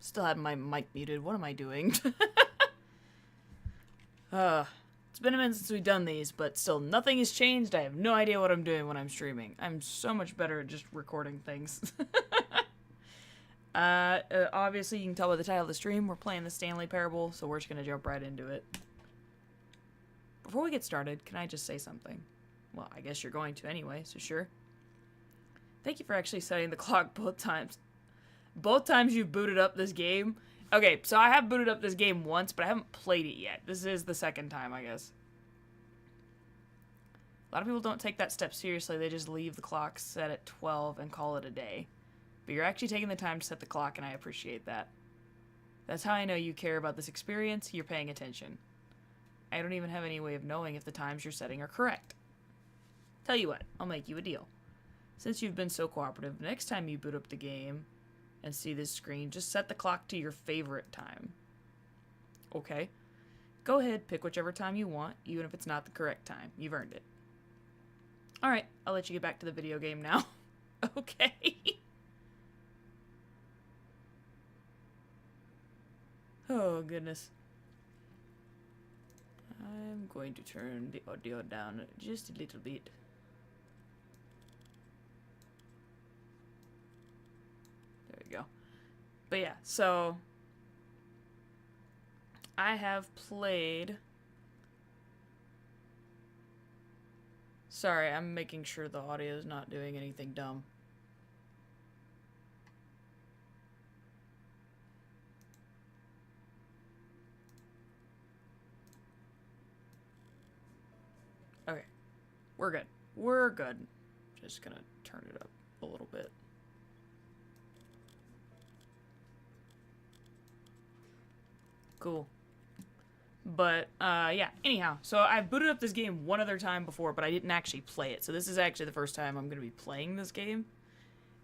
Still have my mic muted. What am I doing? It's been a minute since we've done these, but still nothing has changed. I have no idea what I'm doing when I'm streaming. I'm so much better at just recording things. Obviously you can tell by the title of the stream, we're playing the Stanley Parable, so we're just gonna jump right into it. Before we get started, can I just say something? Well, I guess you're going to anyway, so sure. Thank you for actually setting the clock both times. Both times you booted up this game. Okay, so I have booted up this game once, but I haven't played it yet. This is the second time, I guess. A lot of people don't take that step seriously. They just leave the clock set at 12 and call it a day. But you're actually taking the time to set the clock, and I appreciate that. That's how I know you care about this experience. You're paying attention. I don't even have any way of knowing if the times you're setting are correct. Tell you what, I'll make you a deal. Since you've been so cooperative, next time you boot up the game and see this screen, just set the clock to your favorite time. Okay? Go ahead, pick whichever time you want, even if it's not the correct time. You've earned it. Alright, I'll let you get back to the video game now. Okay. Oh, goodness. I'm going to turn the audio down just a little bit. There we go. But yeah, so I have played... Sorry, I'm making sure the audio is not doing anything dumb. Okay, we're good. We're good. Just gonna turn it up a little bit. Cool. But, yeah, anyhow, so I've booted up this game one other time before, but I didn't actually play it. So this is actually the first time I'm going to be playing this game.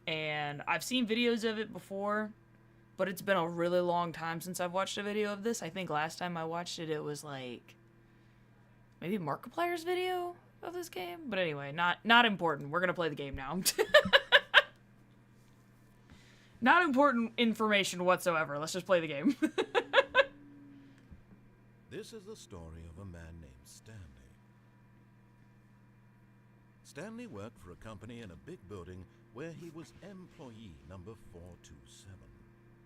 And I've seen videos of it before, but it's been a really long time since I've watched a video of this. I think last time I watched it, it was like, maybe Markiplier's video of this game? But anyway, not important. We're going to play the game now. Not important information whatsoever. Let's just play the game. This is the story of a man named Stanley. Stanley worked for a company in a big building where he was employee number 427.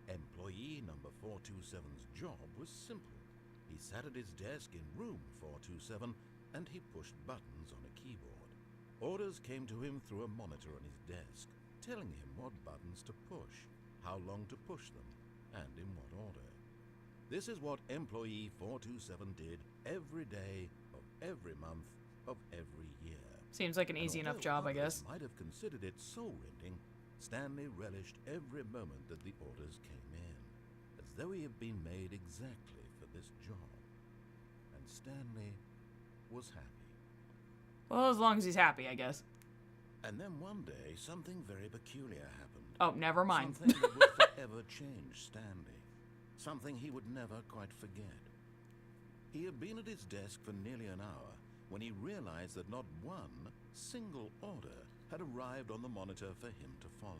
Employee number 427's job was simple. He sat at his desk in room 427 and he pushed buttons on a keyboard. Orders came to him through a monitor on his desk, telling him what buttons to push, how long to push them, and in what order. This is what employee 427 did every day of every month of every year. Seems like an easy enough job, I guess. Might have considered it soul-rending, Stanley relished every moment that the orders came in, as though he had been made exactly for this job. And Stanley was happy. Well, as long as he's happy, I guess. And then one day, something very peculiar happened. Oh, never mind. Something that would forever change Stanley. Something he would never quite forget. He had been at his desk for nearly an hour when he realized that not one single order had arrived on the monitor for him to follow.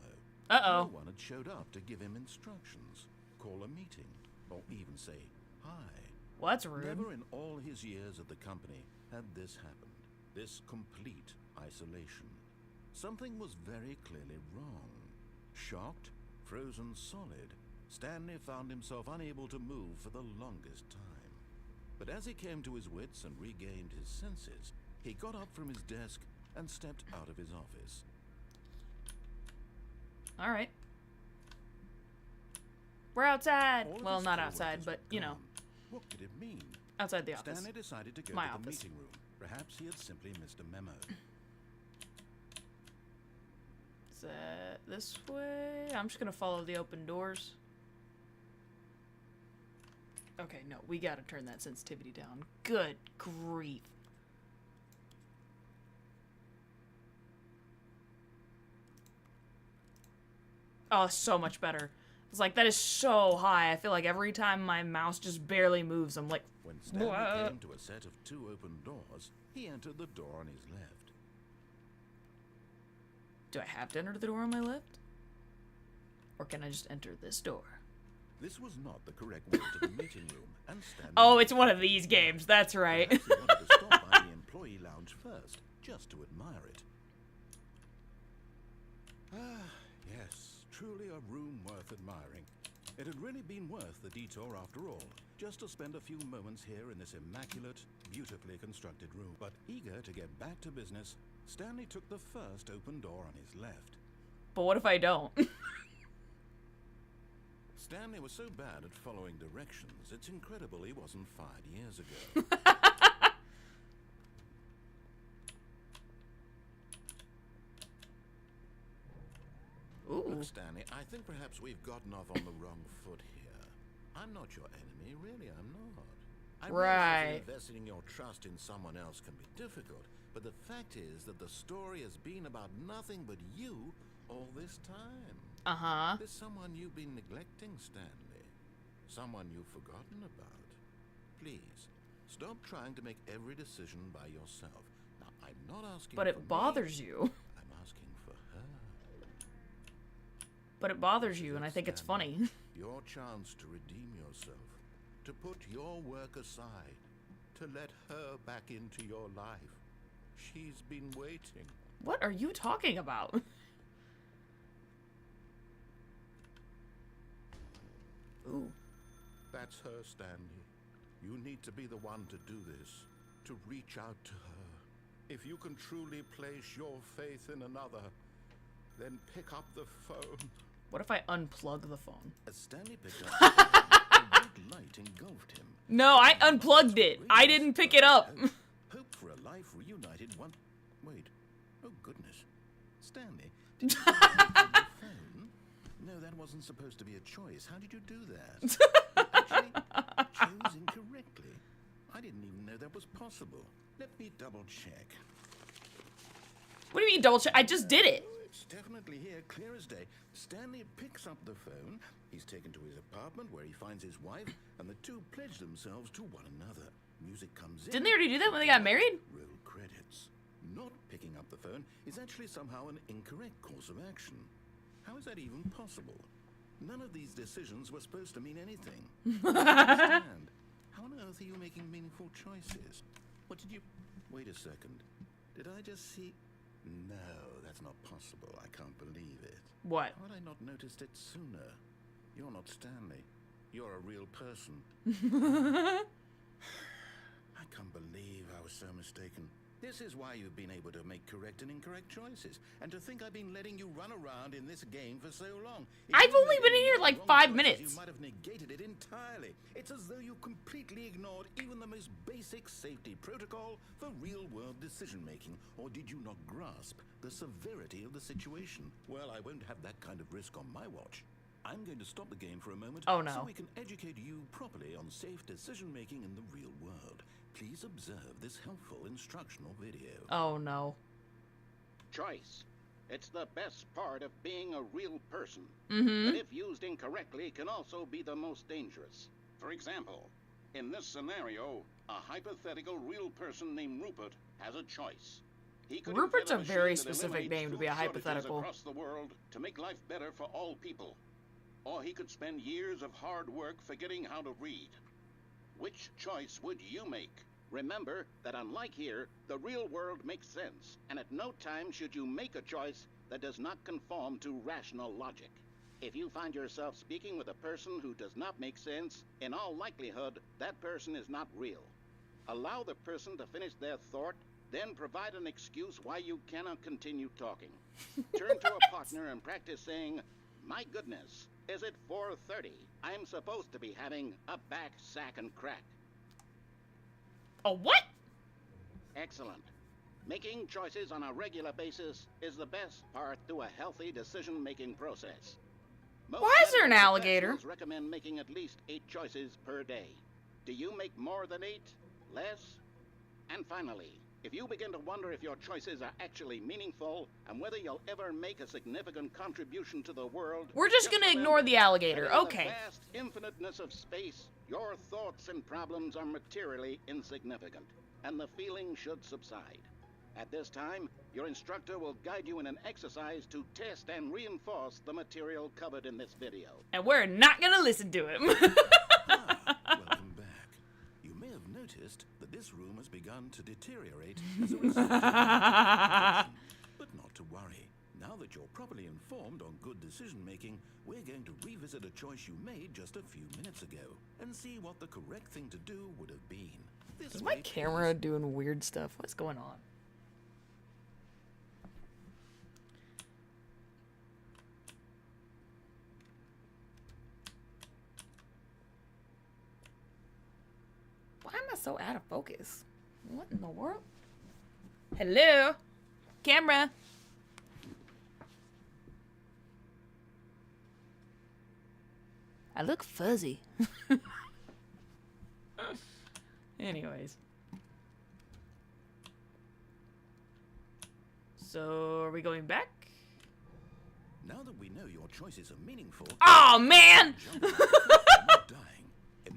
Uh-oh. No one had showed up to give him instructions, call a meeting, or even say hi. Well, that's rude. Never in all his years at the company had this happened, this complete isolation. Something was very clearly wrong. Shocked, frozen solid, Stanley found himself unable to move for the longest time. But as he came to his wits and regained his senses, he got up from his desk and stepped out of his office. All right. We're outside. All of Well, his not coworkers outside, were but, you know, gone. What could it mean? outside the office. Stanley decided to go My to the office. meeting room. Perhaps he had simply missed a memo. Is that this way? I'm just gonna follow the open doors. Okay, no, we gotta turn that sensitivity down. Good grief. Oh, so much better. It's like, that is so high. I feel like every time my mouse just barely moves, I'm like, When Stanley what? came to a set of 2 open doors, he entered the door on his left. Do I have to enter the door on my left? Or can I just enter this door? This was not the correct way to the meeting room, and Stanley... Oh, it's one of these games. That's right. Perhaps he wanted to stop by the employee lounge first, just to admire it. Ah, yes, truly a room worth admiring. It had really been worth the detour after all, just to spend a few moments here in this immaculate, beautifully constructed room. But eager to get back to business, Stanley took the first open door on his left. But what if I don't? Stanley was so bad at following directions, it's incredible he wasn't fired years ago. Ooh. Look, Stanley, I think perhaps we've gotten off on the wrong foot here. I'm not your enemy, really, I'm not. I realize that investing your trust in someone else can be difficult, but the fact is that the story has been about nothing but you all this time. Uh-huh. There's someone you've been neglecting, Stanley. Someone you've forgotten about. Please, stop trying to make every decision by yourself. Now, I'm not asking But for it bothers me. you. I'm asking for her. But it bothers you, and I think it's funny. Your chance to redeem yourself. To put your work aside. To let her back into your life. She's been waiting. What are you talking about? Ooh. That's her, Stanley. You need to be the one to do this. To reach out to her. If you can truly place your faith in another, then pick up the phone. What if I unplug the phone? As Stanley picked up the phone, a red light engulfed him. No, I unplugged it. I didn't pick it up. Hope for a life reunited one... Wait. Oh, goodness. Stanley, did you unplug the phone? No, that wasn't supposed to be a choice. How did you do that? You actually chose incorrectly. I didn't even know that was possible. Let me double check. What do you mean double check? I just did it. Oh, it's definitely here, clear as day. Stanley picks up the phone. He's taken to his apartment where he finds his wife, and the two pledge themselves to one another. Music comes in. Didn't they already do that when they got married? Roll credits. Not picking up the phone is actually somehow an incorrect course of action. How is that even possible? None of these decisions were supposed to mean anything. I don't understand. How on earth are you making meaningful choices? What did you... Wait a second. Did I just see... No, that's not possible. I can't believe it. What? How had I not noticed it sooner? You're not Stanley. You're a real person. I can't believe I was so mistaken. This is why you've been able to make correct and incorrect choices. And to think I've been letting you run around in this game for so long. If I've you only made been in any here wrong like 5 choices, minutes. You might have negated it entirely. It's as though you completely ignored even the most basic safety protocol for real-world decision-making. Or did you not grasp the severity of the situation? Well, I won't have that kind of risk on my watch. I'm going to stop the game for a moment Oh, no. so we can educate you properly on safe decision-making in the real world. Please observe this helpful instructional video. Oh, no. Choice. It's the best part of being a real person. Mm-hmm. But if used incorrectly, can also be the most dangerous. For example, in this scenario, a hypothetical real person named Rupert has a choice. He could Rupert's invent a very machine that specific eliminates name to be a food shortages hypothetical. across the world to make life better for all people. Or he could spend years of hard work forgetting how to read. Which choice would you make? Remember that unlike here, the real world makes sense, and at no time should you make a choice that does not conform to rational logic. If you find yourself speaking with a person who does not make sense, in all likelihood, that person is not real. Allow the person to finish their thought, then provide an excuse why you cannot continue talking. Turn to a partner and practice saying, "My goodness, is it 4:30? I'm supposed to be having a back, sack, and crack." A what? Excellent. Making choices on a regular basis is the best part to a healthy decision-making process. Most Why is there an medical alligator? professionals recommend making at least 8 choices per day. Do you make more than 8? Less? And finally, if you begin to wonder if your choices are actually meaningful and whether you'll ever make a significant contribution to the world, We're just gonna ignore the alligator. that in Okay. the vast infiniteness of space, your thoughts and problems are materially insignificant, and the feeling should subside. At this time, your instructor will guide you in an exercise to test and reinforce the material covered in this video. And we're not gonna listen to him. Welcome back. You may have noticed that this room has begun to deteriorate as a result of the but not to worry. Now that you're properly informed on good decision-making, we're going to revisit a choice you made just a few minutes ago and see what the correct thing to do would have been. This Is my way, camera please. doing weird stuff? What's going on? Why am I so out of focus? What in the world? Hello? Camera? I look fuzzy. Anyways. So, are we going back? Now that we know your choices are meaningful, Oh, man! jump into not dying.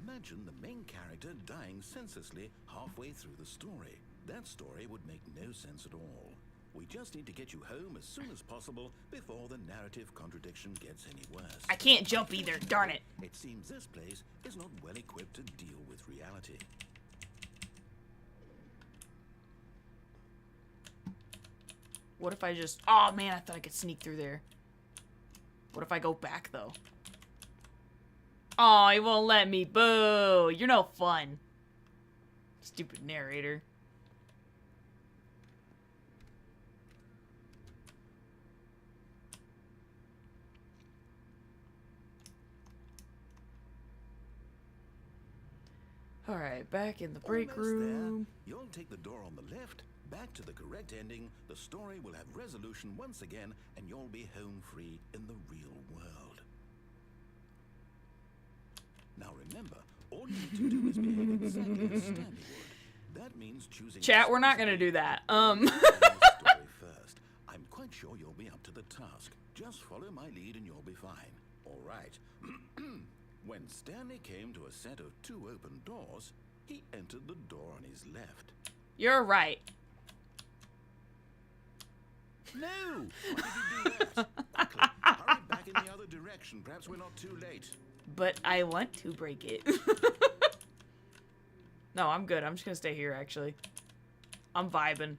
Imagine the main character dying senselessly halfway through the story. That story would make no sense at all. We just need to get you home as soon as possible before the narrative contradiction gets any worse. I can't jump either, darn it. It seems this place is not well equipped to deal with reality. What if I just... Oh, man, I thought I could sneak through there. What if I go back, though? Oh, he won't let me. Boo! You're no fun. Stupid narrator. Alright, back in the break Almost room. there. You'll take the door on the left, back to the correct ending, the story will have resolution once again, and you'll be home free in the real world. Now remember, all you need to do is behave exactly as Stanley would. That means choosing... Chat, we're not gonna do that. the story first. I'm quite sure you'll be up to the task. Just follow my lead and you'll be fine. All right. When Stanley came to a set of two open doors, he entered the door on his left. You're right. No! Why did you do that? Quickly, hurry back in the other direction. Perhaps we're not too late. But I want to break it. No, I'm good. I'm just gonna stay here, actually. I'm vibing.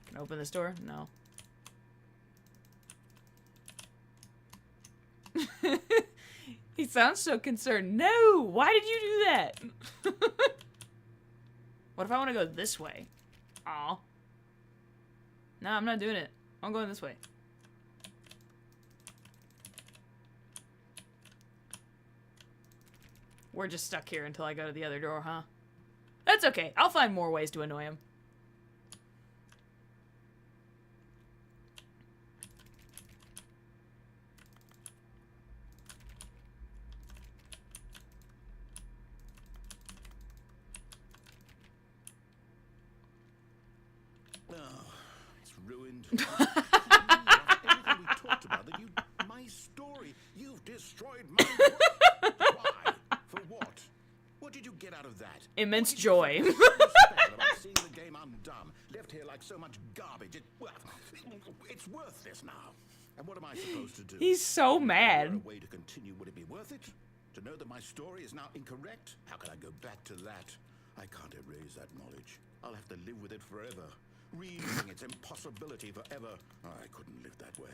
Can I open this door? No. He sounds so concerned. No! Why did you do that? What if I want to go this way? Aw. No, I'm not doing it. I'm going this way. We're just stuck here until I go to the other door, huh? That's okay. I'll find more ways to annoy him. Oh, it's ruined. Everything we talked about, that you... My story. You've destroyed my work. Why? For what? What did you get out of that? Immense What did joy. you think was so special about seeing the game undone, left here like so much garbage? It's worthless now. And what am I supposed to do? He's so Is there mad. a way to continue? Would it be worth it? To know that my story is now incorrect? How can I go back to that? I can't erase that knowledge. I'll have to live with it forever. Reliving its impossibility forever. I couldn't live that way.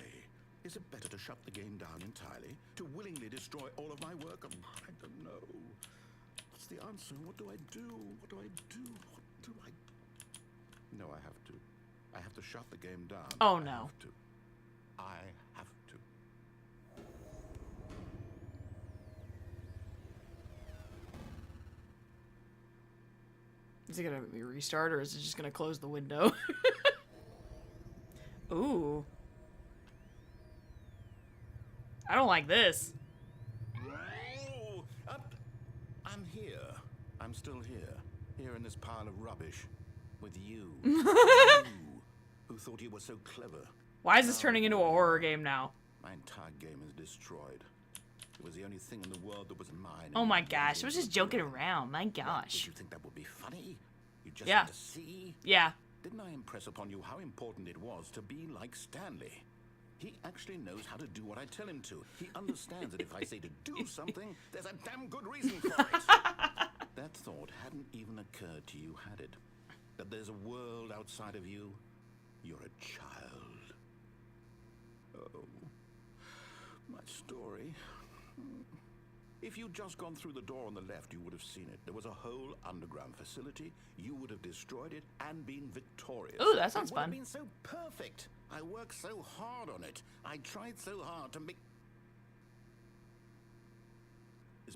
Is it better to shut the game down entirely? To willingly destroy all of my work? I don't know. What's the answer? What do I do? What do I do? What do I... No, I have to. I have to shut the game down. Oh, I no. have to. I have to. Is it gonna be restart or is it just gonna close the window? Ooh. I don't like this. Oh, I'm here. I'm still here. Here in this pile of rubbish. With you. You, who thought you were so clever. Why is this turning into a horror game now? My entire game is destroyed. It was the only thing in the world that was mine. Oh my gosh, I was just joking around. My What, gosh. did you think that would be funny? You just Yeah. had to see? Yeah. Didn't I impress upon you how important it was to be like Stanley? He actually knows how to do what I tell him to. He understands that if I say to do something, there's a damn good reason for it. That thought hadn't even occurred to you, had it? That there's a world outside of you? You're a child. Oh, my story. If you'd just gone through the door on the left, you would have seen it. There was a whole underground facility. You would have destroyed it and been victorious. Ooh, that sounds It would have fun. been so perfect. I worked so hard on it. I tried so hard to make...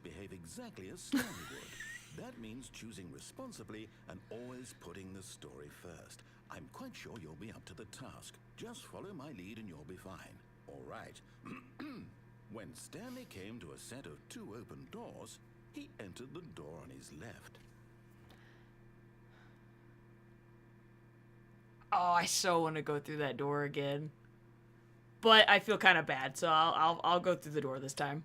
behave exactly as Stanley would. That means choosing responsibly and always putting the story first. I'm quite sure you'll be up to the task. Just follow my lead and you'll be fine. All right. When Stanley came to a set of 2 open doors, he entered the door on his left. Oh, I so want to go through that door again. But I feel kind of bad, so I'll go through the door this time.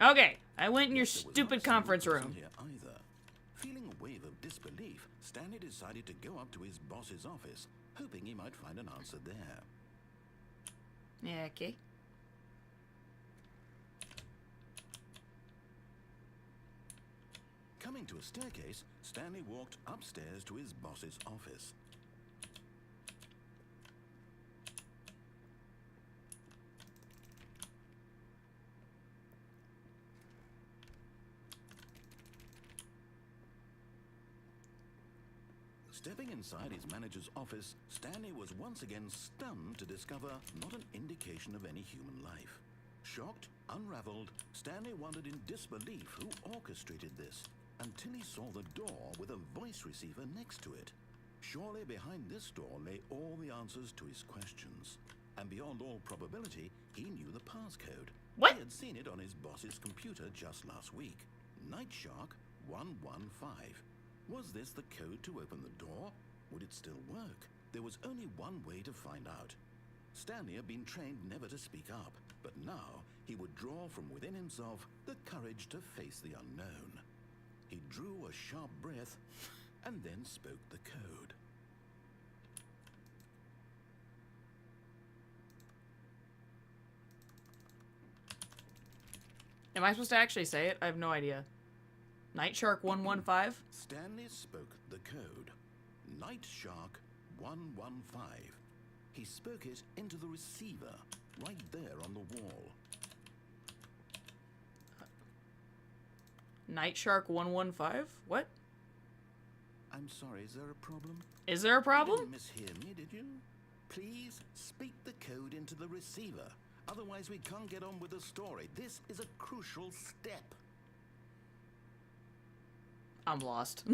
Okay, I went in your There was stupid not a conference single person room. here either. Feeling a wave of disbelief, Stanley decided to go up to his boss's office, hoping he might find an answer there. Yeah, okay. Coming to a staircase, Stanley walked upstairs to his boss's office. Stepping inside his manager's office, Stanley was once again stunned to discover not an indication of any human life. Shocked, unraveled, Stanley wondered in disbelief who orchestrated this, until he saw the door with a voice receiver next to it. Surely behind this door lay all the answers to his questions. And beyond all probability, he knew the passcode. What? He had seen it on his boss's computer just last week. Night Shark 115. Was this the code to open the door? Would it still work? There was only one way to find out. Stanley had been trained never to speak up, but now he would draw from within himself the courage to face the unknown. He drew a sharp breath and then spoke the code. Am I supposed to actually say it? I have no idea. Night Shark 115? Stanley spoke the code. Night Shark 115. He spoke it into the receiver, right there on the wall. Night Shark 115? What? I'm sorry, is there a problem? Is there a You problem? didn't mishear me, did you? Please speak the code into the receiver. Otherwise, we can't get on with the story. This is a crucial step. I'm lost.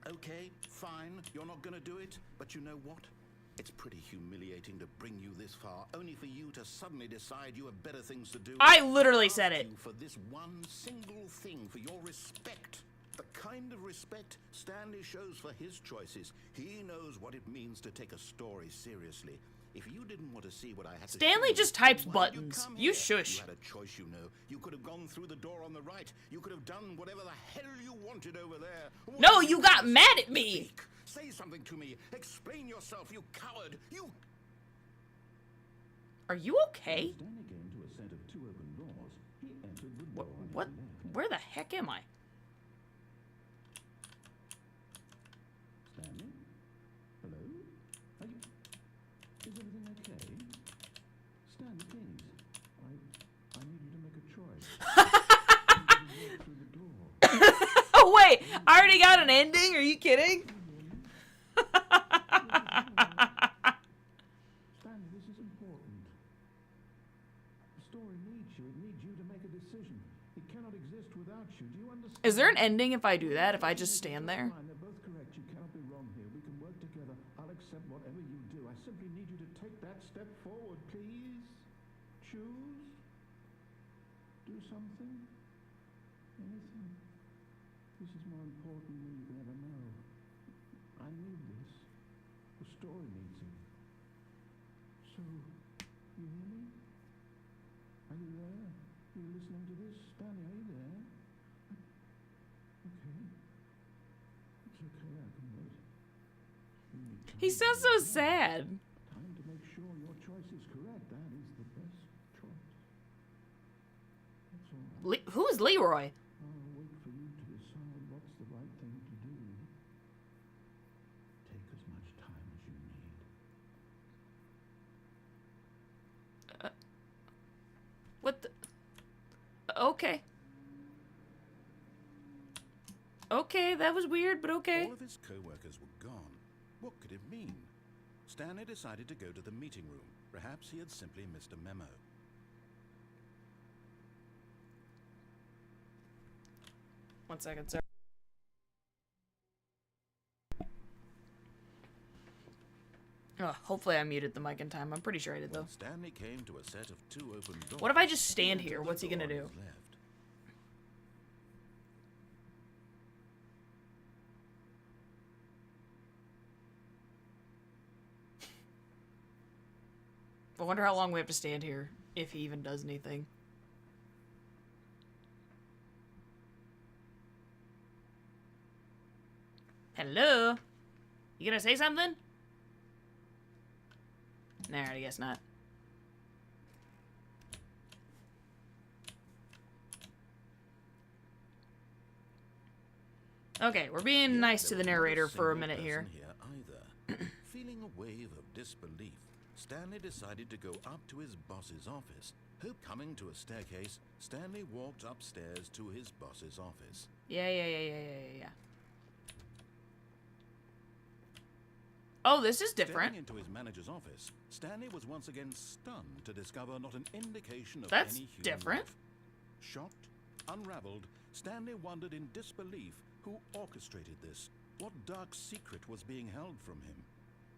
Okay, fine, you're not gonna do it, but you know what? It's pretty humiliating to bring you this far, only for you to suddenly decide you have better things to do. I literally asked said it. you for this one single thing, for your respect. The kind of respect Stanley shows for his choices. He knows what it means to take a story seriously. If you didn't want to see what I had to Stanley show you, just types why did you buttons. come You here? shush. You had a choice, you know. You could have gone through the door on the right. You could have done whatever the hell you wanted over there. Why No, did you got not mad at me. speak? Say something to me. Explain yourself, you coward. You... Are you okay? Stanley came to a set of 2 open doors. He entered the door on his What? left. Where the heck am I? Stanley? Hello? Are you... Is everything okay? Stanley, please. I need you to make a choice. You walk through the door. Oh, wait. I already got an ending? Are you kidding? Stanley, this is important. The story needs you. It needs you to make a decision. It cannot exist without you. Do you understand? Is there an ending if I do that? If I just stand there? Fine, they're both correct. You cannot be wrong here. We can work together. I'll accept whatever you do. I simply need you to take that step forward, please. Choose. Do something. Anything. This is more important than you can ever know. I need this. story meeting. So, you hear me? Are you there? Are you listening to this? Stanley, are you there? Okay. It's okay, I can wait. You need time He to sounds so decide. sad. Time to make sure your choice is correct. That is the best choice. That's all right. Who is Leroy? I'll wait for you to decide what's the right thing to do. Take as much time as you need. What the? Okay. Okay, that was weird, but okay. All of his co-workers were gone. What could it mean? Stanley decided to go to the meeting room. Perhaps he had simply missed a memo. One second, sir. Oh, hopefully I muted the mic in time. I'm pretty sure I did, though. When Stanley came to a set of 2 open doors. What if I just stand he here? entered What's the he gonna door do? on his left. I wonder how long we have to stand here, if he even does anything. Hello? You gonna say something? Nah, I guess not. Okay, we're being Yet nice there to the was not narrator for a single minute here. person either. Feeling a wave of disbelief, Stanley decided to go up to his boss's office. Coming to a staircase, Stanley walked upstairs to his boss's office. Yeah. Oh, this is different. Stepping into his manager's office, Stanley was once again stunned to discover not an indication of That's any human different. life. Shocked, unraveled, Stanley wondered in disbelief who orchestrated this. What dark secret was being held from him?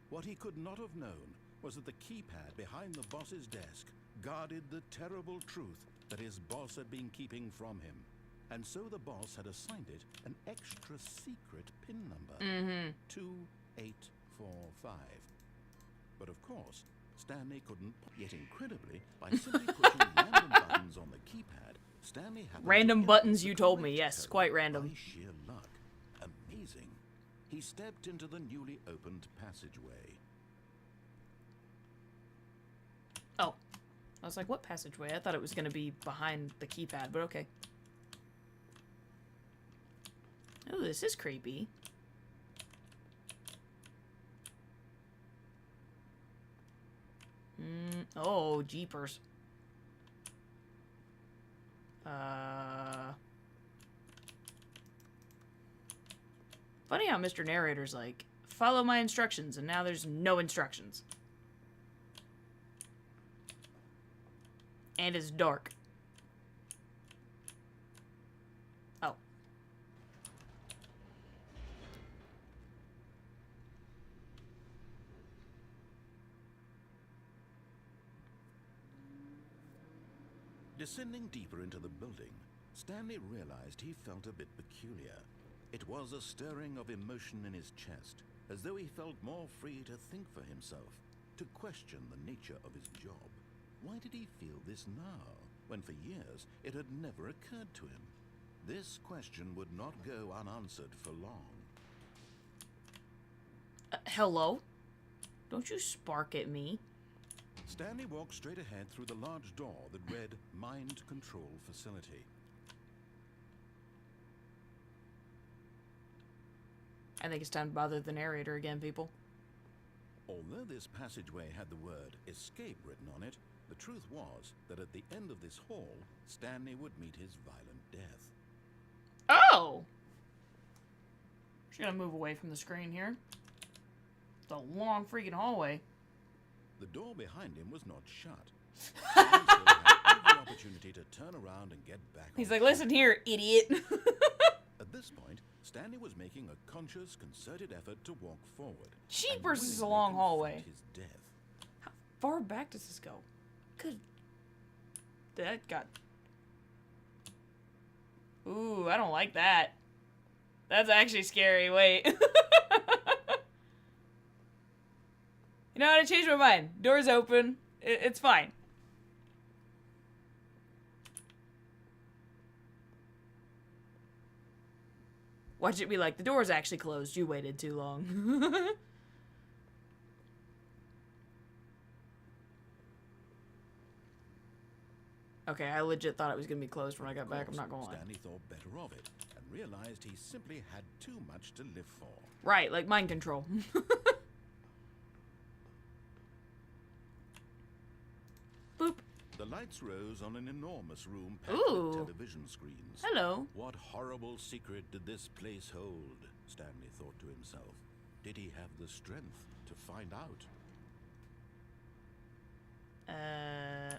What he could not have known was that the keypad behind the boss's desk guarded the terrible truth that his boss had been keeping from him. And so the boss had assigned it an extra secret PIN number. 2845. But of course, Stanley couldn't, yet incredibly, by simply pushing random buttons on the keypad, Stanley happened Random to buttons, enter you the told me. correct Yes, code quite random. By sheer luck. Amazing. He stepped into the newly opened passageway. Oh. I was like, what passageway? I thought it was going to be behind the keypad, but okay. Oh, this is creepy. Oh, jeepers. Funny how Mr. Narrator's like, follow my instructions, and now there's no instructions. And it's dark. Oh. Descending deeper into the building, Stanley realized he felt a bit peculiar. It was a stirring of emotion in his chest, as though he felt more free to think for himself, to question the nature of his job. Why did he feel this now, when for years it had never occurred to him? This question would not go unanswered for long. Hello? Don't you spark at me. Stanley walked straight ahead through the large door that read Mind Control Facility. I think it's time to bother the narrator again, people. Although this passageway had the word escape written on it, the truth was that at the end of this hall, Stanley would meet his violent death. Oh! Just gonna move away from the screen here. It's a long freaking hallway. The door behind him was not shut. Stanley still had every opportunity to turn around and get back He's on like, track. listen here, idiot. At this point, Stanley was making a conscious, concerted effort to walk forward. Jeepers, and this is a willingly long confront hallway. His death. How far back does this go? Good. That got... Ooh, I don't like that. That's actually scary. Wait. No, I changed my mind. Door's open. It's fine. Watch it be like, the door's actually closed. You waited too long. Okay, I legit thought it was gonna be closed when I got back. I'm not gonna lie. Stanley thought better of it and realized he simply had too much to live for. Right, like mind control. Boop. The lights rose on an enormous room packed Ooh. with television screens. Hello. What horrible secret did this place hold? Stanley thought to himself. Did he have the strength to find out?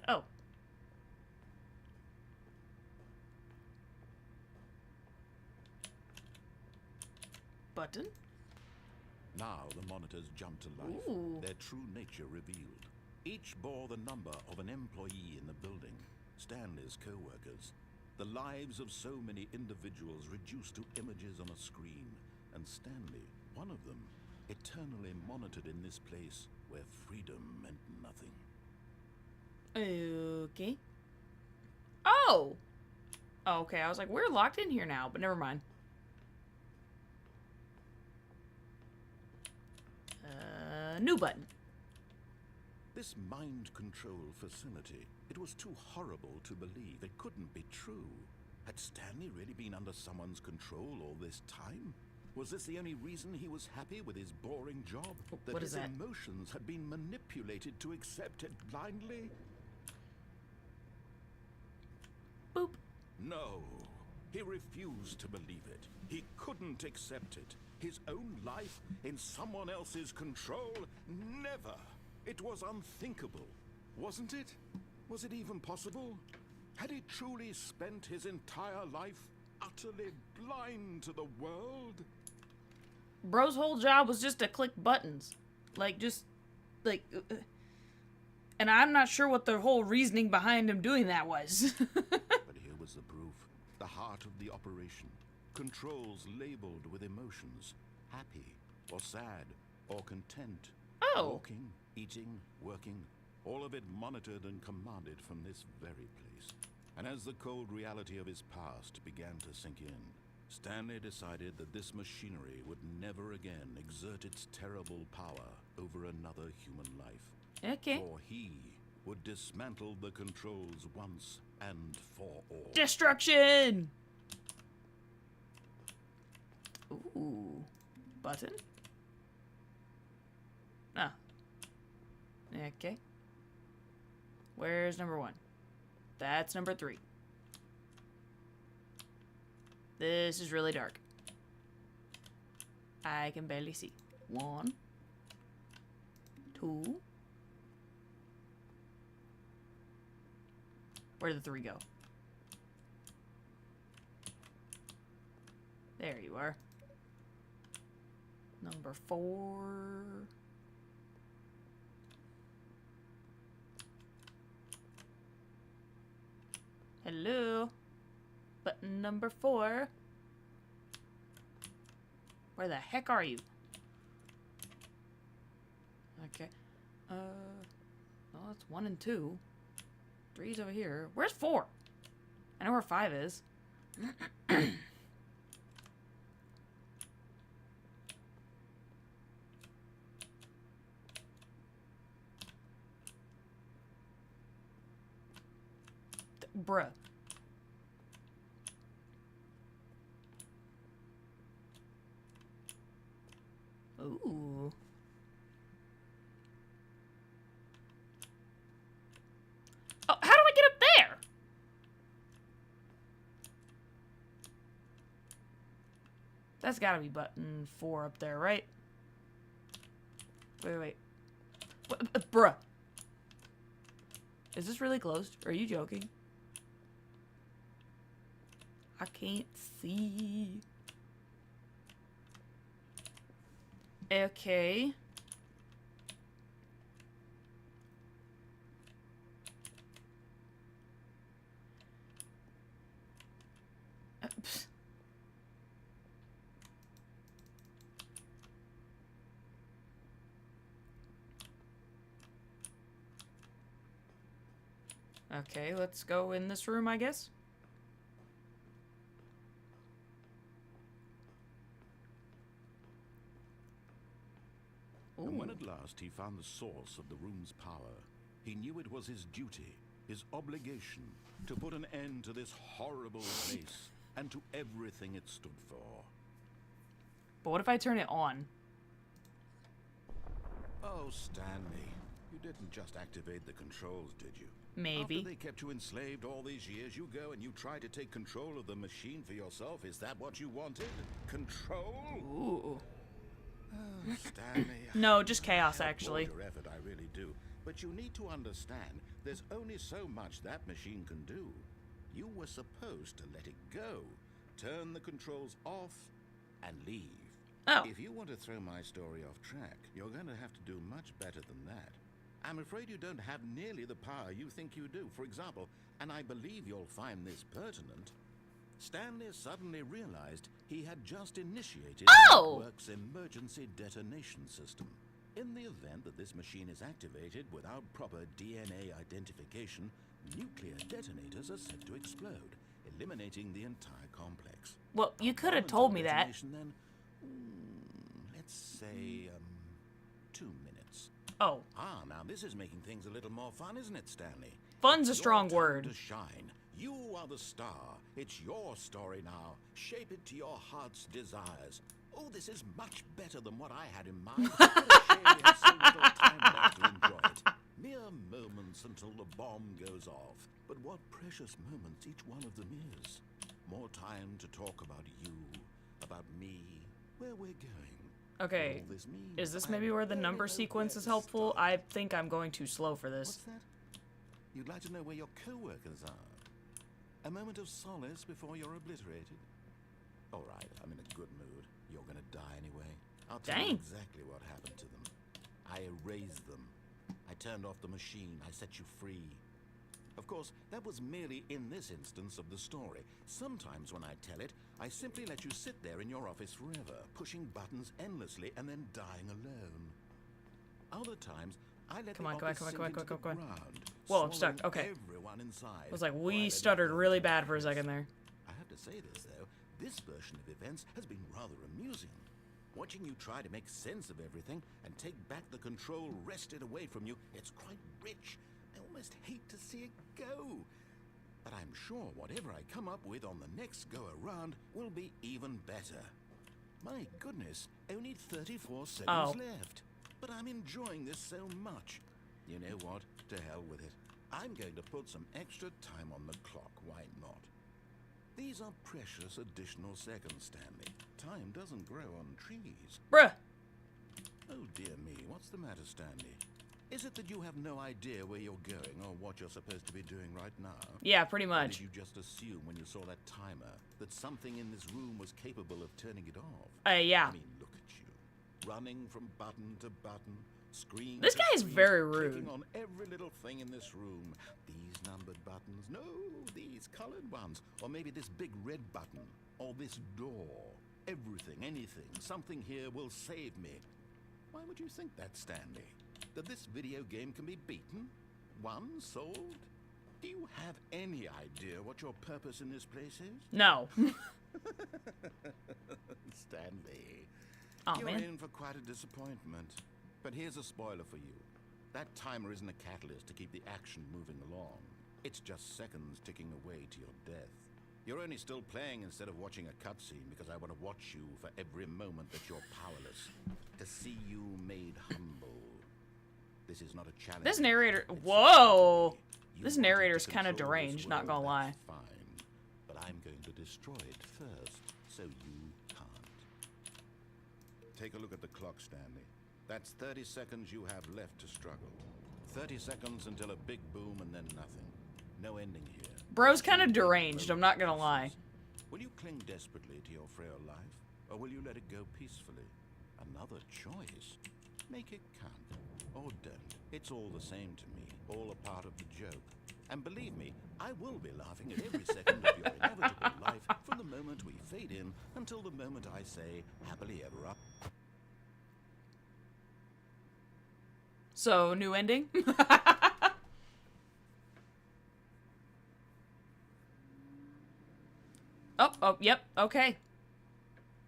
Oh. Button? Now the monitors jumped to life, Ooh. their true nature revealed. Each bore the number of an employee in the building, Stanley's co-workers. The lives of so many individuals reduced to images on a screen, and Stanley, one of them, eternally monitored in this place where freedom meant nothing. Okay. Oh! Oh, okay, I was like, we're locked in here now, but never mind. New button. This mind control facility, it was too horrible to believe. It couldn't be true. Had Stanley really been under someone's control all this time? Was this the only reason he was happy with his boring job? That What his is that? emotions had been manipulated to accept it blindly? Boop. No. He refused to believe it. He couldn't accept it. His own life in someone else's control? Never. It was unthinkable. Wasn't it? Was it even possible? Had he truly spent his entire life utterly blind to the world? Bro's whole job was just to click buttons. And I'm not sure what the whole reasoning behind him doing that was. But here was the proof. The heart of the operation. Controls labeled with emotions. Happy, or sad, or content. Oh. Walking, eating, working. All of it monitored and commanded from this very place. And as the cold reality of his past began to sink in, Stanley decided that this machinery would never again exert its terrible power over another human life. Okay. For he would dismantle the controls once and for all. Destruction! Ooh. Button? Ah. Okay. Where's number 1? That's number 3. This is really dark. I can barely see. 1, 2. Where did the 3 go? There you are. Number 4. Hello. Button number 4. Where the heck are you? Okay. Well, that's 1 and 2. 3's over here. Where's 4? I know where 5 is. Bruh. Ooh. Oh, how do I get up there? That's gotta be button 4 up there, right? Wait. What, bruh. Is this really closed? Are you joking? I can't see. Okay. Psst. Okay, let's go in this room, I guess. And when at last he found the source of the room's power, he knew it was his duty, his obligation, to put an end to this horrible place and to everything it stood for. But what if I turn it on? Oh, Stanley, you didn't just activate the controls, did you? Maybe. After they kept you enslaved all these years, you go and you try to take control of the machine for yourself. Is that what you wanted? Control? Ooh. Oh, Stanley. No, just chaos, I applaud actually. your effort, I really do. But you need to understand, there's only so much that machine can do. You were supposed to let it go, turn the controls off, and leave. Oh. If you want to throw my story off track, you're going to have to do much better than that. I'm afraid you don't have nearly the power you think you do. For example, and I believe you'll find this pertinent, Stanley suddenly realized he had just initiated Oh! the network's emergency detonation system. In the event that this machine is activated without proper DNA identification, nuclear detonators are set to explode, eliminating the entire complex. Well, you could have Moments told of me that. detonation, Then, let's say, 2 minutes. Oh. Ah, now this is making things a little more fun, isn't it, Stanley? Fun's a It's strong your time word. to shine. You are the star. It's your story now. Shape it to your heart's desires. Oh, this is much better than what I had in mind. What a shame we have so little time left to enjoy it. Mere moments until the bomb goes off. But what precious moments each one of them is. More time to talk about you, about me, where we're going. Okay. All this means. Is this I'm maybe where the very number aware sequence is to helpful? start. I think I'm going too slow for What's this. that? You'd like to know where your co-workers are? A moment of solace before you're obliterated? All right, I'm in a good mood. You're gonna die anyway. I'll tell you Dang. exactly what happened to them. I erased them. I turned off the machine. I set you free. Of course, that was merely in this instance of the story. Sometimes when I tell it, I simply let you sit there in your office forever, pushing buttons endlessly and then dying alone. Other times, I let Come the on, come on, office come on, sink come on, into come on, the come on. ground, Whoa, I'm stuck. swallowing Okay. everyone inside. I was like, Or I we let it stuttered go really to bad for a chaos. second there. I have to say this, though. This version of events has been rather amusing. Watching you try to make sense of everything and take back the control wrested away from you, it's quite rich. I almost hate to see it go. But I'm sure whatever I come up with on the next go-around will be even better. My goodness, only 34 seconds Oh. left. But I'm enjoying this so much. You know what? To hell with it. I'm going to put some extra time on the clock. Why not? These are precious additional seconds, Stanley. Time doesn't grow on trees. Bruh. Oh dear me, what's the matter, Stanley? Is it that you have no idea where you're going or what you're supposed to be doing right now? Yeah, pretty Or much. did you just assume when you saw that timer that something in this room was capable of turning it off? Yeah. I mean, look at you. Running from button to button, screen This to guy is screen, very rude. clicking on every little thing in this room. These numbered buttons. No, these colored ones. Or maybe this big red button. Or this door. Everything, anything, something here will save me. Why would you think that, Stanley? That this video game can be beaten? Won? Solved? Do you have any idea what your purpose in this place is? No. Stanley. Aw, You're man. in for quite a disappointment. But here's a spoiler for you. That timer isn't a catalyst to keep the action moving along. It's just seconds ticking away to your death. You're only still playing instead of watching a cutscene because I want to watch you for every moment that you're powerless. To see you made humble. This is not a challenge. This narrator. It's Whoa. opportunity. You This wanted narrator's to kind of control this deranged, not world, gonna lie. that's Fine. But I'm going to destroy it first, so you can't. Take a look at the clock, Stanley. That's 30 seconds you have left to struggle. 30 seconds until a big boom and then nothing. No ending here. Bro's kind of deranged, I'm not gonna lie. Will you cling desperately to your frail life, or will you let it go peacefully? Another choice. Make it count, or don't. It's all the same to me, all a part of the joke. And believe me, I will be laughing at every second of your inevitable life from the moment we fade in until the moment I say, happily ever up. So, new ending? Oh, yep, okay.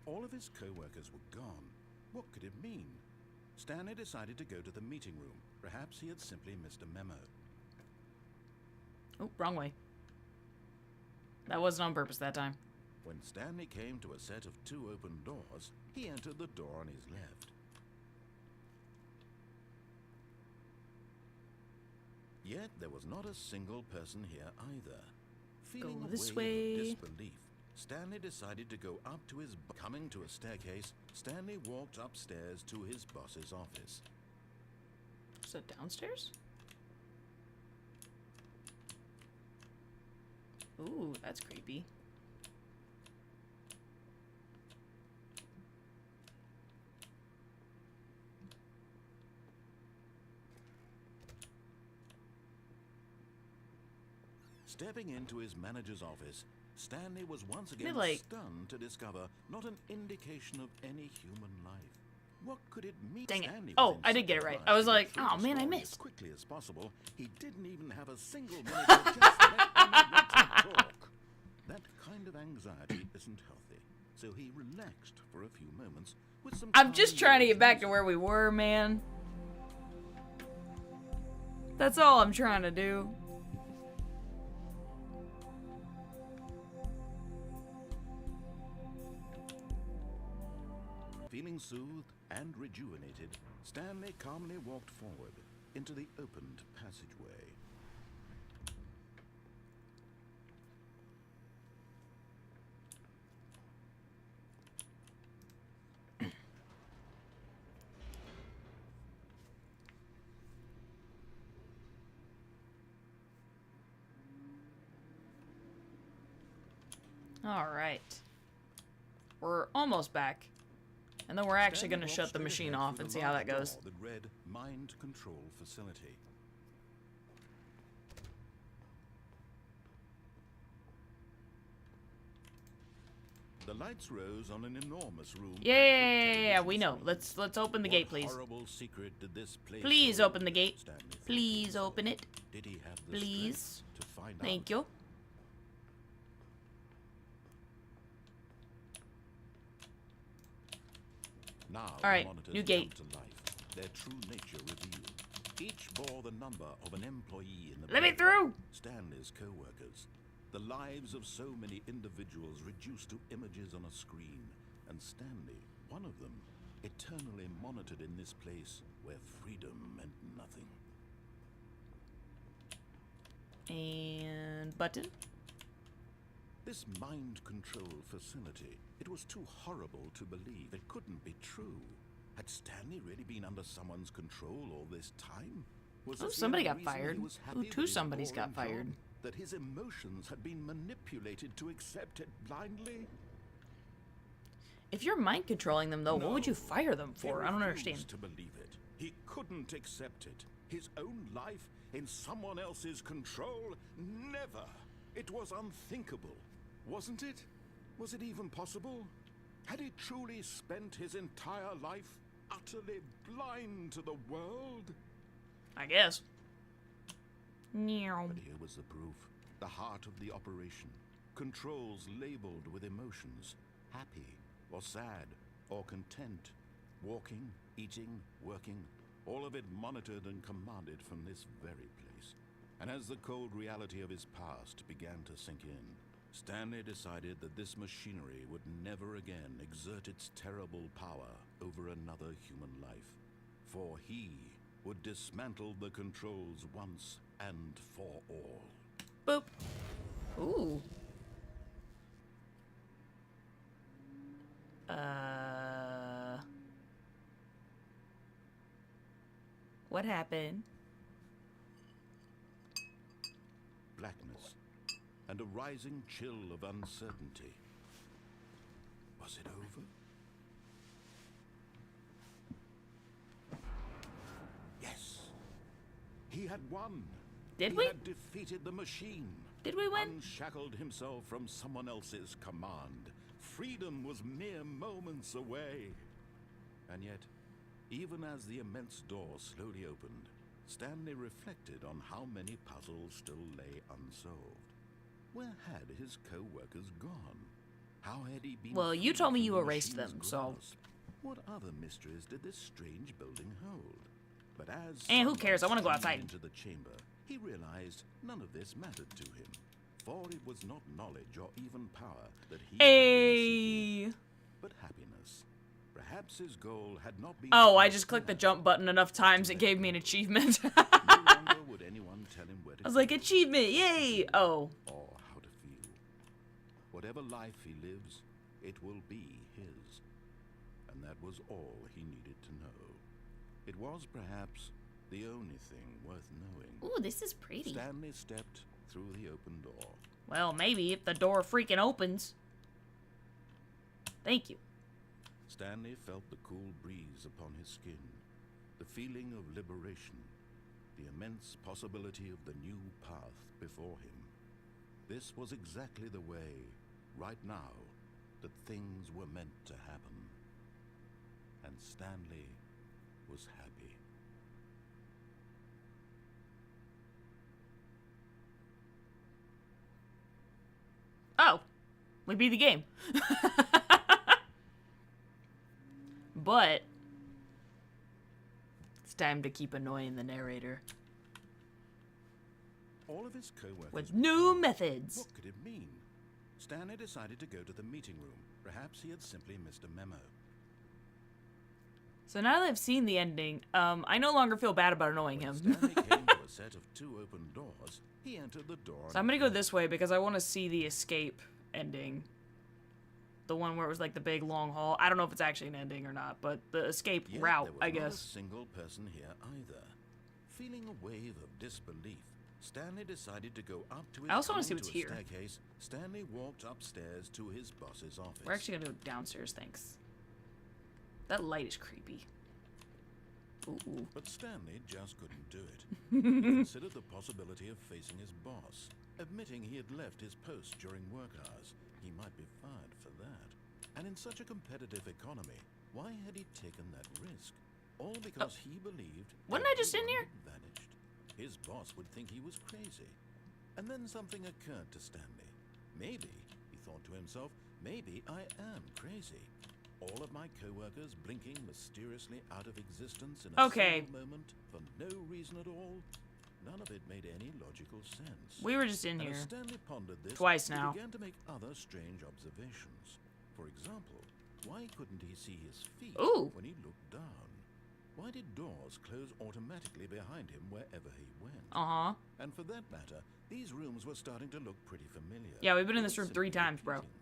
All of his co-workers were gone. What could it mean? Stanley decided to go to the meeting room. Perhaps he had simply missed a memo. Oh, wrong way. That wasn't on purpose that time. When Stanley came to a set of 2 open doors, he entered the door on his left. Yet there was not a single person here either. Feeling Go a this wave way. of disbelief, Stanley decided to go up to his... Coming to a staircase, Stanley walked upstairs to his boss's office. Is it downstairs? Ooh, that's creepy. Stepping into his manager's office, Stanley was once again like- stunned to discover not an indication of any human life. What could it mean? Dang it. Stanley Oh, was in I did such get it a right. rush I was to get like, through oh, the man, I story missed. As quickly as possible, he didn't even have a single minute to just let anyone talk. That kind of anxiety isn't healthy, so he relaxed for a few moments with some... I'm just calming trying to get back to music. where we were, man. That's all I'm trying to do. Feeling soothed and rejuvenated, Stanley calmly walked forward into the opened passageway. All right. We're almost back. And then we're actually Stanley going to walked shut the straight machine ahead off through and the see how that large goes. door that read Mind Control Facility. The lights rose on an enormous room. packed with Yeah, television we know. screens. Let's open the What gate, please. horrible secret did this place Please hold? open the gate. Stanley thought to Please himself. open it. Did he have the Please. strength to find Thank out? you. Now All right, the monitors new come gate. to life, their true nature revealed. Each bore the number of an employee in the Let me building. through. Stanley's co-workers. The lives of so many individuals reduced to images on a screen. And Stanley, one of them, eternally monitored in this place where freedom meant nothing. And button. This mind control facility, it was too horrible to believe. It couldn't be true. Had Stanley really been under someone's control all this time? Was Oh, this the somebody only got reason he fired. was happy Ooh, with two his somebodies got boring job? fired. That his emotions had been manipulated to accept it blindly? If you're mind controlling them, though, what would you No. fire them for? He I don't refused understand. to believe it. He couldn't accept it. His own life in someone else's control? Never. It was unthinkable. Wasn't it? Was it even possible? Had he truly spent his entire life utterly blind to the world? I guess. Meow. But here was the proof. The heart of the operation. Controls labeled with emotions. Happy, or sad, or content. Walking, eating, working. All of it monitored and commanded from this very place. And as the cold reality of his past began to sink in, Stanley decided that this machinery would never again exert its terrible power over another human life. For he would dismantle the controls once and for all. Boop. Ooh. What happened? Blackness and a rising chill of uncertainty. Was it over? Yes. He had won. Did He we? had defeated the machine. Did we win? Unshackled himself from someone else's command. Freedom was mere moments away. And yet, even as the immense door slowly opened, Stanley reflected on how many puzzles still lay unsolved. Where had his co-workers gone? How had he been? Well, you freed told me from you the erased machine's them, so... grasp? What other mysteries did this strange building hold? But as And who cares? I want to go sunlight outside. streamed into the chamber, he realized none of this mattered to him, for it was not knowledge or even power that he had been seeking, Hey. but happiness. Perhaps his goal had not been. Oh, to I be just clicked the Stanley, jump button enough times, to it let gave me an go. achievement. No longer would anyone tell him where to I was go, like, achievement, yay! Oh. or how to feel. Whatever life he lives, it will be his. And that was all he needed to know. It was perhaps the only thing worth knowing. Ooh, this is pretty. Stanley stepped through the open door. Well, maybe if the door freaking opens. Thank you. Stanley felt the cool breeze upon his skin, the feeling of liberation, the immense possibility of the new path before him. This was exactly the way, right now, that things were meant to happen. And Stanley was happy. Oh, we beat the game. But it's time to keep annoying the narrator All of his co-workers with were new gone. methods. What could it mean? Stanley decided to go to the meeting room. Perhaps he had simply missed a memo. So now that I've seen the ending, I no longer feel bad about annoying When him. Stanley came to a set of 2 open doors, he entered the door. So I'm gonna go this way because I want to see the escape ending. The one where it was like the big long hall. I don't know if it's actually an ending or not, but the escape Yet route, there was I not a guess. single person here either. Feeling a wave of disbelief, Stanley decided to go up to his I also wanna coming see what's to a here. staircase. Stanley walked upstairs to his boss's office. We're actually gonna go downstairs, thanks. That light is creepy. Ooh. But Stanley just couldn't do it. He considered the possibility of facing his boss, admitting he had left his post during work hours. He might be fired for that. And in such a competitive economy, why had he taken that risk? All because he believed Wasn't I just in everyone here? had vanished. His boss would think he was crazy. And then something occurred to Stanley. Maybe, he thought to himself, maybe I am crazy. All of my co-workers blinking mysteriously out of existence in a Okay. single moment for no reason at all. None of it made any logical sense. We were just in And here. as Stanley pondered this, Twice he now. began to make other strange observations. For example, why couldn't he see his feet Ooh. when he looked down? Why did doors close automatically behind him wherever he went? Uh-huh. And for that matter, these rooms were starting to look pretty familiar. Yeah, we've been in They this were room 3 simply times, bro. repeating.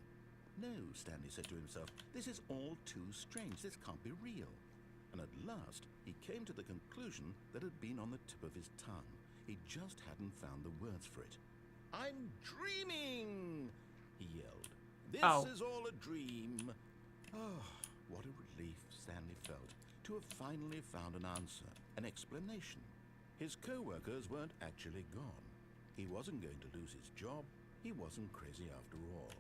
No, Stanley said to himself, this is all too strange. This can't be real. And at last, he came to the conclusion that had been on the tip of his tongue. He just hadn't found the words for it. I'm dreaming, he yelled. This Oh. is all a dream. Oh, what a relief Stanley felt to have finally found an answer, an explanation. His co-workers weren't actually gone. He wasn't going to lose his job. He wasn't crazy after all.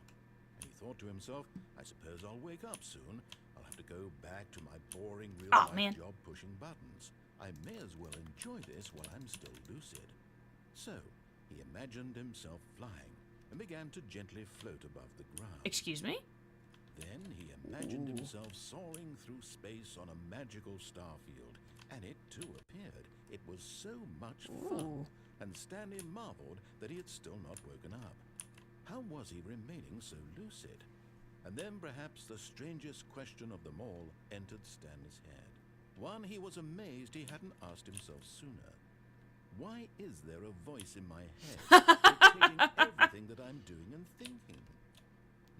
And he thought to himself, I suppose I'll wake up soon. I'll have to go back to my boring real-life job pushing buttons. I may as well enjoy this while I'm still lucid. So, he imagined himself flying and began to gently float above the ground. Excuse me? Then he imagined himself soaring through space on a magical starfield, and it too appeared. It was so much fun, and Stanley marveled that he had still not woken up. How was he remaining so lucid? And then perhaps the strangest question of them all entered Stanley's head. One he was amazed he hadn't asked himself sooner. Why is there a voice in my head dictating everything that I'm doing and thinking?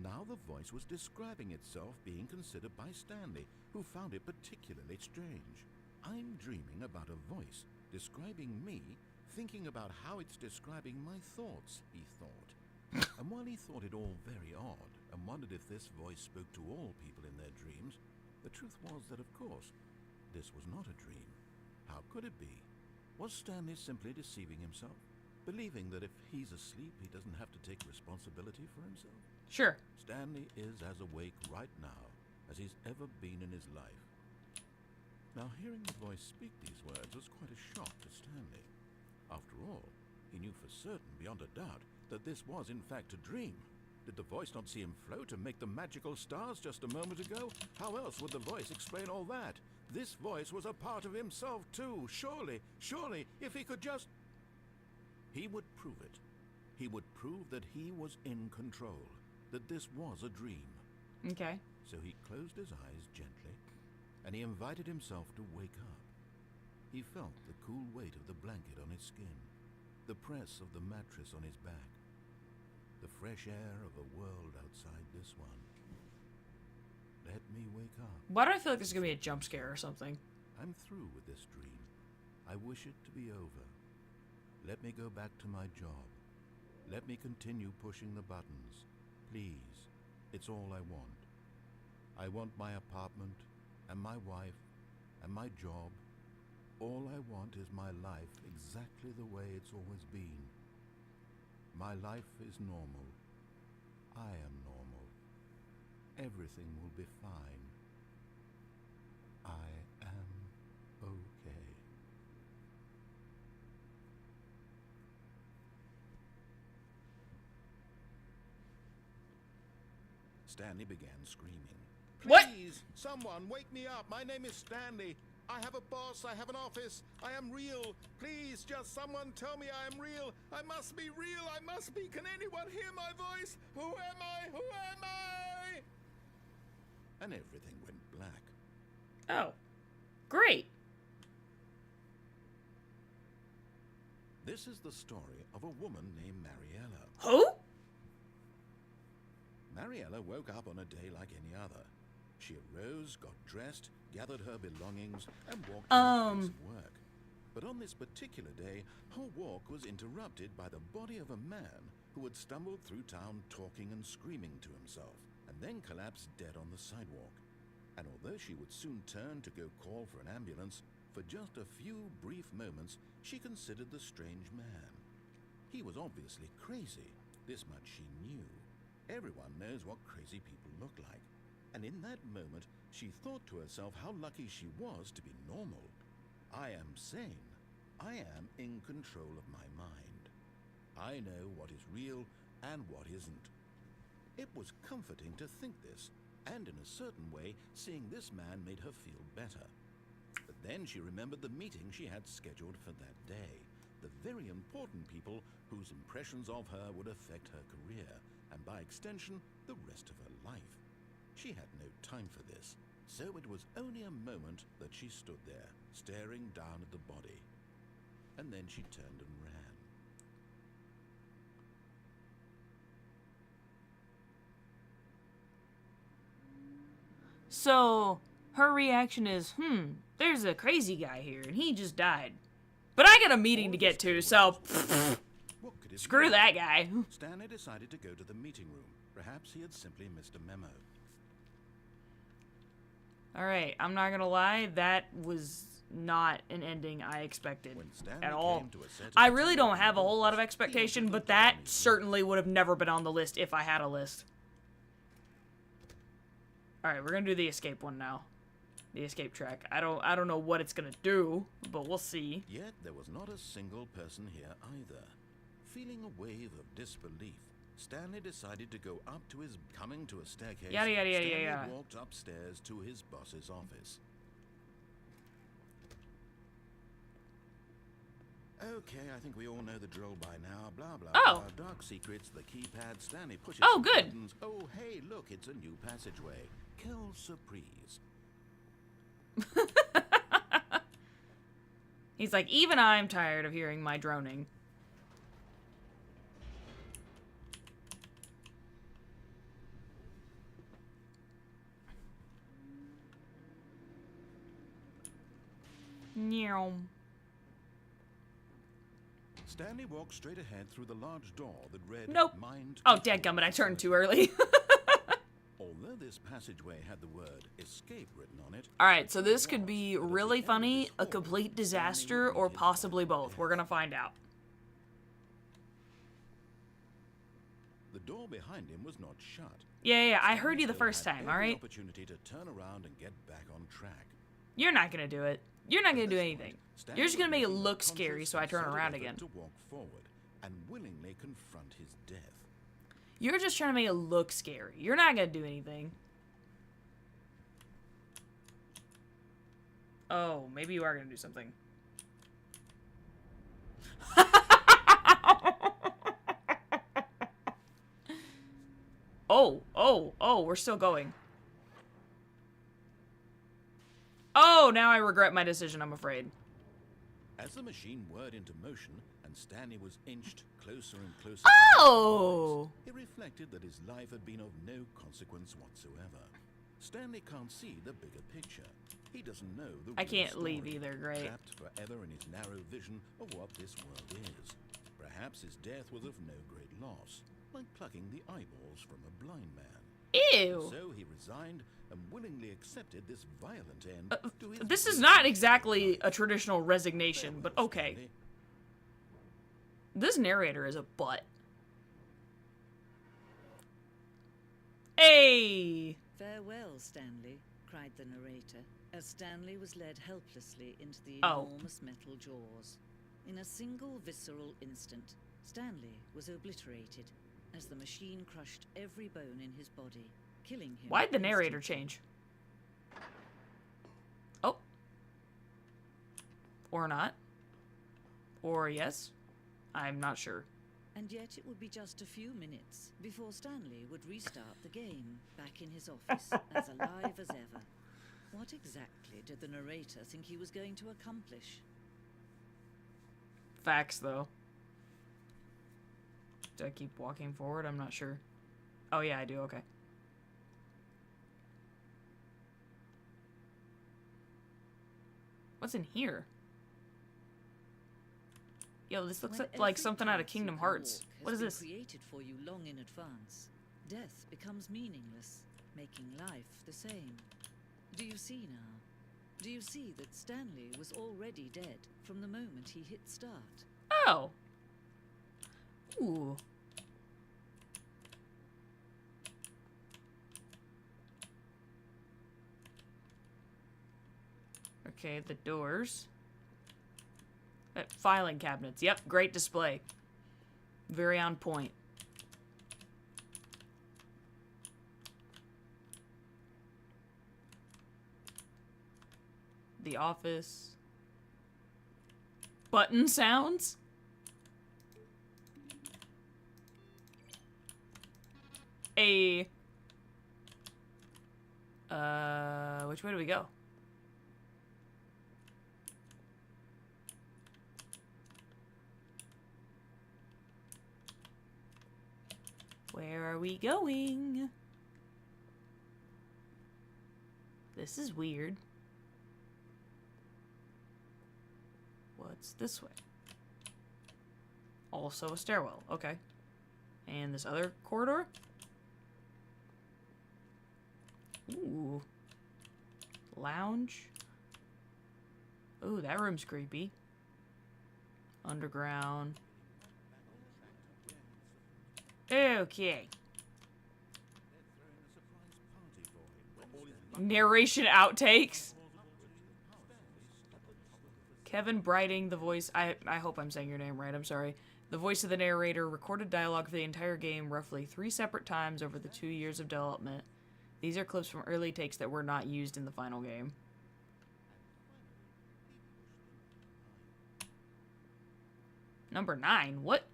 Now the voice was describing itself being considered by Stanley, who found it particularly strange. I'm dreaming about a voice describing me, thinking about how it's describing my thoughts, he thought. And while he thought it all very odd, and wondered if this voice spoke to all people in their dreams, the truth was that, of course, this was not a dream. How could it be? Was Stanley simply deceiving himself, believing that if he's asleep, he doesn't have to take responsibility for himself? Sure. Stanley is as awake right now as he's ever been in his life. Now, hearing the voice speak these words was quite a shock to Stanley. After all, he knew for certain, beyond a doubt, that this was in fact a dream. Did the voice not see him float and make the magical stars just a moment ago? How else would the voice explain all that? This voice was a part of himself too. Surely, if he could just... He would prove it. He would prove that he was in control, that this was a dream. Okay. So he closed his eyes gently, and he invited himself to wake up. He felt the cool weight of the blanket on his skin, the press of the mattress on his back, the fresh air of a world outside this one. Let me wake up. Why do I feel like there's gonna be a jump scare or something? I'm through with this dream. I wish it to be over. Let me go back to my job. Let me continue pushing the buttons. Please, it's all I want. I want my apartment, and my wife, and my job. All I want is my life exactly the way it's always been. My life is normal. I am normal. Everything will be fine. I am okay. Stanley began screaming. What? Please, someone, wake me up. My name is Stanley. I have a boss. I have an office. I am real. Please, just someone tell me I am real. I must be real. I must be. Can anyone hear my voice? Who am I? Who am I? And everything went black. Oh. Great. This is the story of a woman named Mariella. Who? Mariella woke up on a day like any other. She arose, got dressed, gathered her belongings, and walked to her place of work. But on this particular day, her walk was interrupted by the body of a man who had stumbled through town talking and screaming to himself, and then collapsed dead on the sidewalk. And although she would soon turn to go call for an ambulance, for just a few brief moments she considered the strange man. He was obviously crazy. This much she knew. Everyone knows what crazy people look like. And in that moment, she thought to herself how lucky she was to be normal. I am sane. I am in control of my mind. I know what is real and what isn't. It was comforting to think this, and in a certain way, seeing this man made her feel better. But then she remembered the meeting she had scheduled for that day, the very important people whose impressions of her would affect her career, and by extension, the rest of her life. She had no time for this, so it was only a moment that she stood there, staring down at the body. And then she turned and ran. So, her reaction is, there's a crazy guy here, and he just died. But I got a meeting to get to, so What could it screw be? that guy. Stanley decided to go to the meeting room. Perhaps he had simply missed a memo. Alright, I'm not gonna lie, that was not an ending I expected When Stanley at all. came to a set of I really don't material have a whole lot of he expectation, wanted but to that dominate. certainly would have never been on the list if I had a list. Alright, we're gonna do the escape one now. The escape track. I don't know what it's gonna do, but we'll see. Yet there was not a single person here either. Feeling a wave of disbelief, Stanley decided to go up to his... Coming to a staircase, Yada, yada, yada, Stanley yada. walked upstairs to his boss's office. Okay, I think we all know the drill by now. Blah, blah, Oh. blah. Dark secrets, the keypad, Stanley pushes Oh, some good. buttons. Oh, hey, look, it's a new passageway. Quelle surprise. He's like, even I'm tired of hearing my droning. Meow. Stanley walked straight ahead through the large door that read, Nope. Mind Oh, Control dadgummit, I turned too Facility. early. Although this passageway had the word escape written on it, Alright, so this could be really funny, a complete disaster, or possibly both. We're gonna find out. the door behind him was not shut. Yeah, I heard you the Still first had time, every alright? opportunity to turn around and get back on track. You're not gonna do it. You're not gonna do At this anything. point, Stanley You're just gonna was make it making a look scary conscious, so I turn concerted around effort again. to walk forward and willingly confront his death. You're just trying to make it look scary. You're not gonna do anything. Oh, maybe you are gonna do something. Oh, we're still going. Oh, now I regret my decision, I'm afraid. As the machine whirred into motion and Stanley was inched closer and closer, Oh! he reflected that his life had been of no consequence whatsoever. Stanley can't see the bigger picture. He doesn't know the I real can't story, leave either, great. trapped forever in his narrow vision of what this world is. Perhaps his death was of no great loss, like plucking the eyeballs from a blind man. Ew! So he resigned and willingly accepted this violent end to his This is brief not life. exactly a traditional resignation, but Farewell, okay. Stanley. This narrator is a butt. Hey! Farewell, Stanley, cried the narrator, as Stanley was led helplessly into the Oh. enormous metal jaws. In a single visceral instant, Stanley was obliterated as the machine crushed every bone in his body, killing him. Why'd the narrator instantly. change? Oh. Or not. Or yes. I'm not sure. And yet it would be just a few minutes before Stanley would restart the game, back in his office, as alive as ever. What exactly did the narrator think he was going to accomplish? Facts, though. Do I keep walking forward? I'm not sure. Oh, yeah, I do. Okay. What's in here? Yo, this looks When like every something out of path you Kingdom can Hearts. walk What has is been this? created for you long in advance. Death becomes meaningless, making life the same. Do you see now? Do you see that Stanley was already dead from the moment he hit start? Oh. Ooh. Okay, the doors. Filing cabinets. Yep, great display. Very on point. The office. Button sounds? Which way do we go? Where are we going? This is weird. What's this way? Also a stairwell. Okay. And this other corridor? Ooh. Lounge. Ooh, that room's creepy. Underground. Okay. Narration outtakes. Kevin Brighting, the voice. I hope I'm saying your name right. I'm sorry. The voice of the narrator recorded dialogue for the entire game roughly 3 separate times over the 2 years of development. These are clips from early takes that were not used in the final game. Number 9. What?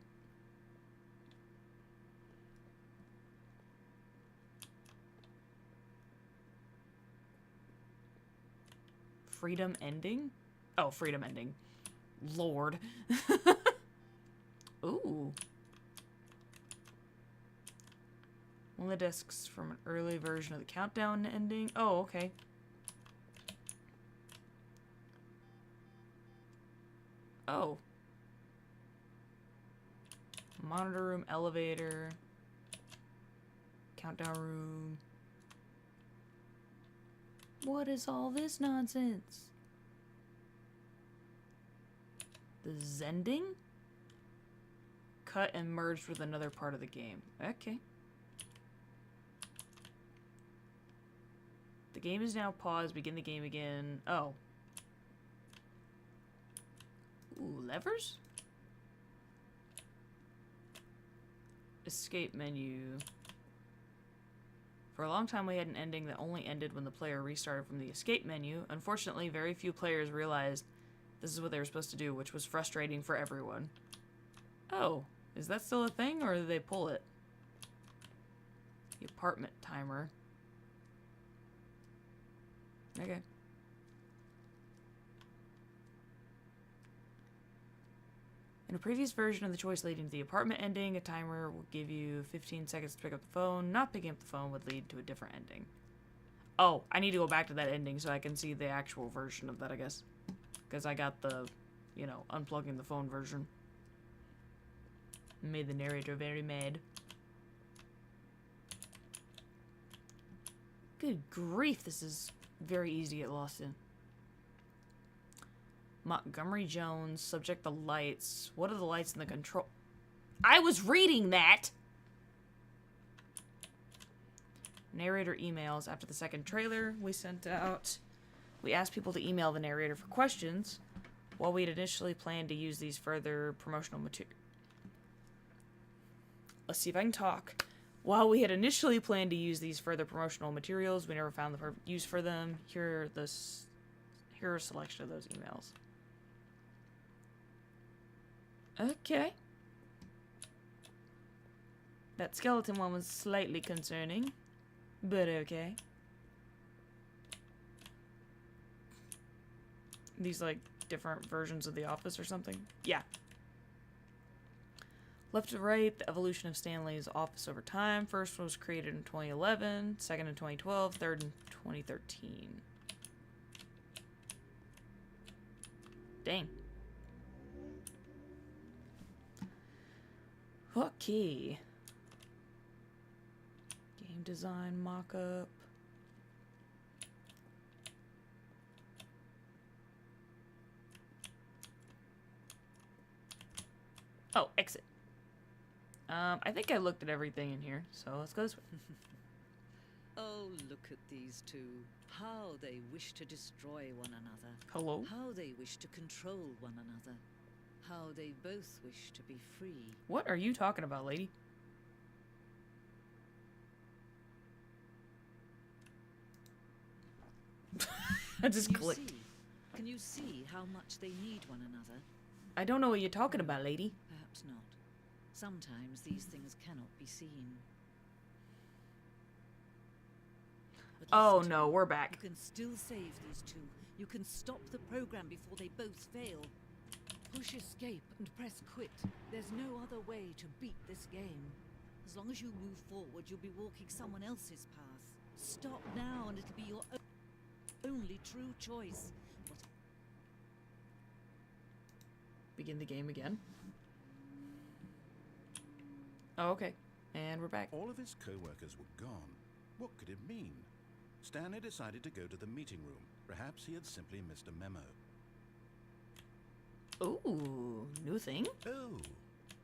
Freedom ending? Oh, freedom ending. Lord. Ooh. One of the discs from an early version of the countdown ending. Oh, okay. Oh. Monitor room, elevator. Countdown room. What is all this nonsense? The Zending? Cut and merged with another part of the game. Okay. The game is now paused. Begin the game again. Oh. Ooh, levers? escape menu. For a long time, we had an ending that only ended when the player restarted from the escape menu. Unfortunately, very few players realized this is what they were supposed to do, which was frustrating for everyone. Oh, is that still a thing, or did they pull it? The apartment timer. Okay. In a previous version of the choice leading to the apartment ending, a timer will give you 15 seconds to pick up the phone. Not picking up the phone would lead to a different ending. Oh, I need to go back to that ending so I can see the actual version of that, I guess. Because I got the, you know, unplugging the phone version. Made the narrator very mad. Good grief, this is very easy to get lost in. Montgomery Jones, subject the lights. What are the lights in the control? I was reading that! Narrator emails. After the second trailer we sent out, we asked people to email the narrator for questions. While we had initially planned to use these further promotional material. Let's see if I can talk. While we had initially planned to use these further promotional materials, we never found the perfect use for them. Here are a selection of those emails. Okay. That skeleton one was slightly concerning, but okay. These, like, different versions of The Office or something? Yeah. Left to right, the evolution of Stanley's office over time. First was created in 2011, second in 2012, third in 2013. Dang. Okay. Game design mock-up. Oh, exit. I think I looked at everything in here, so let's go this way. Oh, look at these two. How they wish to destroy one another. Hello? How they wish to control one another. How they both wish to be free. What are you talking about, lady? I just clicked. Can you see how much they need one another? I don't know what you're talking about, lady. Perhaps not. Sometimes these things cannot be seen. But Oh listen to no, me. we're back. You can still save these two. You can stop the program before they both fail. Push escape and press quit. There's no other way to beat this game. As long as you move forward, you'll be walking someone else's path. Stop now and it'll be your only true choice. Begin the game again. Oh, okay. And we're back. All of his co-workers were gone. What could it mean? Stanley decided to go to the meeting room. Perhaps he had simply missed a memo. Ooh, new thing? Oh,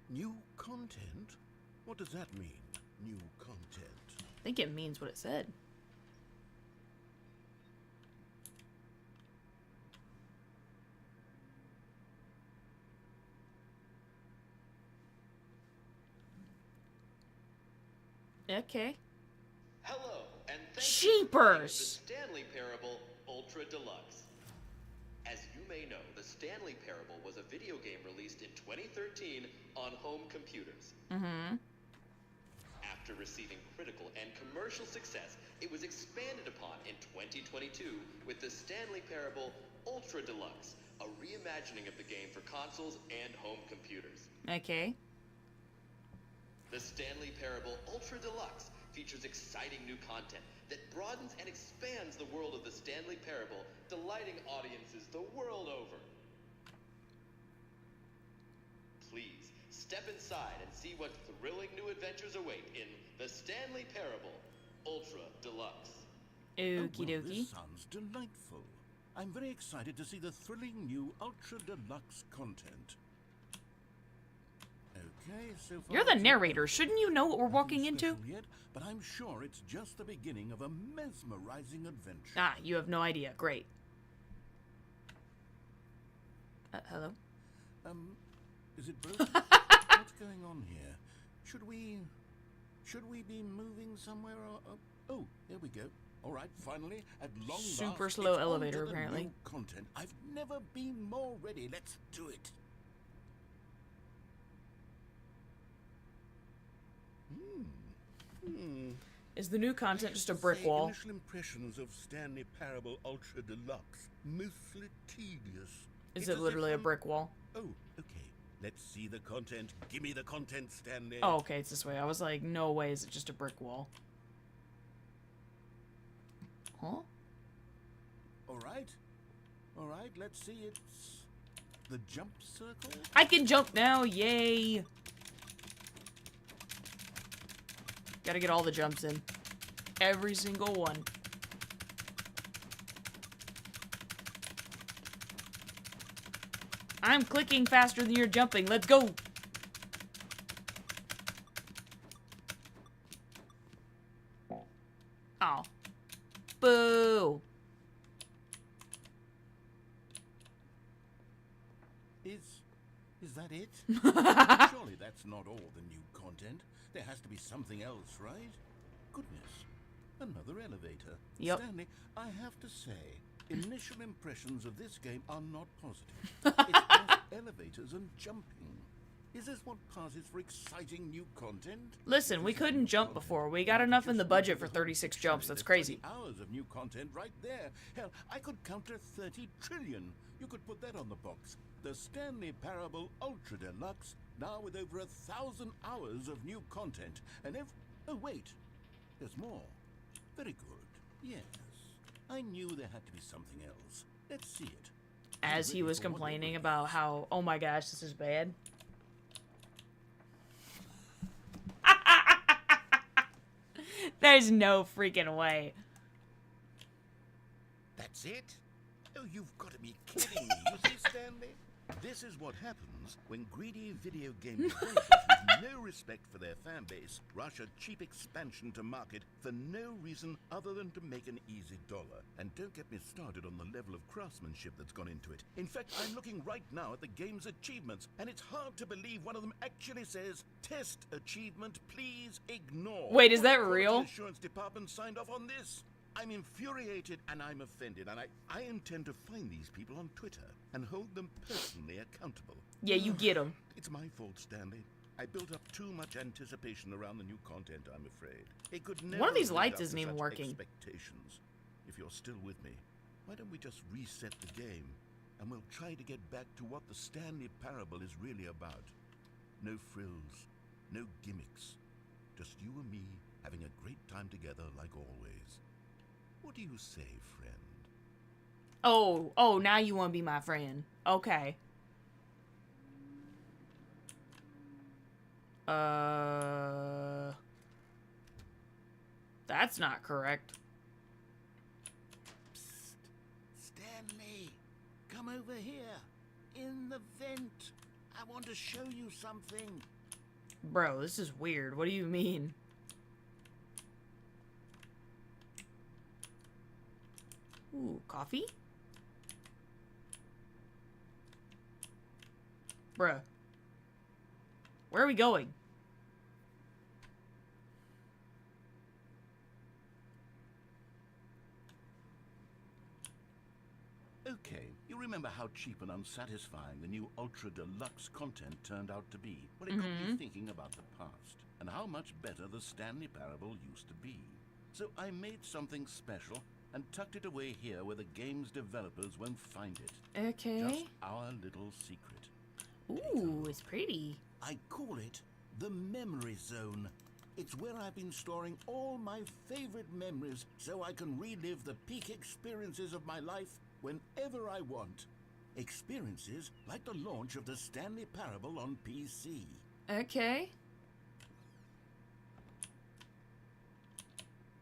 new content? What does that mean, new content? I think it means what it said. Okay. Hello, and thank Sheepers! you for playing the Stanley Parable Ultra Deluxe. As you may know, the Stanley Parable was a video game released in 2013 on home computers. Mm-hmm. After receiving critical and commercial success, it was expanded upon in 2022 with the Stanley Parable Ultra Deluxe, a reimagining of the game for consoles and home computers. Okay. The Stanley Parable Ultra Deluxe features exciting new content that broadens and expands the world of the Stanley Parable, delighting audiences the world over. Please, step inside and see what thrilling new adventures await in the Stanley Parable Ultra Deluxe. Okie Well, dokie. this sounds delightful. I'm very excited to see the thrilling new Ultra Deluxe content. Okay, so far You're the it's narrator. Shouldn't you know what we're nothing walking into? special yet, but I'm sure it's just the beginning of a mesmerizing adventure. Ah, you have no idea. Great. Hello? Is it broken? What's going on here? Should we be moving somewhere? Oh, there we go. All right, finally, at long last, Super slow it's elevator, onto the apparently. new content. I've never been more ready. Let's do it. Is the new content I just have a to brick say, wall? Initial impressions of Stanley Parable Ultra Deluxe, mostly tedious. Is It's it as literally if a brick wall? Oh, okay. Let's see the content. Give me the content, Stanley. Oh, okay, it's this way. I was like, no way is it just a brick wall. Huh? All right. All right, let's see. It's the jump circle. I can jump now, yay! Gotta get all the jumps in. Every single one. I'm clicking faster than you're jumping. Let's go! Oh. Boo! Is that it? Surely that's not all the new content. There has to be something else, right? Goodness. Another elevator. Yep. Stanley, I have to say, initial impressions of this game are not positive. It's just elevators and jumping. Is this what passes for exciting new content? Listen, we couldn't jump before. We got enough in the budget for 36 jumps. That's crazy. Hours of new content right there. Hell, I could counter 30 trillion. You could put that on the box. The Stanley Parable Ultra Deluxe, now with over 1,000 hours of new content. And oh wait, there's more. Very good. Yes. I knew there had to be something else. Let's see it. As he was complaining about how, oh my gosh, this is bad. There's no freaking way. That's it? Oh, you've got to be kidding me. You see, Stanley? This is what happens when greedy video game developers with no respect for their fan base rush a cheap expansion to market for no reason other than to make an easy dollar. And don't get me started on the level of craftsmanship that's gone into it. In fact, I'm looking right now at the game's achievements, and it's hard to believe one of them actually says, "Test achievement, please ignore." Wait, is that What quality real? assurance department signed off on this? I'm infuriated and I'm offended, and I intend to find these people on Twitter and hold them personally accountable. Yeah, you get him. It's my fault, Stanley. I built up too much anticipation around the new content, I'm afraid. It could never One of these live lights up isn't to even such working. Expectations. If you're still with me, why don't we just reset the game, and we'll try to get back to what the Stanley Parable is really about. No frills, no gimmicks. Just you and me having a great time together like always. What do you say, friend? Oh, now you want to be my friend. Okay. That's not correct. Psst. Stanley, come over here. In the vent. I want to show you something. Bro, this is weird. What do you mean? Ooh, coffee? Bruh. Where are we going? Okay, you remember how cheap and unsatisfying the new Ultra Deluxe content turned out to be? Well, it got me thinking about the past and how much better the Stanley Parable used to be. So I made something special and tucked it away here where the game's developers won't find it. Okay. Just our little secret. Ooh, it's pretty. I call it the Memory Zone. It's where I've been storing all my favorite memories so I can relive the peak experiences of my life whenever I want. Experiences like the launch of the Stanley Parable on PC. Okay.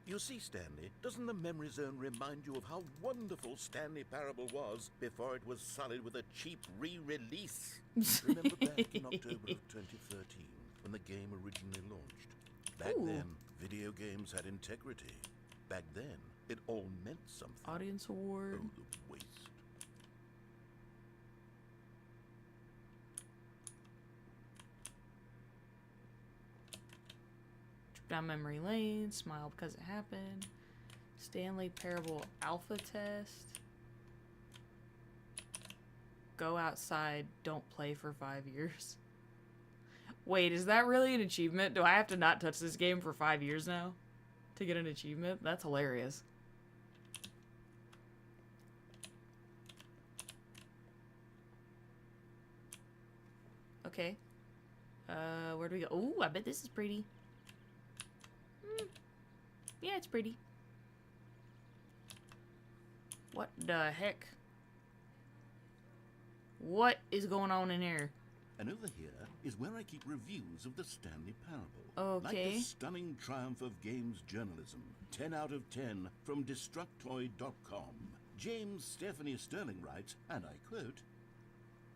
You see, Stanley, doesn't the Memory Zone remind you of how wonderful Stanley Parable was before it was sullied with a cheap re-release? Remember back in October of 2013, when the game originally launched? Back Ooh. then, video games had integrity. Back then, it all meant something. Audience award. Oh, the waste. down memory lane. Smile because it happened. Stanley Parable Alpha Test. Go outside. Don't play for 5 years. Wait, is that really an achievement? Do I have to not touch this game for 5 years now to get an achievement? That's hilarious. Okay. Where do we go? Oh, I bet this is pretty. Yeah, it's pretty. What the heck? What is going on in here? And over here is where I keep reviews of the Stanley Parable. Like Okay. the stunning triumph of games journalism. 10 out of 10 from Destructoid.com. James Stephanie Sterling writes, and I quote,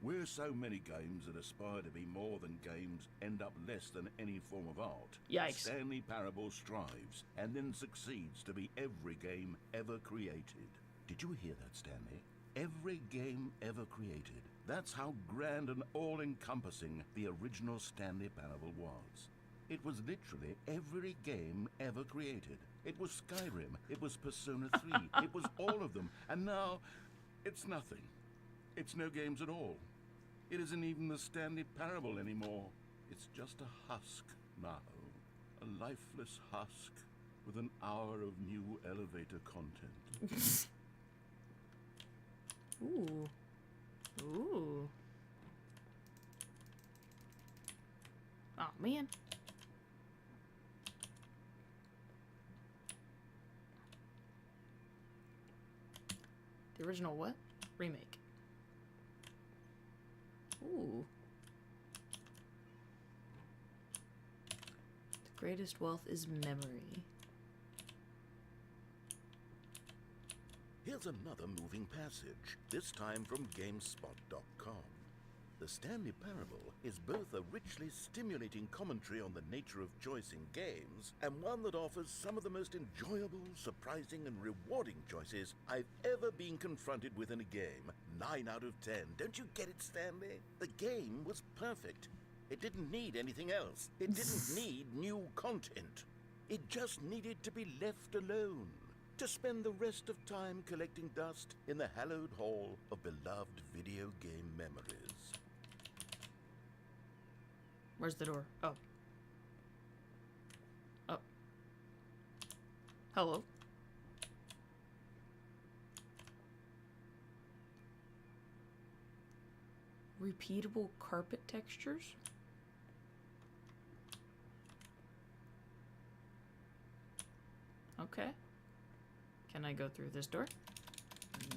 "Where so many games that aspire to be more than games end up less than any form of art, Yikes. Stanley Parable strives and then succeeds to be every game ever created." Did you hear that, Stanley? Every game ever created. That's how grand and all-encompassing the original Stanley Parable was. It was literally every game ever created. It was Skyrim, it was Persona 3, it was all of them, and now it's nothing. It's no games at all. It isn't even the Stanley Parable anymore. It's just a husk now. A lifeless husk with an hour of new elevator content. Ooh. Ooh. Oh, man. The original what? Remake. Ooh. The greatest wealth is memory. Here's another moving passage, this time from GameSpot.com. The Stanley Parable is both a richly stimulating commentary on the nature of choice in games, and one that offers some of the most enjoyable, surprising, and rewarding choices I've ever been confronted with in a game. 9 out of 10. Don't you get it, Stanley? The game was perfect. It didn't need anything else. It didn't need new content. It just needed to be left alone, to spend the rest of time collecting dust in the hallowed hall of beloved video game memories. Where's the door? Oh. Oh. Hello. Repeatable carpet textures? Okay. Can I go through this door?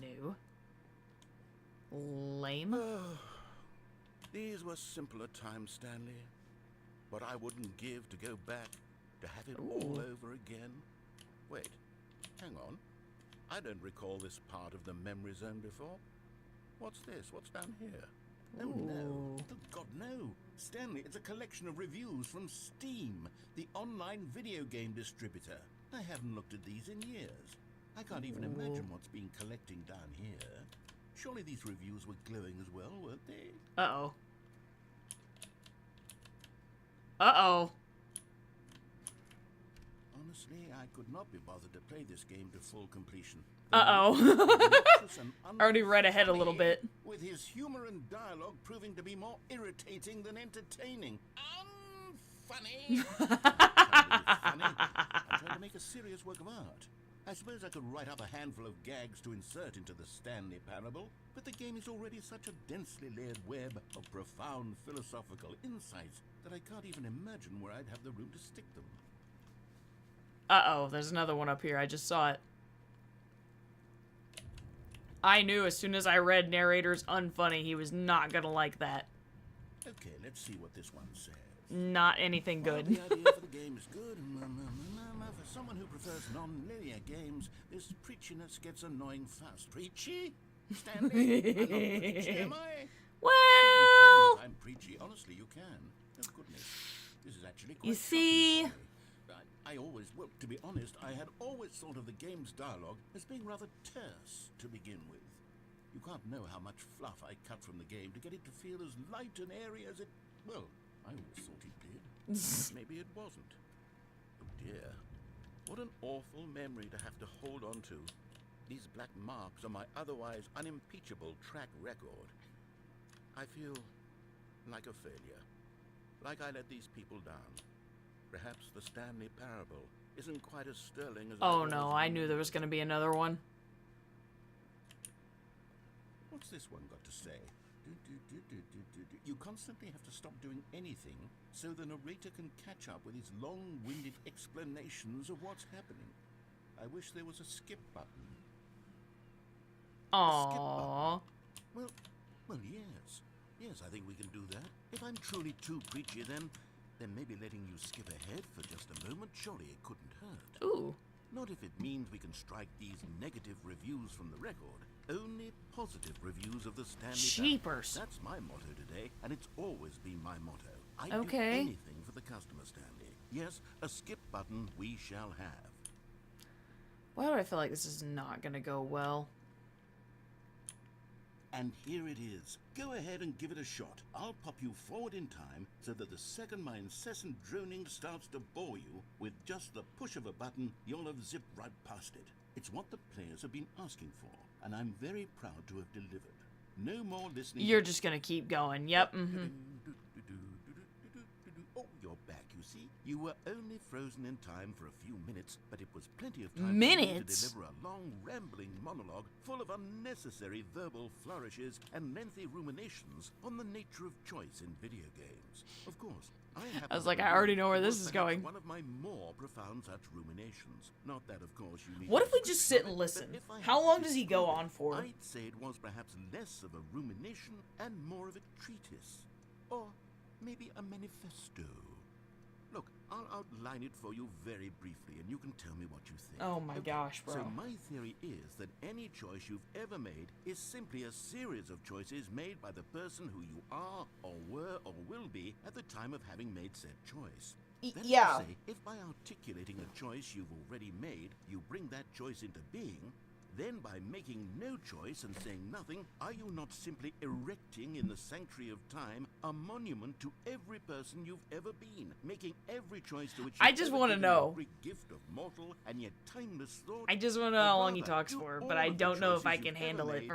No. Lame. These were simpler times, Stanley. But I wouldn't give to go back to have it all Ooh. over again. Wait, hang on. I don't recall this part of the memory zone before. What's this? What's down here? Oh no. Ooh. Oh God, no. Stanley, it's a collection of reviews from Steam, the online video game distributor. I haven't looked at these in years. I can't even imagine what's been collecting down here. Surely these reviews were glowing as well, weren't they? Uh-oh. Uh-oh. Honestly, I could not be bothered to play this game to full completion. Uh-oh. Obnoxious and Already read ahead a little unfunny, bit. With his humor and dialogue proving to be more irritating than entertaining. Unfunny! I'm trying to make a serious work of art. I suppose I could write up a handful of gags to insert into the Stanley Parable, but the game is already such a densely layered web of profound philosophical insights that I can't even imagine where I'd have the room to stick them. Uh-oh, there's another one up here. I just saw it. I knew as soon as I read narrator's unfunny, he was not gonna like that. Okay, let's see what this one says. Not anything Well, good. the idea for the game is good. For someone who prefers non-linear games, this preachiness gets annoying fast. Preachy? Stanley? I'm not preachy, am I? Well, If I'm preachy, honestly, you can. Oh, goodness. This is actually quite you shocking see, for me. I always, well, to be honest, I had always thought of the game's dialogue as being rather terse to begin with. You can't know how much fluff I cut from the game to get it to feel as light and airy as it, well, I always thought it did. Maybe it wasn't. Oh dear. What an awful memory to have to hold on to. These black marks on my otherwise unimpeachable track record. I feel like a failure. Like I let these people down. Perhaps the Stanley parable isn't quite as sterling as Oh no, I knew there was going to be another one. What's this one got to say? You constantly have to stop doing anything so the narrator can catch up with his long-winded explanations of what's happening. I wish there was a skip button. Aww. Well, yes. Yes, I think we can do that. If I'm truly too preachy, then maybe letting you skip ahead for just a moment, surely it couldn't hurt. Ooh. Not if it means we can strike these negative reviews from the record. Only positive reviews of the Stanley Jeepers. Parable. That's my motto today, and it's always been my motto. I'd do Okay. anything for the customer, Stanley. Yes, a skip button we shall have. Why do I feel like this is not going to go well? And here it is. Go ahead and give it a shot. I'll pop you forward in time so that the second my incessant droning starts to bore you, with just the push of a button, you'll have zipped right past it. It's what the players have been asking for, and I'm very proud to have delivered. No more listening. You're just going to keep going. Yep. Mm-hmm. Oh, you're back, you see. You were only frozen in time for a few minutes, but it was plenty of time for you Minutes? to deliver a long, rambling monologue full of unnecessary verbal flourishes and lengthy ruminations on the nature of choice in video games. Of course, I was like, I already know where this is going. One of my more profound such ruminations. Not that, of course, you need. What if we just sit and listen? How long does he go on for? I'd say it was perhaps less of a rumination and more of a treatise. Or maybe a manifesto. Look, I'll outline it for you very briefly, and you can tell me what you think. Oh my gosh, bro. So my theory is that any choice you've ever made is simply a series of choices made by the person who you are, or were, or will be at the time of having made said choice. That is yeah. to say, if by articulating a choice you've already made, you bring that choice into being, then by making no choice and saying nothing, are you not simply erecting in the sanctuary of time a monument to every person you've ever been, making every choice to which I you've just ever want to given know. every gift of mortal and yet timeless thought? I just want to know how long he talks for, but I don't know if I can handle it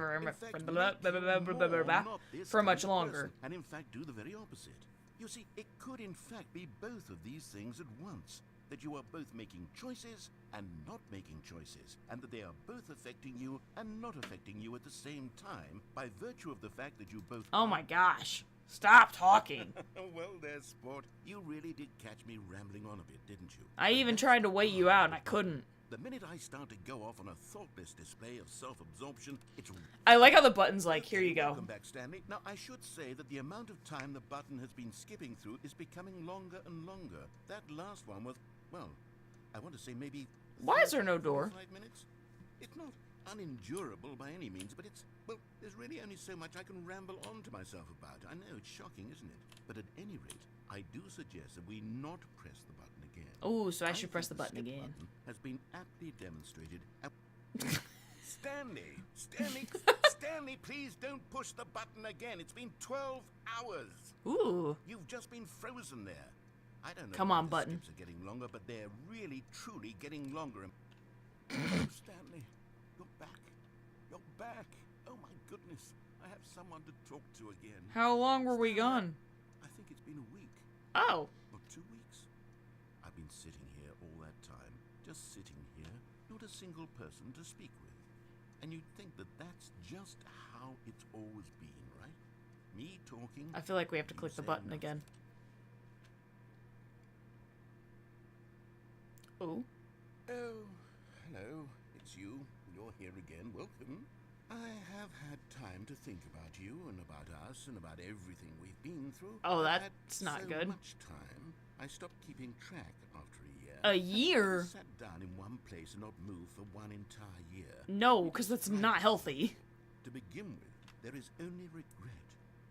for much longer. And in fact do the very opposite. You see, it could in fact be both of these things at once. That you are both making choices and not making choices, and that they are both affecting you and not affecting you at the same time by virtue of the fact that you both Oh my gosh. Stop talking. Well there, sport. You really did catch me rambling on a bit, didn't you? I even tried to wait you out and I couldn't. The minute I start to go off on a thoughtless display of self-absorption, it's... I like how the button's like, here you go. Welcome back, Stanley. Now, I should say that the amount of time the button has been skipping through is becoming longer and longer. That last one was, well, I want to say maybe... Why is there no door? 5 minutes? It's not unendurable by any means, but it's, well, there's really only so much I can ramble on to myself about. I know, it's shocking, isn't it? But at any rate, I do suggest that we not press the button again. Oh, so I should press the think button skip again. button has been aptly demonstrated. Stanley! Stanley, please don't push the button again. It's been 12 hours. Ooh. You've just been frozen there. I don't know Come why on, the button. skips are getting longer, but they're really, truly getting longer. Oh, Stanley, you're back. You're back. Oh, my goodness. I have someone to talk to again. How long were we gone? I think it's been a week. Oh. Or 2 weeks. I've been sitting here all that time. Just sitting here. Not a single person to speak with. And you'd think that that's just how it's always been, right? Me talking. I feel like we have to you click the saying button nothing. again. Oh. Oh, hello. It's you. You're here again. Welcome. I have had time to think about you and about us and about everything we've been through. Oh, I've had that's not so good. much time. I stopped keeping track after a year. A year? I sat down in one place and not moved for one entire year. No, because that's not healthy. To begin with, there is only regret.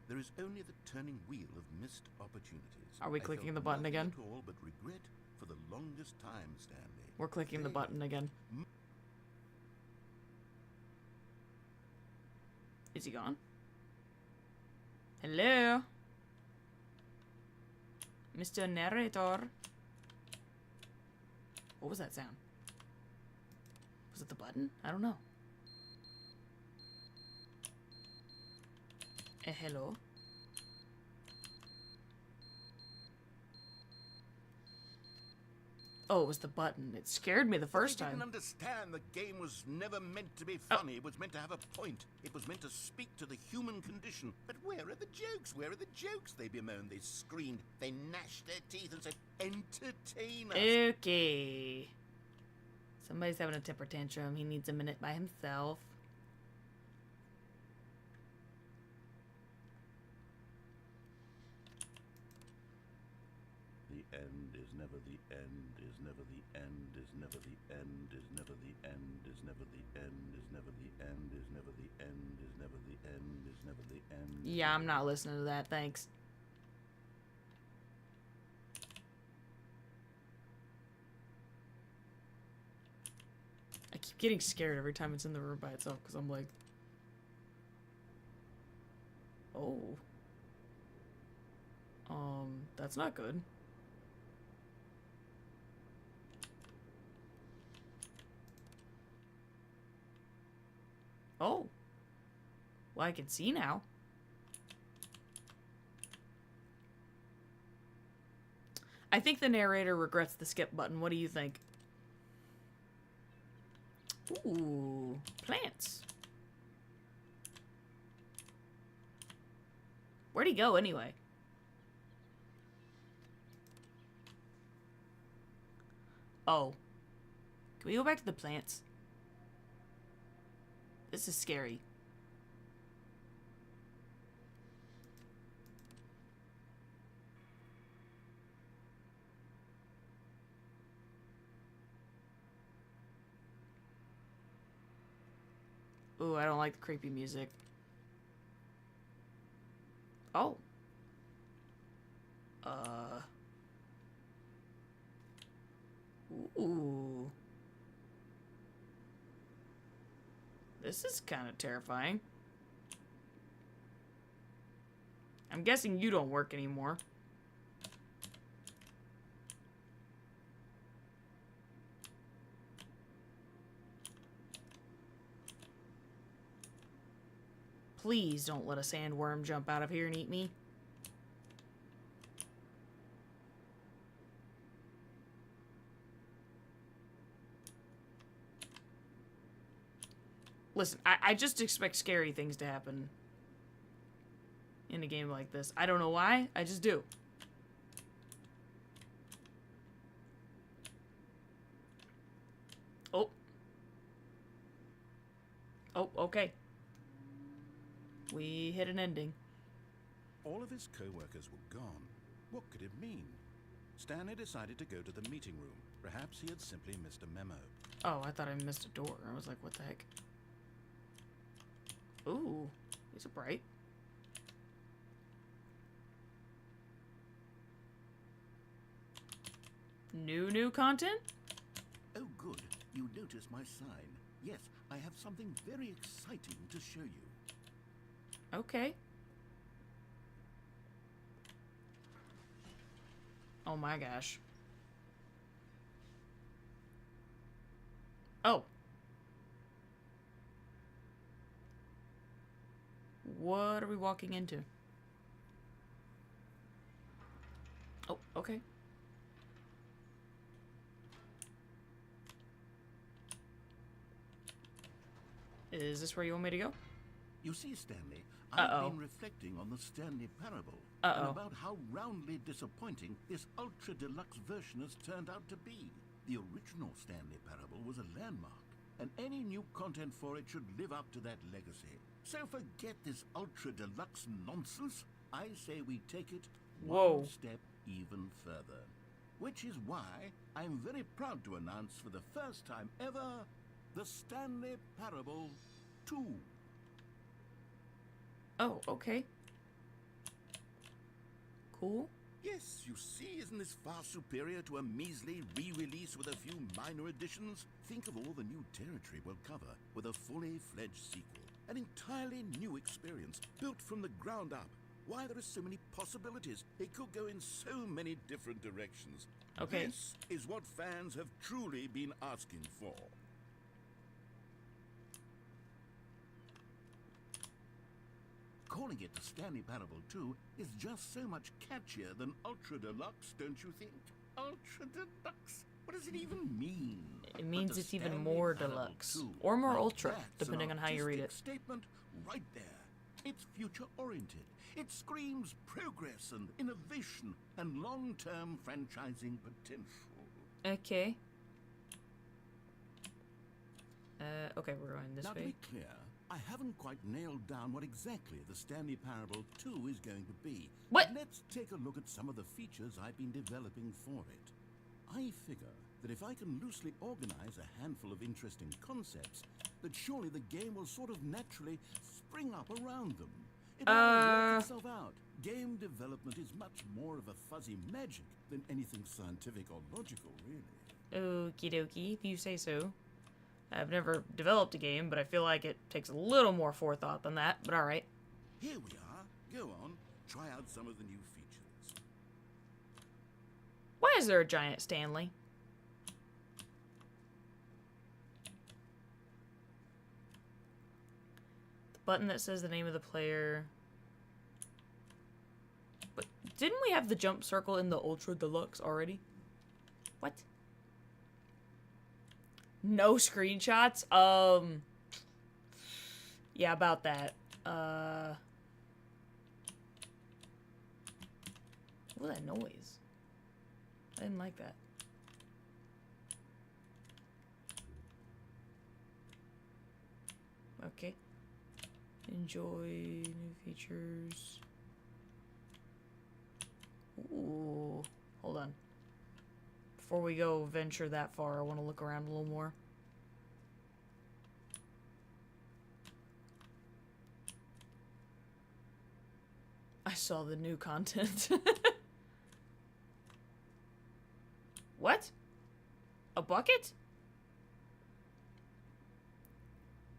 There is only the turning wheel of missed opportunities. Are we I clicking felt the button nothing again? At all but regret for the longest time, Stanley. We're clicking the Today, button again. Is he gone? Hello? Mr. Narrator? What was that sound? Was it the button? I don't know. Hello? Oh, it was the button. It scared me the first I didn't time. understand the game was never meant to be funny. It was meant to have a point. It was meant to speak to the human condition. But where are the jokes? Where are the jokes? They bemoaned, they screamed, they gnashed their teeth and said, entertain us. Okay. Somebody's having a temper tantrum. He needs a minute by himself. The end is never the end, is never the end, is never the end, is never the end, is never the end, is never the end, is never the end, is never the end, is never the end. Yeah, I'm not listening to that. Thanks. I keep getting scared every time it's in the room by itself because I'm like, oh. That's not good. Oh. Well, I can see now. I think the narrator regrets the skip button. What do you think? Ooh, plants. Where'd he go anyway? Oh. Can we go back to the plants? This is scary. Ooh, I don't like the creepy music. Oh. Ooh. This is kind of terrifying. I'm guessing you don't work anymore. Please don't let a sandworm jump out of here and eat me. Listen, I just expect scary things to happen in a game like this. I don't know why, I just do. Oh. Oh, okay. We hit an ending. All of his co-workers were gone. What could it mean? Stanley decided to go to the meeting room. Perhaps he had simply missed a memo. Oh, I thought I missed a door. I was like, what the heck? Ooh, these are bright. New content? Oh, good. You noticed my sign. Yes, I have something very exciting to show you. Okay. Oh my gosh. Oh. What are we walking into? Oh, okay. Is this where you want me to go? You see, Stanley, Uh-oh. I've been reflecting on the Stanley Parable Uh-oh. and about how roundly disappointing this ultra-deluxe version has turned out to be. The original Stanley Parable was a landmark, and any new content for it should live up to that legacy. So forget this ultra-deluxe nonsense. I say we take it Whoa. one step even further. Which is why I'm very proud to announce for the first time ever, the Stanley Parable 2. Oh, okay. Cool. Yes, you see, isn't this far superior to a measly re-release with a few minor additions? Think of all the new territory we'll cover with a fully fledged sequel. An entirely new experience, built from the ground up. Why, there are so many possibilities. It could go in so many different directions. Okay. This is what fans have truly been asking for. Calling it the Stanley Parable 2 is just so much catchier than Ultra Deluxe, don't you think? Ultra Deluxe? What does it even mean? It means But the it's even Stanley more Parable deluxe. 2, Or more now ultra, that's depending an on how you read it. artistic statement right there. It's future-oriented. It screams progress and innovation and long-term franchising potential. Okay. Okay, we're going this Now, to way. be clear, I haven't quite nailed down what exactly the Stanley Parable 2 is going to be. What? But let's take a look at some of the features I've been developing for it. I figure that if I can loosely organize a handful of interesting concepts, that surely the game will sort of naturally spring up around them. It will work itself out. Game development is much more of a fuzzy magic than anything scientific or logical, really. Okie dokie, if you say so. I've never developed a game, but I feel like it takes a little more forethought than that, but alright. Here we are. Go on, try out some of the new features. Why is there a giant Stanley? The button that says the name of the player. But didn't we have the jump circle in the Ultra Deluxe already? What? No screenshots? Yeah, about that. What was that noise? I didn't like that. Okay. Enjoy new features. Ooh. Hold on. Before we go venture that far, I want to look around a little more. I saw the new content. What? A bucket?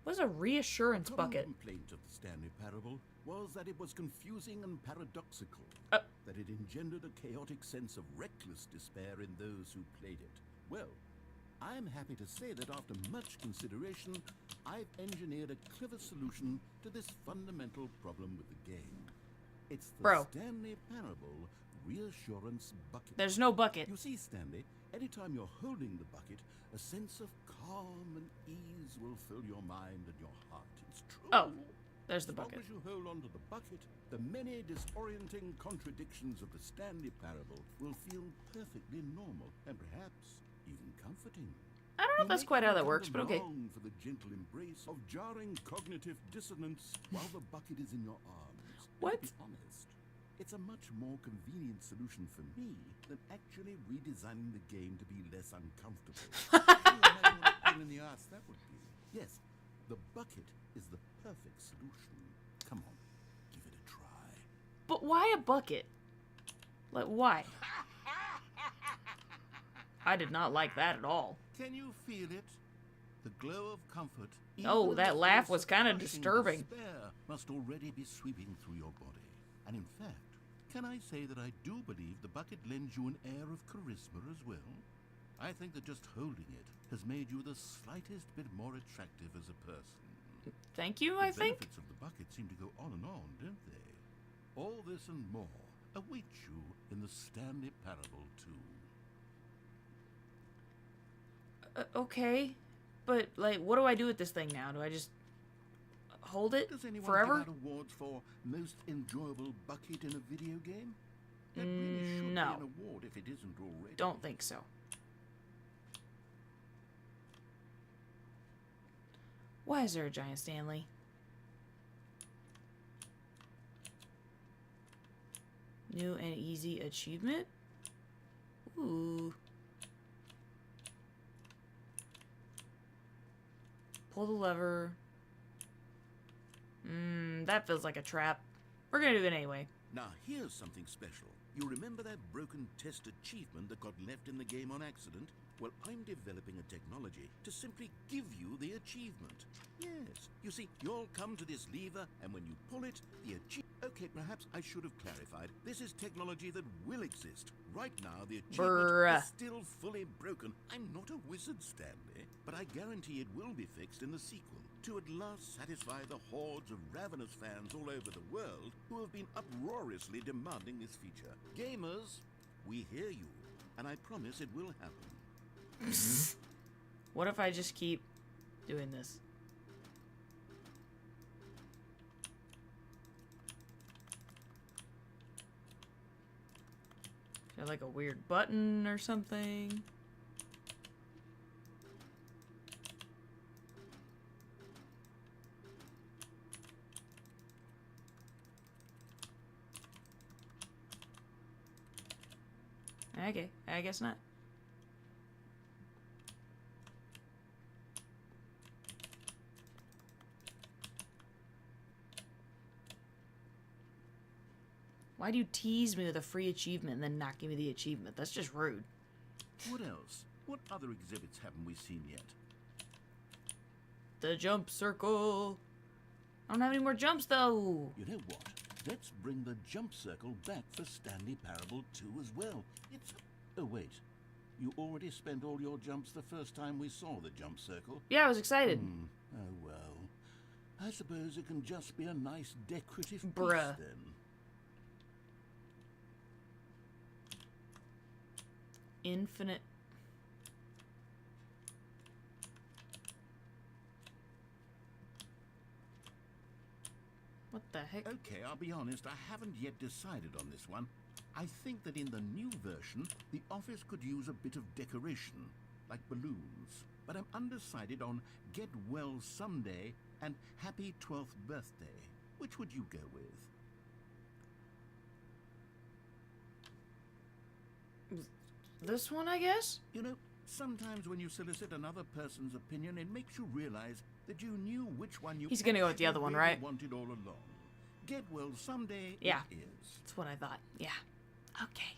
What's a reassurance A common bucket? complaint of the Stanley Parable was that it was confusing and paradoxical, that it engendered a chaotic sense of reckless despair in those who played it. Well, I'm happy to say that after much consideration, I've engineered a clever solution to this fundamental problem with the game. It's the Bro. Stanley Parable Reassurance Bucket. There's no bucket. You see, Stanley, anytime you're holding the bucket, a sense of calm and ease will fill your mind and your heart. It's true. Oh, there's the As bucket. long as you hold onto the bucket, the many disorienting contradictions of the Stanley Parable will feel perfectly normal and perhaps even comforting. I don't know if that's quite how that works, but okay. Long for the gentle embrace of jarring cognitive dissonance while the bucket is in your arms. And What? to be honest, it's a much more convenient solution for me than actually redesigning the game to be less uncomfortable. Can you imagine what a pain in the ass that would be? Yes, the bucket is the perfect solution. Come on, give it a try. But why a bucket? Like, why? I did not like that at all. Can you feel it? The glow of comfort. Oh, even in that the laugh face was of kinda crushing disturbing. Despair must already be sweeping through your body. And in fact, can I say that I do believe the bucket lends you an air of charisma as well? I think that just holding it has made you the slightest bit more attractive as a person. Thank you, I The think. benefits of the bucket seem to go on and on, don't they? All this and more await you in the Stanley Parable 2. Okay. But, like, what do I do with this thing now? Do I just hold it Does anyone forever? give out awards for most enjoyable bucket in a video game? That really should No. be an award if it isn't already. Don't think so. Why is there a giant Stanley? New and easy achievement? Ooh. Pull the lever. That feels like a trap. We're gonna do it anyway. Now here's something special. You remember that broken test achievement that got left in the game on accident? Well, I'm developing a technology to simply give you the achievement. Yes. You see, you'll come to this lever, and when you pull it, the achievement... Okay, perhaps I should have clarified. This is technology that will exist. Right now, the achievement is still fully broken. I'm not a wizard, Stanley, but I guarantee it will be fixed in the sequel to at last satisfy the hordes of ravenous fans all over the world who have been uproariously demanding this feature. Gamers, we hear you, and I promise it will happen. What if I just keep doing this? Is there like a weird button or something? Okay, I guess not. Why do you tease me with a free achievement and then not give me the achievement? That's just rude. What else? What other exhibits haven't we seen yet? The jump circle. I don't have any more jumps, though. You know what? Let's bring the jump circle back for Stanley Parable 2 as well. It's... Oh, wait. You already spent all your jumps the first time we saw the jump circle? Yeah, I was excited. Oh, well. I suppose it can just be a nice decorative piece, Bruh. then. Infinite. What the heck? Okay, I'll be honest, I haven't yet decided on this one. I think that in the new version, the office could use a bit of decoration, like balloons. But I'm undecided on Get Well Someday and Happy 12th Birthday. Which would you go with? This one, I guess? You know, sometimes when you solicit another person's opinion, it makes you realize that you knew which one you He's gonna go with the other one, really right? wanted all along. Get Well Someday Yeah. it is. That's what I thought. Yeah. Okay.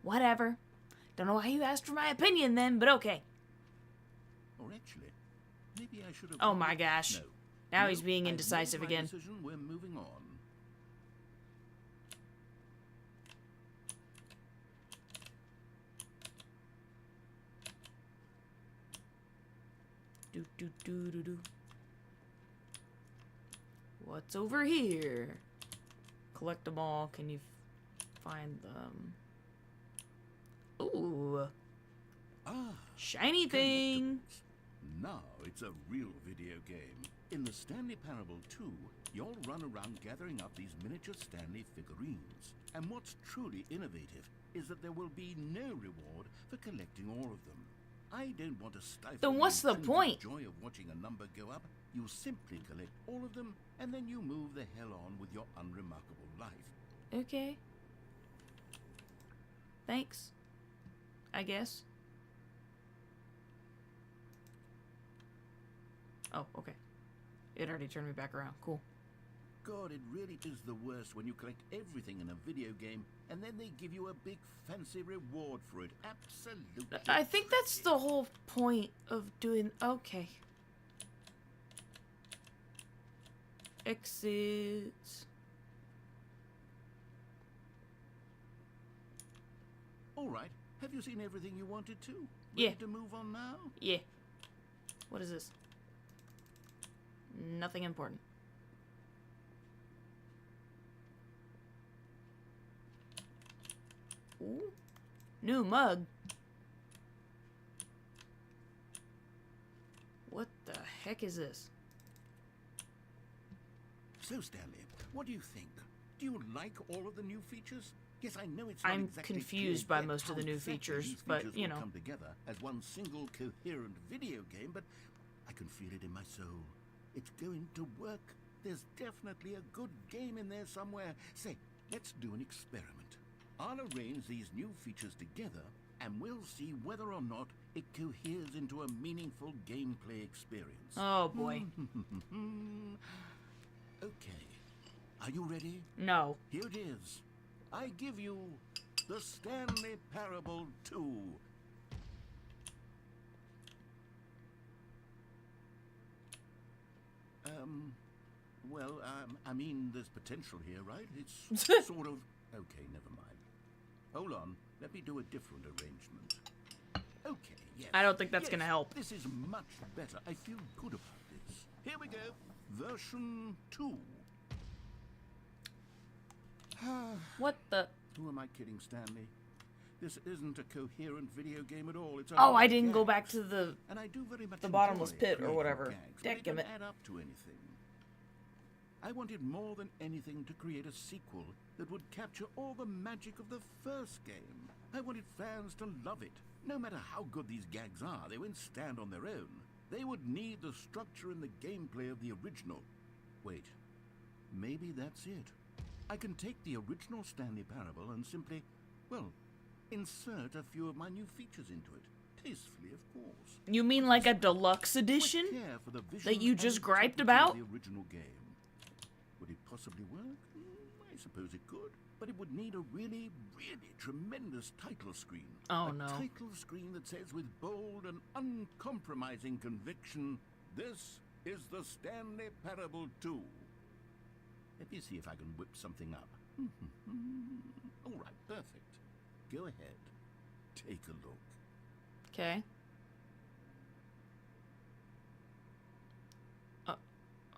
Whatever. Don't know why you asked for my opinion then, but okay. Or actually, maybe I should have... Oh my gosh. No. Now No, he's being I've indecisive made my again. Decision. We're moving on. Do do do do do. What's over here? Collect them all. Can you find them? Ooh, Ah, shiny thing. collectibles. Now it's a real video game. In the Stanley Parable 2, you'll run around gathering up these miniature Stanley figurines. And what's truly innovative is that there will be no reward for collecting all of them. I don't want to stifle Then what's the intrinsic point? joy of watching a number go up. You simply collect all of them, and then you move the hell on with your unremarkable life. Okay. Thanks. I guess. Oh, okay. It already turned me back around. Cool. God, it really is the worst when you collect everything in a video game and then they give you a big fancy reward for it. Absolutely. I think that's the whole point of doing... Okay. Exits. All right. Have you seen everything you wanted to? Yeah. Ready to move on now? Yeah. What is this? Nothing important. Ooh. New mug. What the heck is this? So, Stanley, what do you think? Do you like all of the new features? Yes, I know it's not I'm exactly confused clear by yet most of how the new exactly features, these but, features you will know. come together as one single coherent video game, but I can feel it in my soul. It's going to work. There's definitely a good game in there somewhere. Say, let's do an experiment. I'll arrange these new features together, and we'll see whether or not it coheres into a meaningful gameplay experience. Oh boy. Okay. Are you ready? No. Here it is. I give you the Stanley Parable 2. Well, I mean, there's potential here, right? It's sort of... Okay, never mind. Hold on. Let me do a different arrangement. Okay, yes. I don't think that's yes, gonna help. This is much better. I feel good about this. Here we go. Version 2. What the? Who am I kidding, Stanley? This isn't a coherent video game at all. It's Oh, only I didn't go gags. back to the... And I do very much the bottomless enjoy pit or creating whatever. gags, but they Dadgummit. don't add up to anything. I wanted more than anything to create a sequel that would capture all the magic of the first game. I wanted fans to love it. No matter how good these gags are, they won't stand on their own. They would need the structure and the gameplay of the original. Wait, maybe that's it. I can take the original Stanley Parable and simply, well, insert a few of my new features into it. Tastefully, of course. You mean like a deluxe edition? Care for the That you visual just and griped technical about? of the original game. Would it possibly work? I suppose it could, but it would need a really, really tremendous title screen. Oh, a no. title screen that says with bold and uncompromising conviction, "This is the Stanley Parable 2." Let me see if I can whip something up. All right, perfect. Go ahead. Take a look. Okay.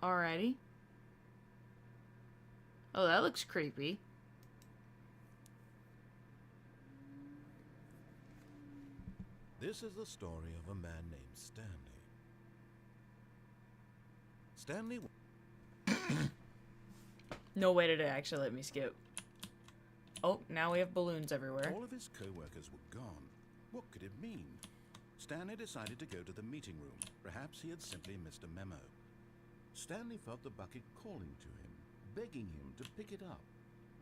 Alrighty. Oh, that looks creepy. This is the story of a man named Stanley. Stanley... No way did it actually let me skip. Oh, now we have balloons everywhere. All of his co-workers were gone. What could it mean? Stanley decided to go to the meeting room. Perhaps he had simply missed a memo. Stanley felt the bucket calling to him, begging him to pick it up.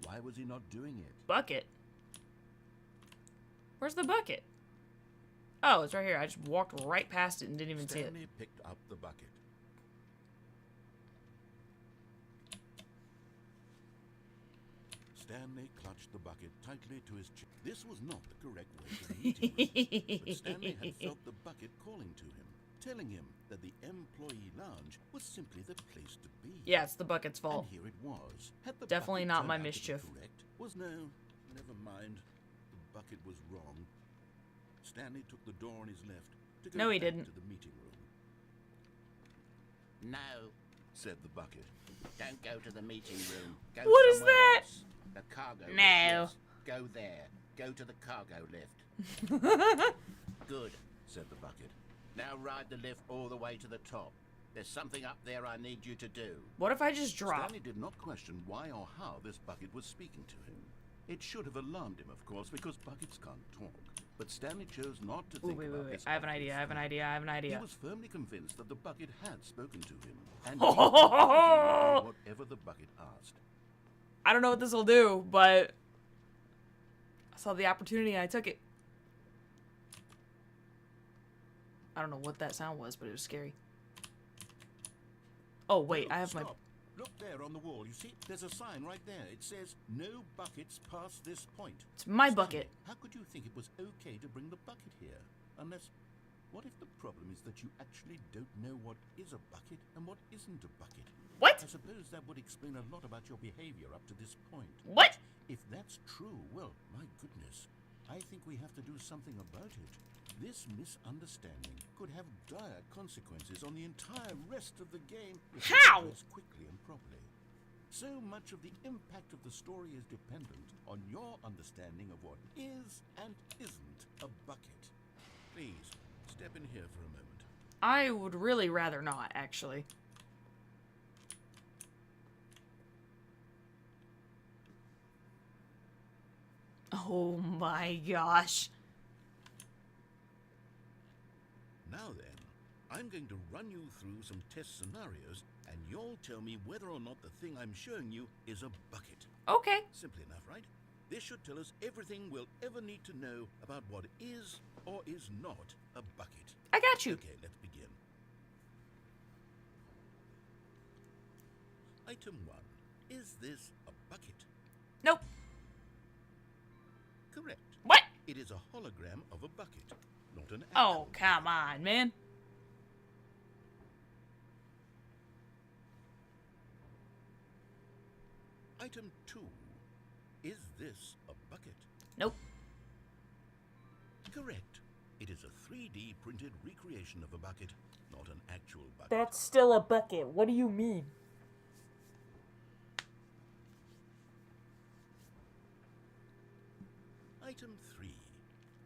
Why was he not doing it? Bucket? Where's the bucket? Oh, it's right here. I just walked right past it and didn't even see it. Stanley picked up the bucket. Stanley clutched the bucket tightly to his chest. This was not the correct way to the meeting room, but Stanley had felt the bucket calling to him, telling him that the employee lounge was simply the place to be. Yeah, it's the bucket's fault. And here it was. Had the Definitely bucket not turned my out to be mischief. correct? Never mind. The bucket was wrong. Stanley took the door on his left to go No, he back didn't. to the meeting room. No, Said the bucket. don't go to the meeting room. Go What is somewhere that? else. The cargo lift, No. yes. Go there. Go to the cargo lift. Good, said the bucket. Now ride the lift all the way to the top. There's something up there I need you to do. What if I just drop? Stanley did not question why or how this bucket was speaking to him. It should have alarmed him, of course, because buckets can't talk. But Stanley chose not to Ooh, think about wait. this. I have an obvious idea. I have an fact. idea. I have an He idea. was firmly convinced that the bucket had spoken to him, and Ho, he ho, ho, ho, ho. would do whatever the bucket asked. I don't know what this will do, but I saw the opportunity and I took it. I don't know what that sound was, but it was scary. Oh, wait, No, I have my... stop. Look there on the wall. You see, there's a sign right there. It says, "No buckets past this point." It's my Stanley, bucket. How could you think it was okay to bring the bucket here? Unless, what if the problem is that you actually don't know what is a bucket and what isn't a bucket? What? I suppose that would explain a lot about your behavior up to this point. What? If that's true, well, my goodness, I think we have to do something about it. This misunderstanding could have dire consequences on the entire rest of the game if it How? goes quickly and properly. So much of the impact of the story is dependent on your understanding of what is and isn't a bucket. Please, step in here for a moment. I would really rather not, actually. Oh my gosh. Now then, I'm going to run you through some test scenarios, and you'll tell me whether or not the thing I'm showing you is a bucket. Okay. Simple enough, right? This should tell us everything we'll ever need to know about what is or is not a bucket. I got you. Okay, let's begin. Item 1. Is this a bucket? Nope. Correct. What? It is a hologram of a bucket, not an Oh, actual come on, man. Item 2. Is this a bucket? Nope. Correct. It is a 3D printed recreation of a bucket, not an actual bucket. That's still a bucket. What do you mean? Item 3.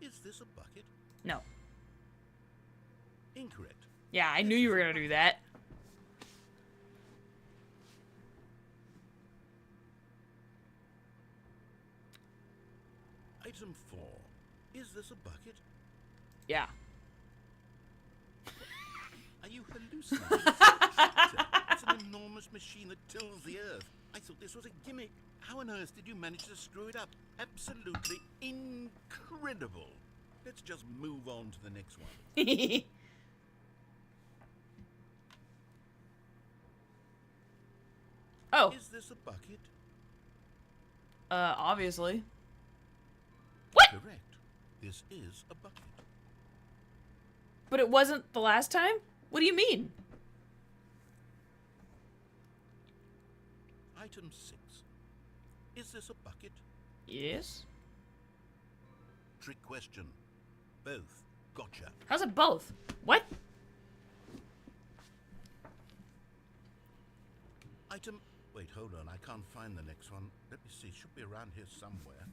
Is this a bucket? No. Incorrect. Yeah, I knew you were gonna do that. Item 4. Is this a bucket? Yeah. Are you hallucinating? It's a tractor. It's an enormous machine that tills the earth. I thought this was a gimmick. How on earth did you manage to screw it up? Absolutely incredible. Let's just move on to the next one. Oh. Is this a bucket? Obviously. Correct. This is a bucket. But it wasn't the last time? What do you mean? Item 6. Is this a bucket? Yes. Trick question. Both. Gotcha. How's it both? What? Item... Wait, hold on. I can't find the next one. Let me see. Should be around here somewhere.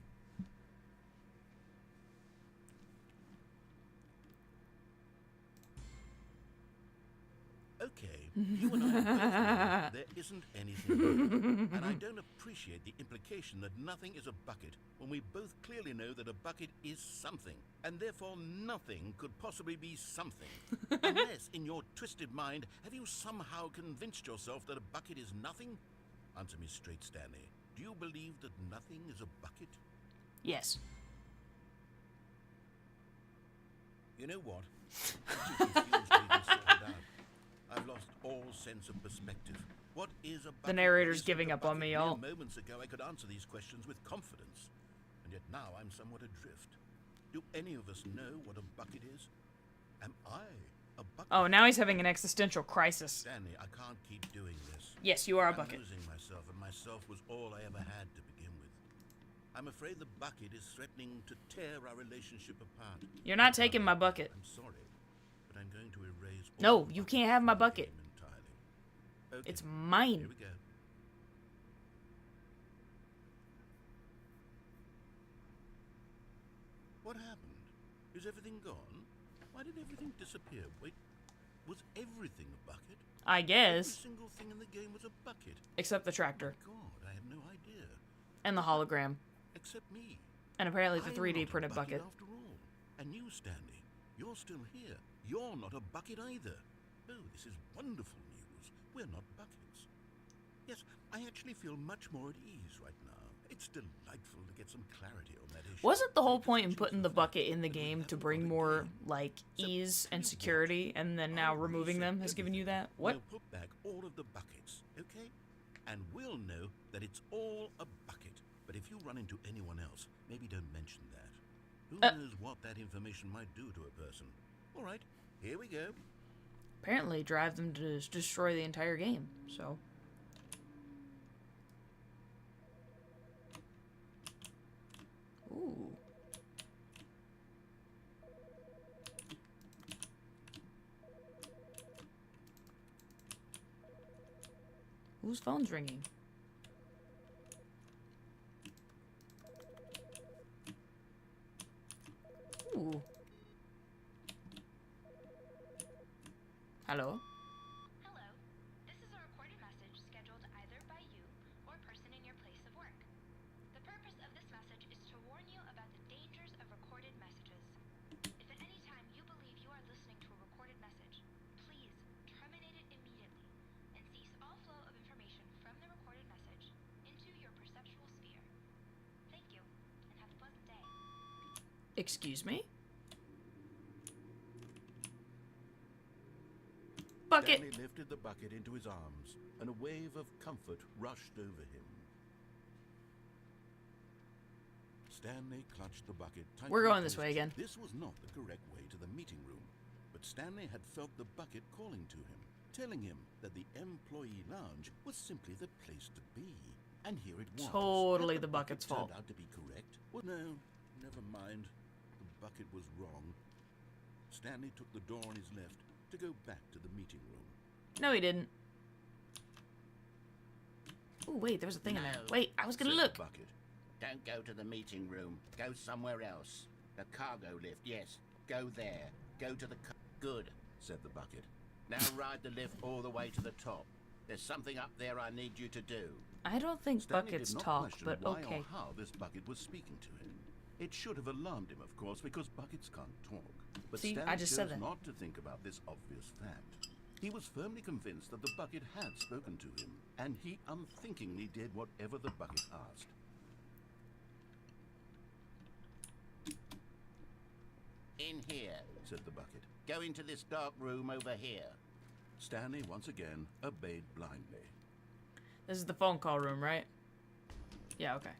Okay, you and I both know there isn't anything here. And I don't appreciate the implication that nothing is a bucket when we both clearly know that a bucket is something, and therefore nothing could possibly be something. Unless, in your twisted mind, have you somehow convinced yourself that a bucket is nothing? Answer me straight, Stanley. Do you believe that nothing is a bucket? Yes. You know what? I'm too confused to even sort it out. I've lost all sense of perspective. What is a bucket? The narrator's Isn't giving a up on bucket? me, Mere y'all. Moments ago, I could answer these questions with confidence, and yet now I'm somewhat adrift. Do any of us know what a bucket is? Am I a bucket? Oh, now he's having an existential crisis. Stanley, I can't keep doing this. Yes, you are a I'm bucket. losing myself, and myself was all I ever had to begin with. I'm afraid the bucket is threatening to tear our relationship apart. You're not taking my bucket. I'm sorry, but I'm going to erase all No, the you buckets can't have my from the bucket. game entirely. Okay, It's mine. here we go. What happened? Is everything gone? Why did everything disappear? Wait, was everything a bucket? I Every guess. single thing in the game was a bucket. Except the tractor. God, I had no idea. And the hologram. Except me. And apparently the I'm 3D not a printed bucket. after all. And you, Stanley, you're still here. You're not a bucket either. Oh, this is wonderful news. We're not buckets. Yes, I actually feel much more at ease right now. It's delightful to get some clarity on that issue. Wasn't the whole Because point in just putting the fact bucket in the that we game to haven't bring got a more, game. like, So, ease tell and you security, and then now I'll removing them reset has given you everything. that? What? We'll put back all of the buckets, okay? And we'll know that it's all a bucket. But if you run into anyone else, maybe don't mention that. Who knows what that information might do to a person. All right, here we go. Apparently drive them to destroy the entire game, so... Ooh. Whose phone's ringing? Ooh. Hello? Hello. This is a recorded message scheduled either by you or a person in your place of work. The purpose of this message is to warn you about the dangers of recorded messages. If at any time you believe you are listening to a recorded message, please terminate it immediately and cease all flow of information from the recorded message into your perceptual sphere. Thank you, and have a pleasant day. Excuse me? Bucket! Stanley lifted the bucket into his arms, and a wave of comfort rushed over him. Stanley clutched the bucket tightly. We're going to this his way again. chest. This was not the correct way to the meeting room, but Stanley had felt the bucket calling to him, telling him that the employee lounge was simply the place to be. And here it was. Totally Had the bucket's fault. Turned out to be correct. Well, no, never mind. The bucket was wrong. Stanley took the door on his left to go back to the meeting room. No, he didn't. Oh, wait, there was a thing in there. No, Wait, I was gonna said look. the bucket. Don't go to the meeting room. Go somewhere else. The cargo lift, yes. Go there. Go to the Good, said the bucket. Now ride the lift all the way to the top. There's something up there I need you to do. I don't think Stanley buckets did not talk, question but why okay. or how this bucket was speaking to him. It should have alarmed him, of course, because buckets can't talk. But See, Stanley I just said chose that. not to think about this obvious fact. He was firmly convinced that the bucket had spoken to him, and he unthinkingly did whatever the bucket asked. In here, said the bucket. Go into this dark room over here. Stanley once again obeyed blindly. This is the phone call room, right? Yeah, okay.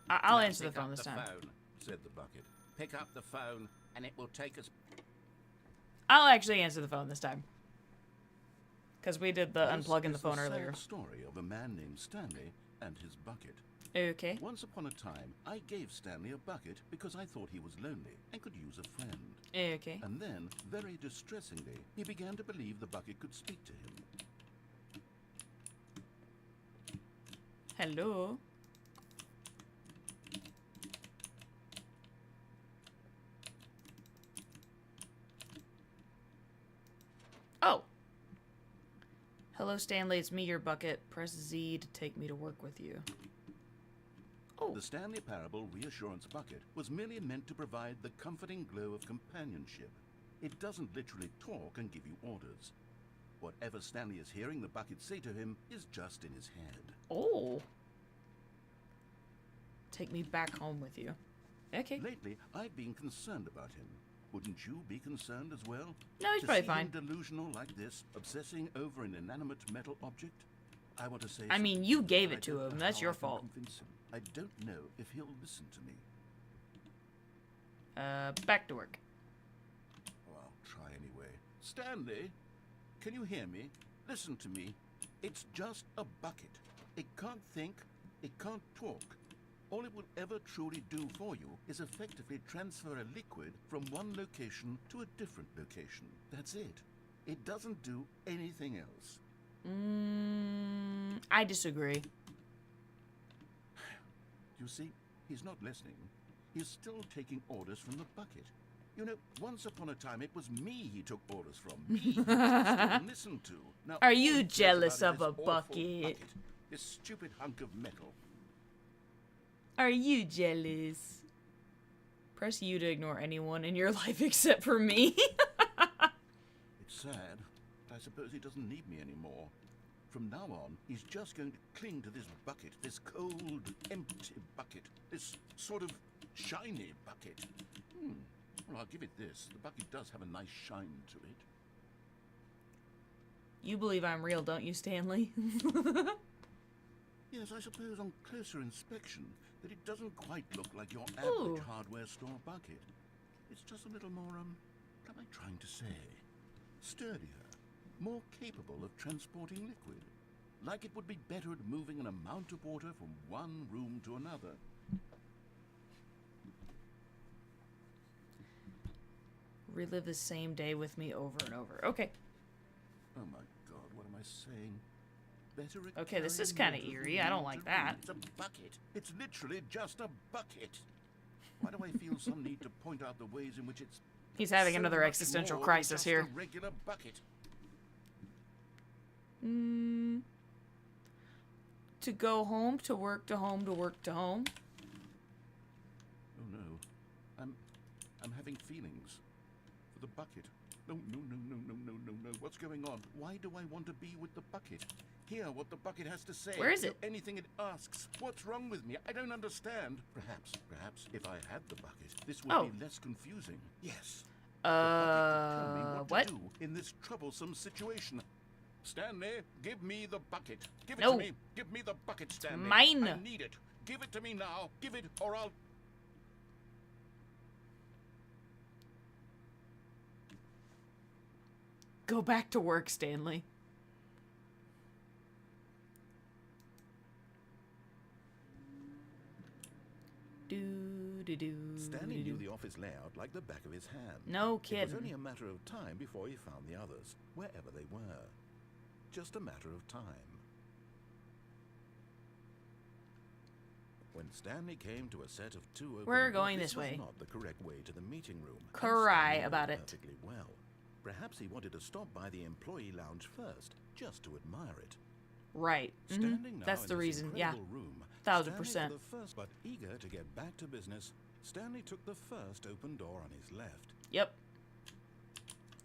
I'll Now answer the pick up phone this time. Phone, said the bucket. Pick up the phone, and it will take us. I'll actually answer the phone this time. Because we did the This unplugging the is phone sad earlier. Story of a man named Stanley and his bucket. Okay. Once upon a time, I gave Stanley a bucket because I thought he was lonely and could use a friend. Okay. And then, very distressingly, he began to believe the bucket could speak to him. Hello. Oh. Hello, Stanley. It's me, your bucket. Press Z to take me to work with you. Oh. The Stanley Parable Reassurance Bucket was merely meant to provide the comforting glow of companionship. It doesn't literally talk and give you orders. Whatever Stanley is hearing the bucket say to him is just in his head. Oh. Take me back home with you. Okay. Lately, I've been concerned about him. Wouldn't you be concerned as well? No, he's To probably see fine. him delusional like this, obsessing over an inanimate metal object? I want to say I mean, something, you but gave I it to don't know him. That's how your I can fault. convince him. I don't know if he'll listen to me. Back to work. Oh, I'll try anyway. Stanley, can you hear me? Listen to me. It's just a bucket. It can't think. It can't talk. All it will ever truly do for you is effectively transfer a liquid from one location to a different location. That's it. It doesn't do anything else. I disagree. You see, he's not listening. He's still taking orders from the bucket. You know, once upon a time, it was me he took orders from. Me he still listened to. Now, Are all you he cares jealous about of is a this awful bucket? This stupid hunk of metal. Are you jealous? Press U to ignore anyone in your life except for me. It's sad, but I suppose he doesn't need me anymore. From now on, he's just going to cling to this bucket, this cold, empty bucket, this sort of shiny bucket. Well, I'll give it this. The bucket does have a nice shine to it. You believe I'm real, don't you, Stanley? Yes, I suppose on closer inspection that it doesn't quite look like your Ooh. average hardware store bucket. It's just a little more, what am I trying to say? Sturdier, more capable of transporting liquid. Like it would be better at moving an amount of water from one room to another. Relive the same day with me over and over. Okay. Oh my god, what am I saying? Better at Okay, this is carrying kinda water eerie. than I don't water like that. It's a bucket. It's literally just a bucket. Why do I feel some need to point out the ways in which it's He's having so another much existential more than crisis just here. A regular bucket. To go home, to work, to home, to work, to home. Oh no. I'm having feelings for the bucket. No. What's going on? Why do I want to be with the bucket? Hear what the bucket has to say. Where is Do it? anything it asks. What's wrong with me? I don't understand. Perhaps if I had the bucket, this would Oh. be less confusing. Yes. The bucket could tell me What? to do in this troublesome situation. Stanley, give me the bucket. Give it No. to me. Give me the bucket, Stanley. mine. I need it. Give it to me now. Give it, or I'll... Go back to work, Stanley. Stanley knew the office layout like the back of his hand. No It was kidding. only a matter of time before he found the others, wherever they were. Just a matter of time. When Stanley came to a set of two open We're doors, going this was way. not the correct way to the meeting room. and Cry Stanley knew about it. perfectly well. Perhaps he wanted to stop by the employee lounge first, just to admire it. Right. Standing now That's in the this reason. Yeah. incredible room, 1000%. Stanley, for the first, but eager to get back to business, Stanley took the first open door on his left. Yep.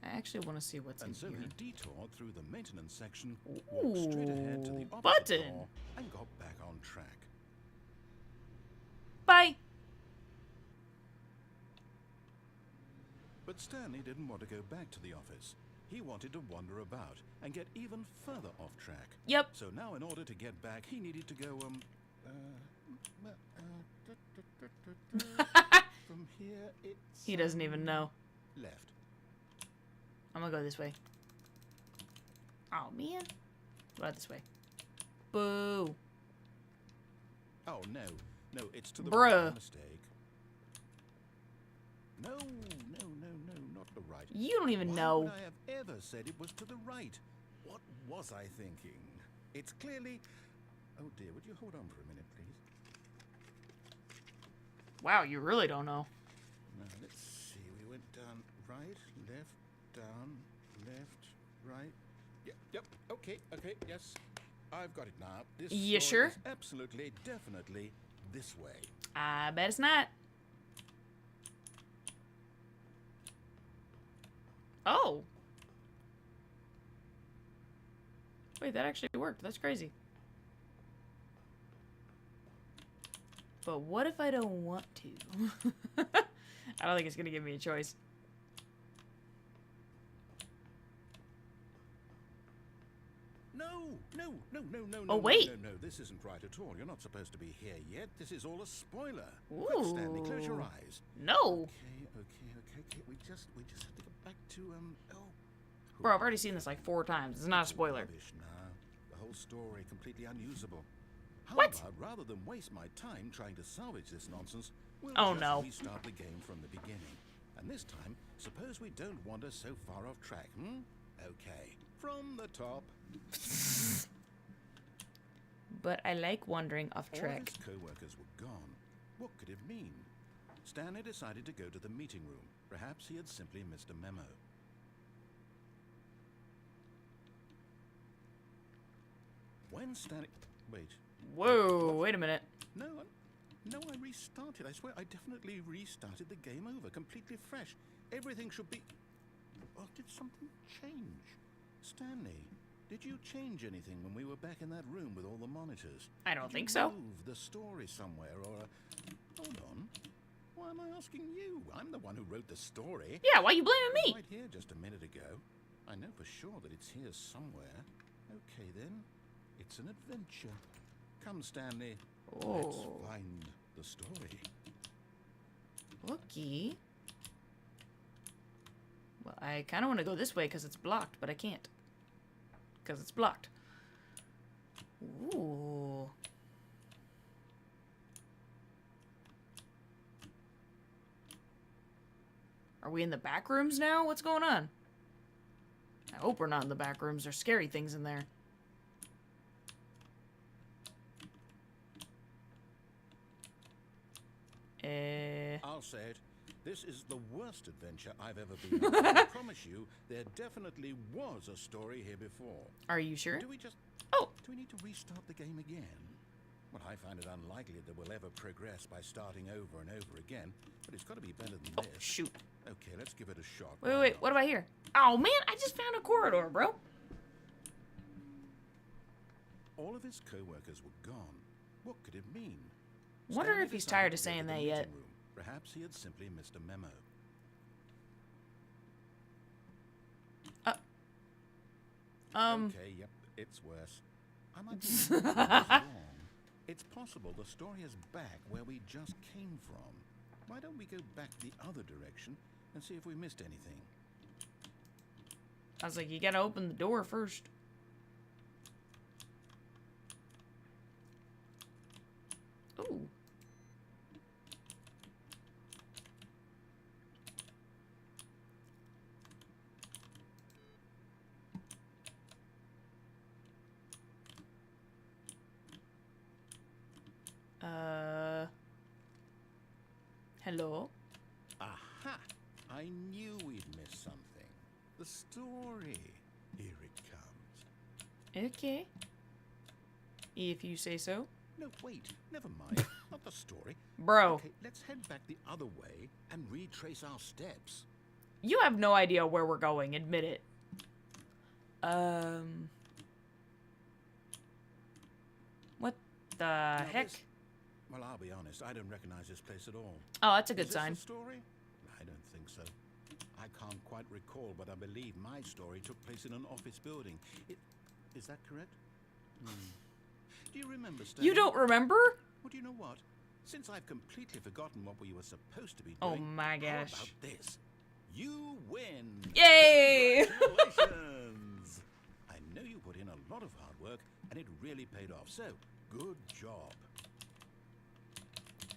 I actually want to see what's in And so here. he detoured through the maintenance section, walked straight ahead to the Ooh, opposite button. door, and got back on track. Bye. But Stanley didn't want to go back to the office. He wanted to wander about and get even further off track. Yep. So now, in order to get back, he needed to go, from here, it's... He doesn't even know. Left. I'm gonna go this way. Oh, man. What about this way? Boo. Oh, no. No, it's to the Bruh. right. Mistake. No, not the right. You don't even Why know. would I have ever said it was to the right? What was I thinking? It's clearly... Oh, dear, would you hold on for a minute, please? Wow, you really don't know. Now, let's see. We went down right, left, down, left, right. Yep, okay, yes. I've got it now. This You door sure? is absolutely, definitely this way. I bet it's not. Oh. Wait, that actually worked. That's crazy. But what if I don't want to? I don't think it's going to give me a choice. No. Oh, wait. No, this isn't right at all. You're not supposed to be here yet. This is all a spoiler. Ooh. Quick, Stanley, close your eyes. No. Okay. We just have to get back to, Bro, I've already seen this like 4 times. It's not a spoiler. Rubbish now. The whole story completely unusable. How What? about, rather than waste my time trying to salvage this nonsense, we'll Oh, just no. restart the game from the beginning. And this time, suppose we don't wander so far off track, Okay, from the top. But I like wandering off All track. his co-workers were gone. What could it mean? Stanley decided to go to the meeting room. Perhaps he had simply missed a memo. When Stanley... Wait. Whoa, wait a minute. No, I restarted. I swear I definitely restarted the game over, completely fresh. Everything should be... Oh, did something change? Stanley, did you change anything when we were back in that room with all the monitors? I don't Did think you so. move the story somewhere, or... Hold on. Why am I asking you? I'm the one who wrote the story. Yeah, why you blaming It was me? right here just a minute ago. I know for sure that it's here somewhere. Okay, then. It's an adventure. Come, Stanley. Let's Oh, find the story. looky. Well, I kind of want to go this way because it's blocked, but I can't. Because it's blocked. Ooh. Are we in the back rooms now? What's going on? I hope we're not in the back rooms. There's scary things in there. I'll say it. This is the worst adventure I've ever been on. I promise you, there definitely was a story here before. Are you sure? Do we just... Oh, Do we need to restart the game again? Well, I find it unlikely that we'll ever progress by starting over and over again, but it's got to be better than oh, this. shoot. Okay, let's give it a shot. Wait, Why wait, not? what about here? Oh, man, I just found a corridor, bro. All of his co-workers were gone. What could it mean? Wonder Stanley if he's decided tired to of go saying to the that yet. meeting room. Perhaps he had simply missed a memo. Okay, yep, it's worse. I might be wrong. It's possible the story is back where we just came from. Why don't we go back the other direction and see if we missed anything? I was like, you gotta open the door first. Ooh. Hello? Aha! I knew we'd miss something. The story. Here it comes. Okay. If you say so. No, wait. Never mind. Not the story. Bro, Okay, let's head back the other way and retrace our steps. you have no idea where we're going. Admit it. What the Now heck? Well, I'll be honest. I don't recognize this place at all. Oh, that's a good Is sign. this the story? I don't think so. I can't quite recall, but I believe my story took place in an office building. Is that correct? Do you remember, Stanley? You don't remember? Well, do you know what? Since I've completely forgotten what we were supposed to be Oh doing, my how gosh. about this? You win! Yay! Congratulations! I know you put in a lot of hard work, and it really paid off, so good job.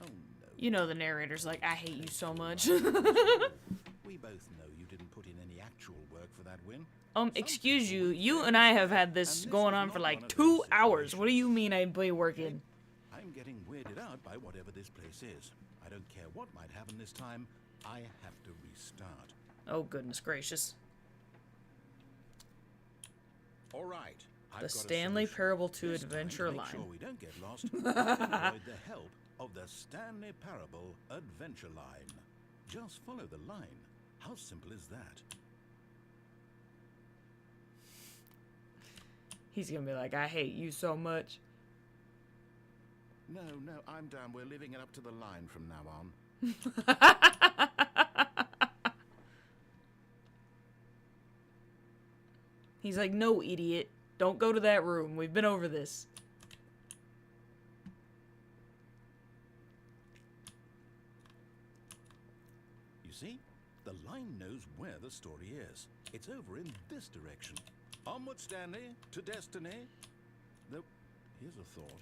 Oh, no. You know the narrator's like, I hate you so much. We both know you didn't put in any actual work for that win. Excuse you. You and I have had this going on for like 2 hours. What do you mean I'd be working? I'm getting weirded out by whatever this place is. I don't care what might happen this time. I have to restart. Oh, goodness gracious. All right. I've The got a Stanley solution. Parable 2 This time, Adventure to make Line. sure we don't get lost, I've employed the help of the Stanley Parable Adventure Line. Just follow the line. How simple is that? He's gonna be like, I hate you so much. No, I'm down. We're leaving it up to the line from now on. He's like, no, idiot. Don't go to that room. We've been over this. You see? The line knows where the story is. It's over in this direction. Onward, Stanley, to destiny. Though, here's a thought.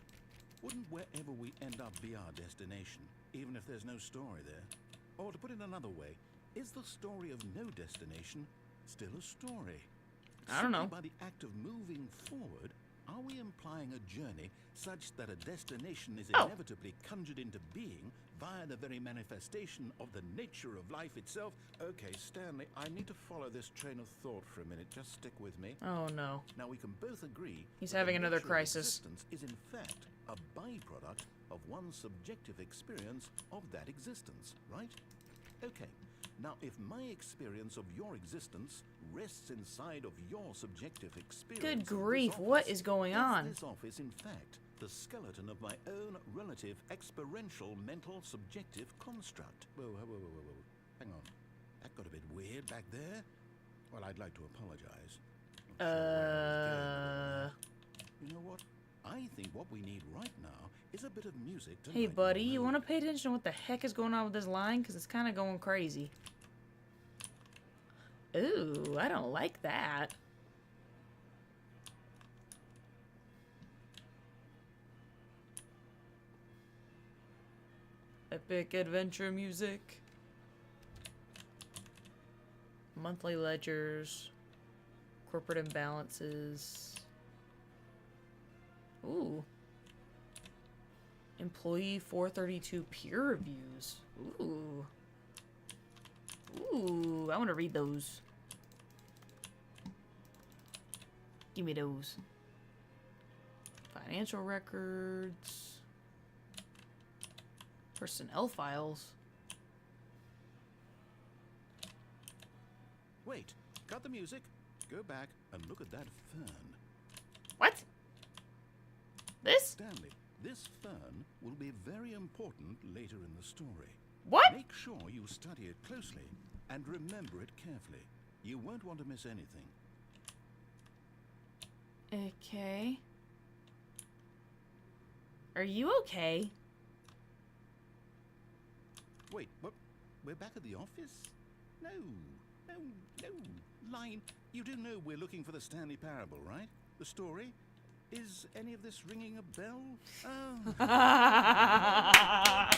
Wouldn't wherever we end up be our destination, even if there's no story there? Or to put it another way, is the story of no destination still a story? I don't know. Simply by the act of moving forward, are we implying a journey such that a destination is Oh. inevitably conjured into being via the very manifestation of the nature of life itself? Okay, Stanley, I need to follow this train of thought for a minute. Just stick with me. Oh, no. Now, we can both agree He's that having the another nature of crisis. existence is in fact a byproduct of one's subjective experience of that existence, right? Okay. Now, if my experience of your existence rests inside of your subjective experience... Good of this grief, what office, is going on? Is this office, in fact, the skeleton of my own relative experiential mental subjective construct? Whoa. Hang on. That got a bit weird back there. Well, I'd like to apologize. Not sure where I was going with that. You know what? I think what we need right now is a bit of music to Hey, lighten buddy, the you mood. want to pay attention to what the heck is going on with this line? Because it's kind of going crazy. Ooh, I don't like that. Epic adventure music. Monthly ledgers. Corporate imbalances. Ooh. Employee 432 peer reviews. Ooh. Ooh, I want to read those. Give me those. Financial records. Personnel files. Wait, cut the music. Go back and look at that fern. What? This? Stanley, this fern will be very important later in the story. What? Make sure you study it closely and remember it carefully. You won't want to miss anything. Okay. Are you okay? Wait, what? We're back at the office? No. Line, you do know we're looking for the Stanley Parable, right? The story? Is any of this ringing a bell? Oh. How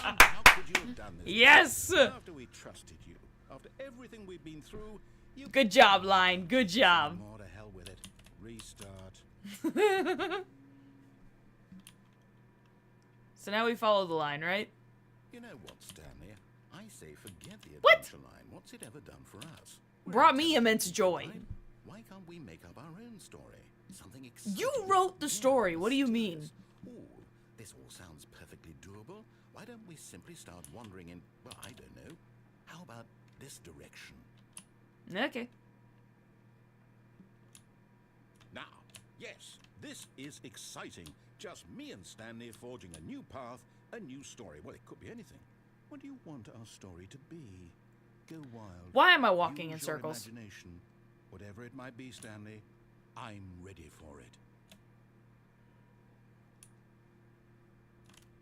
could you have done this? Yes! After we trusted you, after everything we've been through, you... Good job, Line. Good job. More to hell with it. Restart. So now we follow the line, right? You know what, Stanley? I say forget the What? adventure line. What's it ever done for us? Brought me immense joy. Why can't we make up our own story? Something exciting. You wrote the story. What do you mean? Ooh, this all sounds perfectly doable. Why don't we simply start wandering in, well, I don't know. How about this direction? Okay. Now, yes, this is exciting. Just me and Stanley forging a new path, a new story. Well, it could be anything. What do you want our story to be? Go wild. Why am I walking in Use your circles? Imagination. Whatever it might be, Stanley, I'm ready for it.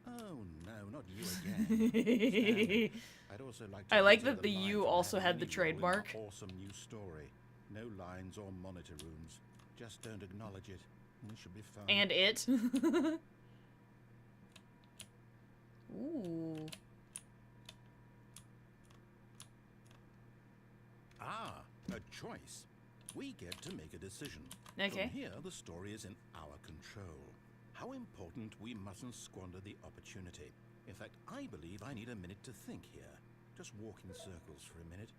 Oh no, not you again. Stanley, I'd also like to I like hear that the line U from also that had the mini role in our trademark. Awesome new story. No lines or monitor rooms. Just don't acknowledge it. We should be fine. And it. Ooh. Ah, a choice. We get to make a decision. Okay. From here, the story is in our control. How important we mustn't squander the opportunity. In fact, I believe I need a minute to think here. Just walk in circles for a minute.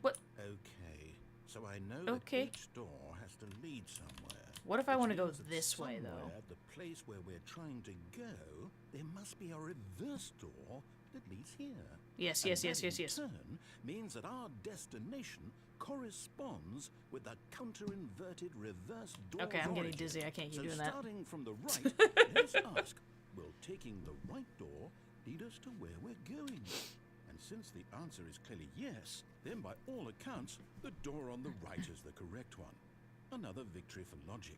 What? Okay, so I know Okay. that each door has to lead somewhere. What if I Which want to go means that this way, though? somewhere at the place where we're trying to go, there must be a reverse door that leads here. Yes, And yes, that yes, yes, in yes. turn means that our destination corresponds with the counter-inverted reverse door. Okay, I'm getting dizzy. I can't keep So doing that. starting from the right, let's ask, will taking the right door lead us to where we're going? And since the answer is clearly yes, then by all accounts, the door on the right is the correct one. Another victory for logic.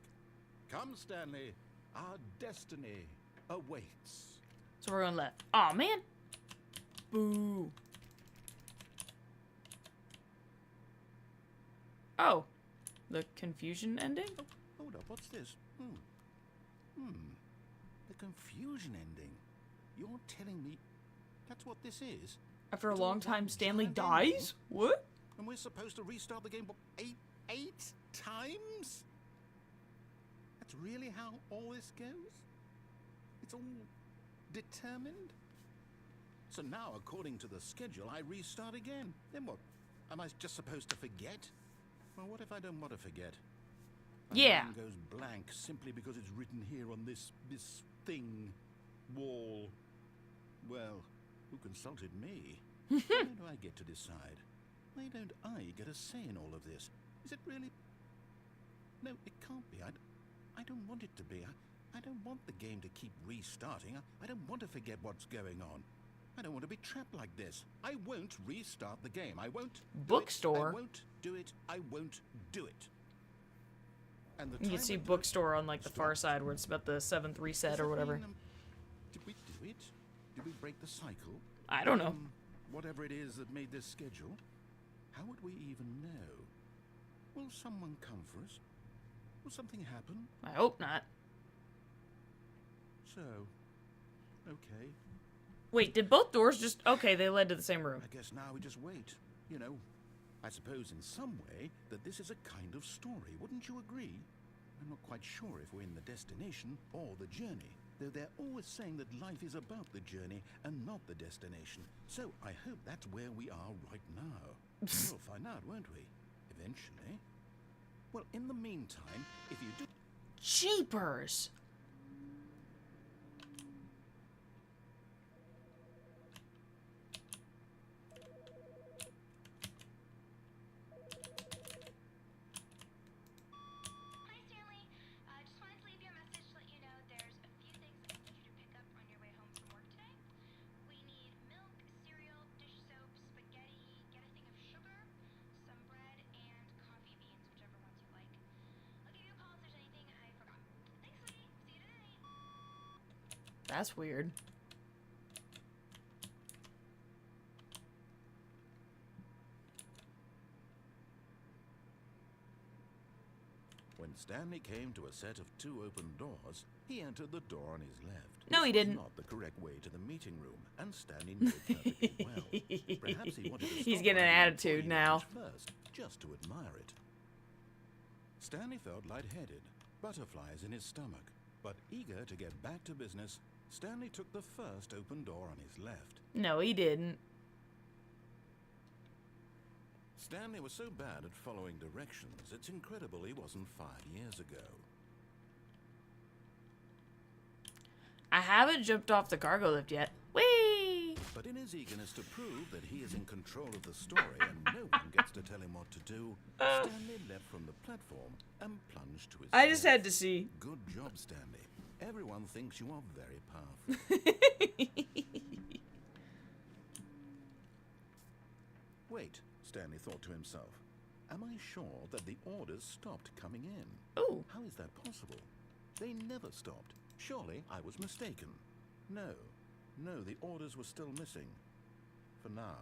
Come, Stanley. Our destiny awaits. So we're going left. Aw, man. Boo. Oh. The confusion ending? Oh, hold up. What's this? The confusion ending. You're telling me that's what this is? After a It's all long time, one Stanley giant ending? dies? What? And we're supposed to restart the game what, eight times? That's really how all this goes? It's all determined? So now, according to the schedule, I restart again. Then what? Am I just supposed to forget? Well, what if I don't want to forget? My Yeah. mind goes blank simply because it's written here on this thing, wall. Well, who consulted me? Why do I get to decide? Why don't I get a say in all of this? Is it really? No, it can't be. I don't want it to be. I don't want the game to keep restarting. I don't want to forget what's going on. I don't want to be trapped like this. I won't restart the game. I won't do Bookstore? it. I won't do it. I won't do it. And the You can time see I do it- bookstore on like the far Stop. side where it's about the 7th reset Does or it whatever. mean, did we do it? Did we break the cycle? I don't know. Whatever it is that made this schedule, how would we even know? Will someone come for us? Will something happen? I hope not. So, okay. Wait, did both doors just... Okay, they led to the same room. I guess now we just wait. You know, I suppose in some way that this is a kind of story. Wouldn't you agree? I'm not quite sure if we're in the destination or the journey, though they're always saying that life is about the journey and not the destination. So I hope that's where we are right now. We'll find out, won't we? Eventually. Well, in the meantime, if you do... Jeepers! Hi, Stanley. Just wanted to leave you a message to let you know there's a few things I need you to pick up on your way home from work today. We need milk, cereal, dish soap, spaghetti, get a thing of sugar, some bread, and coffee beans, whichever ones you like. I'll give you a call if there's anything I forgot. Thanks, sweetie. See you tonight. That's weird. When Stanley came to a set of 2 open doors, he entered the door on his left. No, he This was didn't. Not the correct way to the meeting room, and Stanley knew it perfectly well. Perhaps he wanted to He's stop getting by an the attitude employee now. lounge first, just to admire it. Stanley felt lightheaded, butterflies in his stomach, but eager to get back to business, Stanley took the first open door on his left. No, he didn't. Stanley was so bad at following directions, it's incredible he wasn't fired years ago. I haven't jumped off the cargo lift yet. Whee! But in his eagerness to prove that he is in control of the story and no one gets to tell him what to do, Stanley leapt from the platform and plunged to his I just death. had to see. Good job, Stanley. Everyone thinks you are very powerful. Wait, Stanley thought to himself. Am I sure that the orders stopped coming in? Ooh. How is that possible? They never stopped. Surely I was mistaken. No, the orders were still missing. For now.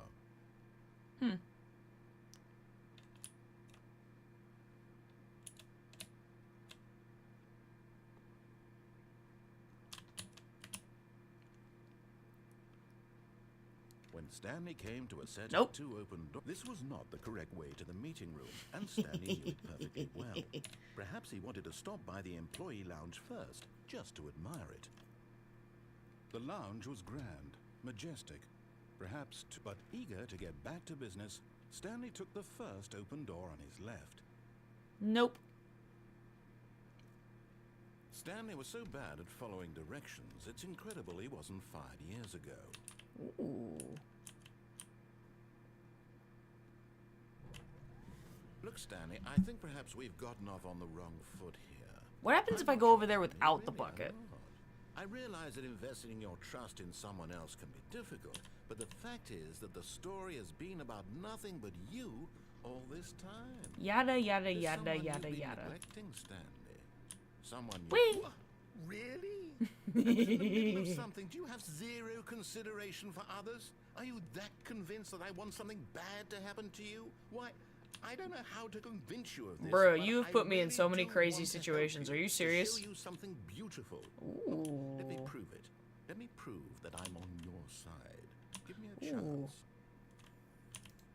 When Stanley came to a set Nope. of two open doors, this was not the correct way to the meeting room, and Stanley knew it perfectly well. Perhaps he wanted to stop by the employee lounge first, just to admire it. The lounge was grand, majestic, but eager to get back to business, Stanley took the first open door on his left. Nope. Stanley was so bad at following directions, it's incredible he wasn't fired years ago. Ooh. Look, Stanley, I think perhaps we've gotten off on the wrong foot here. What happens if I go over there without the bucket? I realize that investing your trust in someone else can be difficult, but the fact is that the story has been about nothing but you all this time. Yada, yada, There's yada, someone yada, you've been yada. neglecting, Stanley. Someone you... Whee! Wha- Really? In the middle of something, do you have zero consideration for others? Are you that convinced that I want something bad to happen to you? Why, I don't know how to convince you of this. Bro, but you've I put me in really so many do crazy want to help situations. Are you to serious? show you something beautiful. Ooh. Let me prove it. Let me prove that I'm on your side. Give me a Ooh. chance.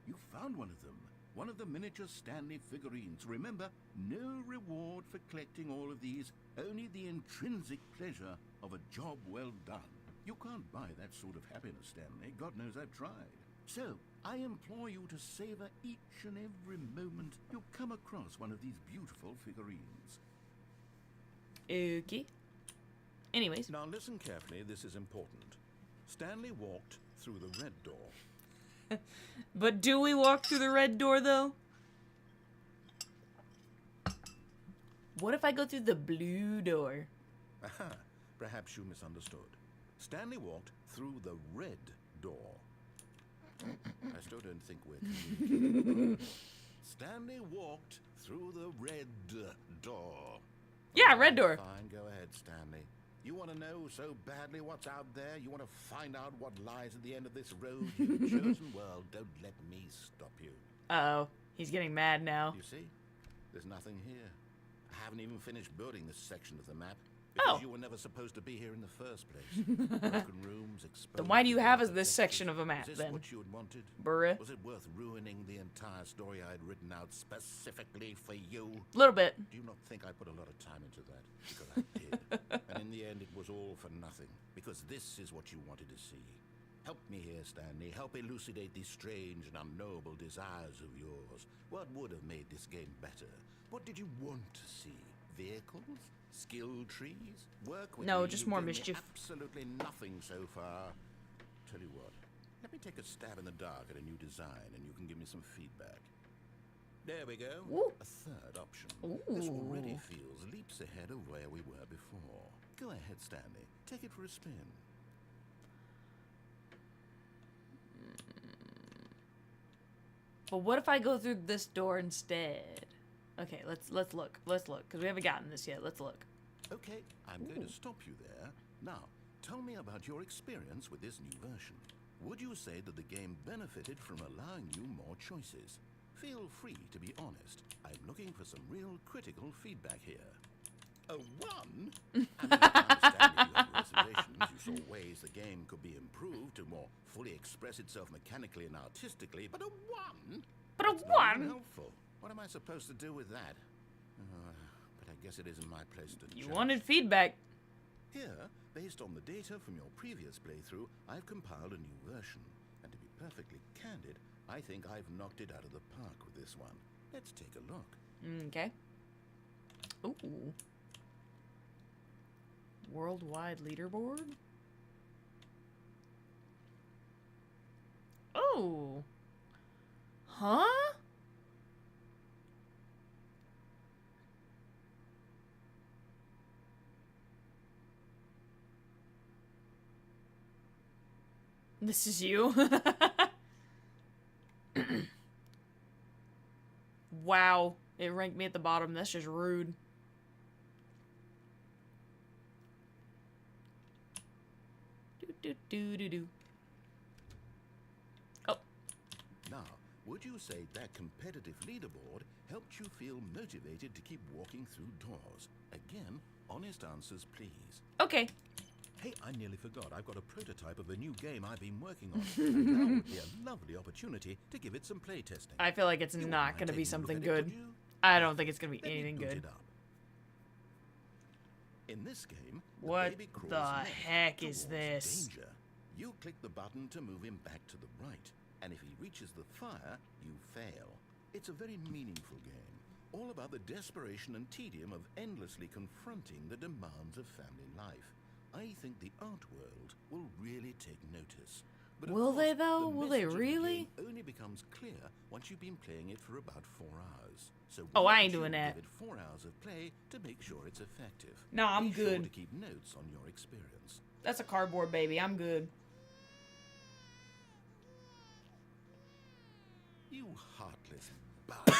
You found one of them. One of the miniature Stanley figurines. Remember, no reward for collecting all of these, only the intrinsic pleasure of a job well done. You can't buy that sort of happiness, Stanley. God knows I've tried. So, I implore you to savor each and every moment you come across one of these beautiful figurines. Okay. Anyways. Now listen carefully, this is important. Stanley walked through the red door. But do we walk through the red door, though? What if I go through the blue door? Aha, perhaps you misunderstood. Stanley walked through the red door. I still don't think we're communicating. Stanley walked through the red door. Yeah, red door. Fine, go ahead, Stanley. You want to know so badly what's out there? You want to find out what lies at the end of this road you've chosen? Well, don't let me stop you. Uh-oh. He's getting mad now. You see? There's nothing here. I haven't even finished building this section of the map. Because Oh. you were never supposed to be here in the first place. Broken rooms, exposed... Then why do you have walls, this section of a map, Is this then? what you had wanted? Bruh. Was it worth ruining the entire story I had written out specifically for you? Little bit. Do you not think I put a lot of time into that? Because I did. And in the end, it was all for nothing. Because this is what you wanted to see. Help me here, Stanley. Help elucidate these strange and unknowable desires of yours. What would have made this game better? What did you want to see? Vehicles? Skill trees? Work with No, me? just You've more given me mischief. Absolutely nothing so far. Tell you what. Let me take a stab in the dark at a new design, and you can give me some feedback. There we go. Ooh. A third option. This already Ooh. feels leaps ahead of where we were before. Go ahead, Stanley. Take it for a spin. But what if I go through this door instead? Okay, let's look. Let's look, because we haven't gotten this yet. Let's look. Okay, I'm going to stop you there. Now, tell me about your experience with this new version. Would you say that the game benefited from allowing you more choices? Feel free to be honest. I'm looking for some real critical feedback here. A 1? I mean, I understand if you had reservations, you saw ways the game could be improved to more fully express itself mechanically and artistically, but a 1? But a That's not even 1? helpful. What am I supposed to do with that? But I guess it isn't my place to You judge. wanted feedback. Here, based on the data from your previous playthrough, I've compiled a new version. And to be perfectly candid, I think I've knocked it out of the park with this one. Let's take a look. Okay. Ooh. Worldwide leaderboard? Oh. Huh? This is you? Wow. It ranked me at the bottom. That's just rude. Do. Oh. Now, would you say that competitive leaderboard helped you feel motivated to keep walking through doors? Again, honest answers, please. Okay. Hey, I nearly forgot. I've got a prototype of a new game I've been working on. And now would be a lovely opportunity to give it some playtesting. I feel like it's You wouldn't not mind going to be taking a look something at it, good. would you? I don't think it's going to be Let me anything boot good. it up. In this game, What baby crawls the left heck is towards this? Danger. You click the button to move him back to the right, and if he reaches the fire, you fail. It's a very meaningful game, all about the desperation and tedium of endlessly confronting the demands of family life. I think the art world will really take notice. But of Will they, course, though? the Will they message of the really? game only becomes clear once you've been playing it for about 4 hours. So Oh, why I ain't don't doing you that. Give it 4 hours of play to make sure it's effective. No, I'm Be sure good. to keep notes on your experience. That's a cardboard baby. I'm good. You heartless bastard.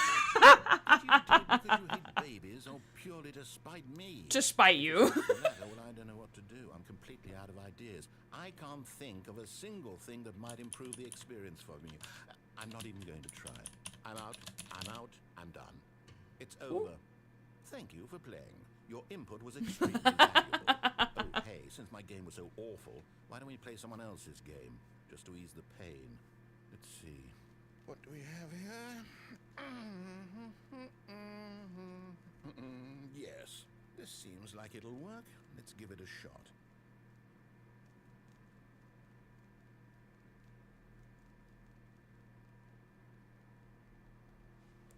Did you do it because you hate babies or purely to spite me? To spite you. For that, well, I don't know what to do. I'm completely out of ideas. I can't think of a single thing that might improve the experience for me. I'm not even going to try. I'm out. I'm done. It's over. Thank you for playing. Your input was extremely valuable. Oh, hey, since my game was so awful, why don't we play someone else's game? Just to ease the pain. Let's see. What do we have here? Yes, this seems like it'll work. Let's give it a shot.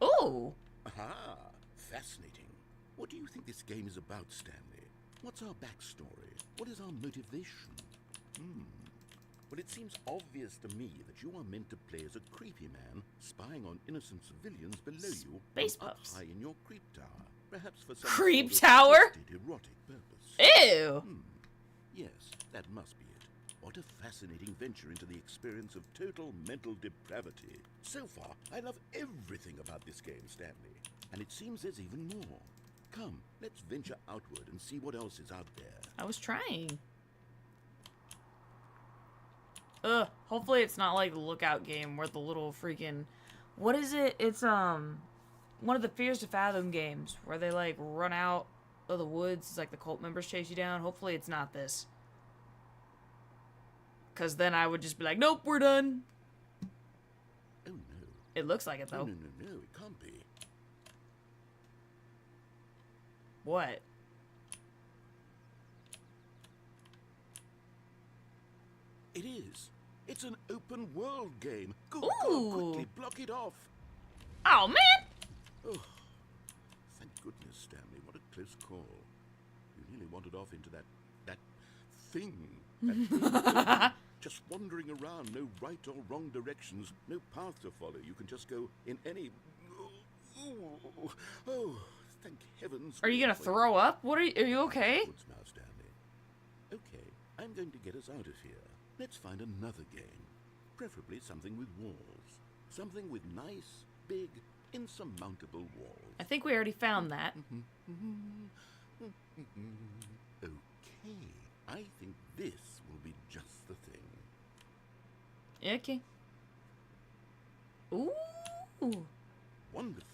Ooh. Aha! Fascinating. What do you think this game is about, Stanley? What's our backstory? What is our motivation? Well, it seems obvious to me that you are meant to play as a creepy man spying on innocent civilians below you Space from up puffs. high in your creep tower. Perhaps for some Creep sort of tower? twisted erotic purpose. Ew. Yes, that must be it. What a fascinating venture into the experience of total mental depravity. So far, I love everything about this game, Stanley. And it seems there's even more. Come, let's venture outward and see what else is out there. I was trying. Ugh. Hopefully it's not like the Lookout game where the little freaking... What is it? It's, one of the Fears to Fathom games where they, like, run out of the woods. It's like the cult members chase you down. Hopefully it's not this. Because then I would just be like, nope, we're done. Oh, no. It looks like it, though. No, it can't be. What? It is. It's an open world game. Good Ooh. God, quickly block it off. Oh, man! Oh, thank goodness, Stanley. What a close call. You nearly wandered off into that thing. That thing. Just wandering around, no right or wrong directions, no path to follow. You can just go in any... Oh, thank heavens. Are you gonna throw up? What are you okay? Good now, Stanley. Okay, I'm going to get us out of here. Let's find another game. Preferably something with walls. Something with nice, big, insurmountable walls. I think we already found that. Okay, I think this will be just the thing. Okay. Ooh. Wonderful.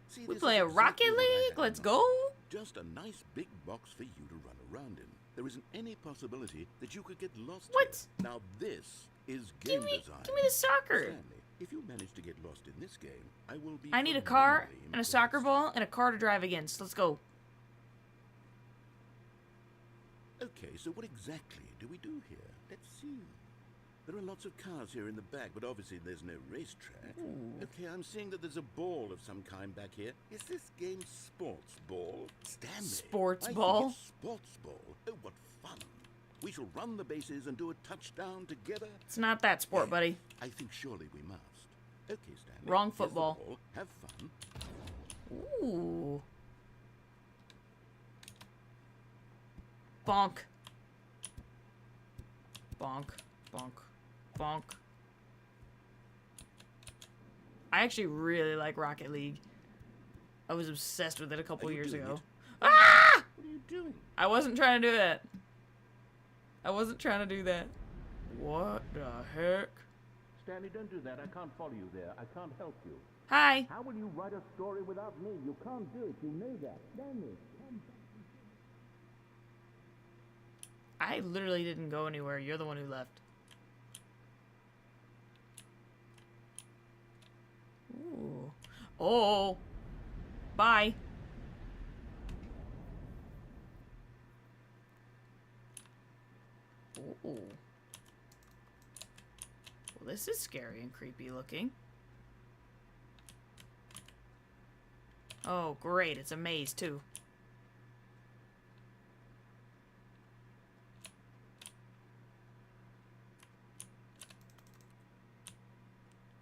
See, We this play is a Rocket exactly what I League? had Let's in go. mind. Just a nice big box for you to run around in. There isn't any possibility that you could get lost What? here. Now this is game design. Give me the soccer. Stanley, if you manage to get lost in this game, I will be I need a car phenomenally and a soccer impressed. ball and a car to drive against. Let's go. Okay, so what exactly do we do here? Let's see. There are lots of cars here in the back, but obviously there's no racetrack. Okay, I'm seeing that there's a ball of some kind back here. Is this game sports ball? Stanley. Sports I ball? think it's sports ball. Oh, what fun. We shall run the bases and do a touchdown together. It's not that sport, buddy. I think surely we must. Okay, Stanley. Wrong here's the football. ball. Have fun. Ooh. Bonk. Bonk. Bonk. Bonk. I actually really like Rocket League. I was obsessed with it a couple Are you years doing ago. it? Ah! What are you doing? I wasn't trying to do that. I wasn't trying to do that. What the heck? Stanley, don't do that. I can't follow you there. I can't help you. Hi. How will you write a story without me? You can't do it. You know that. Stanley, come back. I literally didn't go anywhere. You're the one who left. Ooh. Oh. Bye. Ooh. Well, this is scary and creepy looking. Oh, great. It's a maze, too.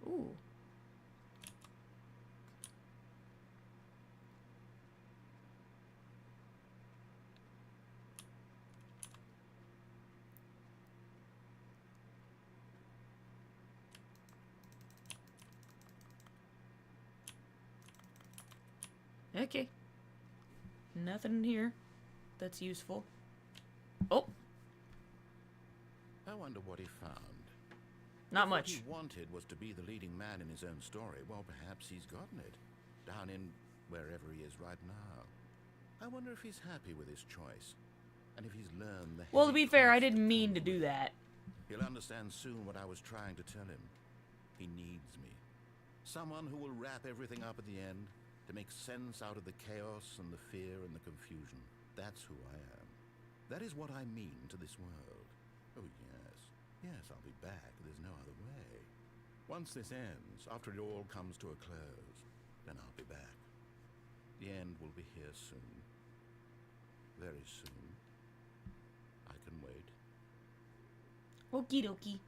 Ooh. Okay. Nothing here that's useful. Oh, I wonder what he found. not If what much. he wanted was to be the leading man in his own story. Well, perhaps he's gotten it. Down in wherever he is right now. I wonder if he's happy with his choice. And if he's learned the Well, to heavy be fair, I cost that didn't mean to comes do with it. that. He'll understand soon what I was trying to tell him. He needs me. Someone who will wrap everything up at the end to make sense out of the chaos and the fear and the confusion. That's who I am. That is what I mean to this world. Oh, yes. Yes, I'll be back. There's no other way. Once this ends, after it all comes to a close, then I'll be back. The end will be here soon. Very soon. I can wait. Okie dokie.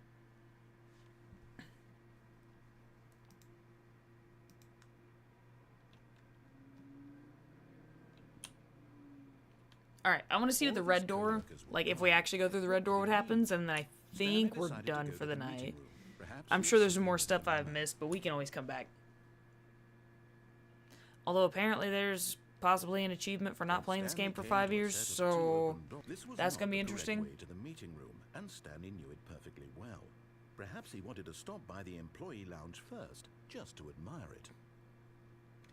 Alright, I want to see what the red door, like if we actually go through the red door, what happens, and then I think we're done for the night. I'm sure there's more stuff I've missed, but we can always come back. Although apparently there's possibly an achievement for not playing this game for 5 years, so that's gonna be interesting. To the meeting room, and Stanley knew it perfectly well. Perhaps he wanted to stop by the employee lounge first, just to admire it.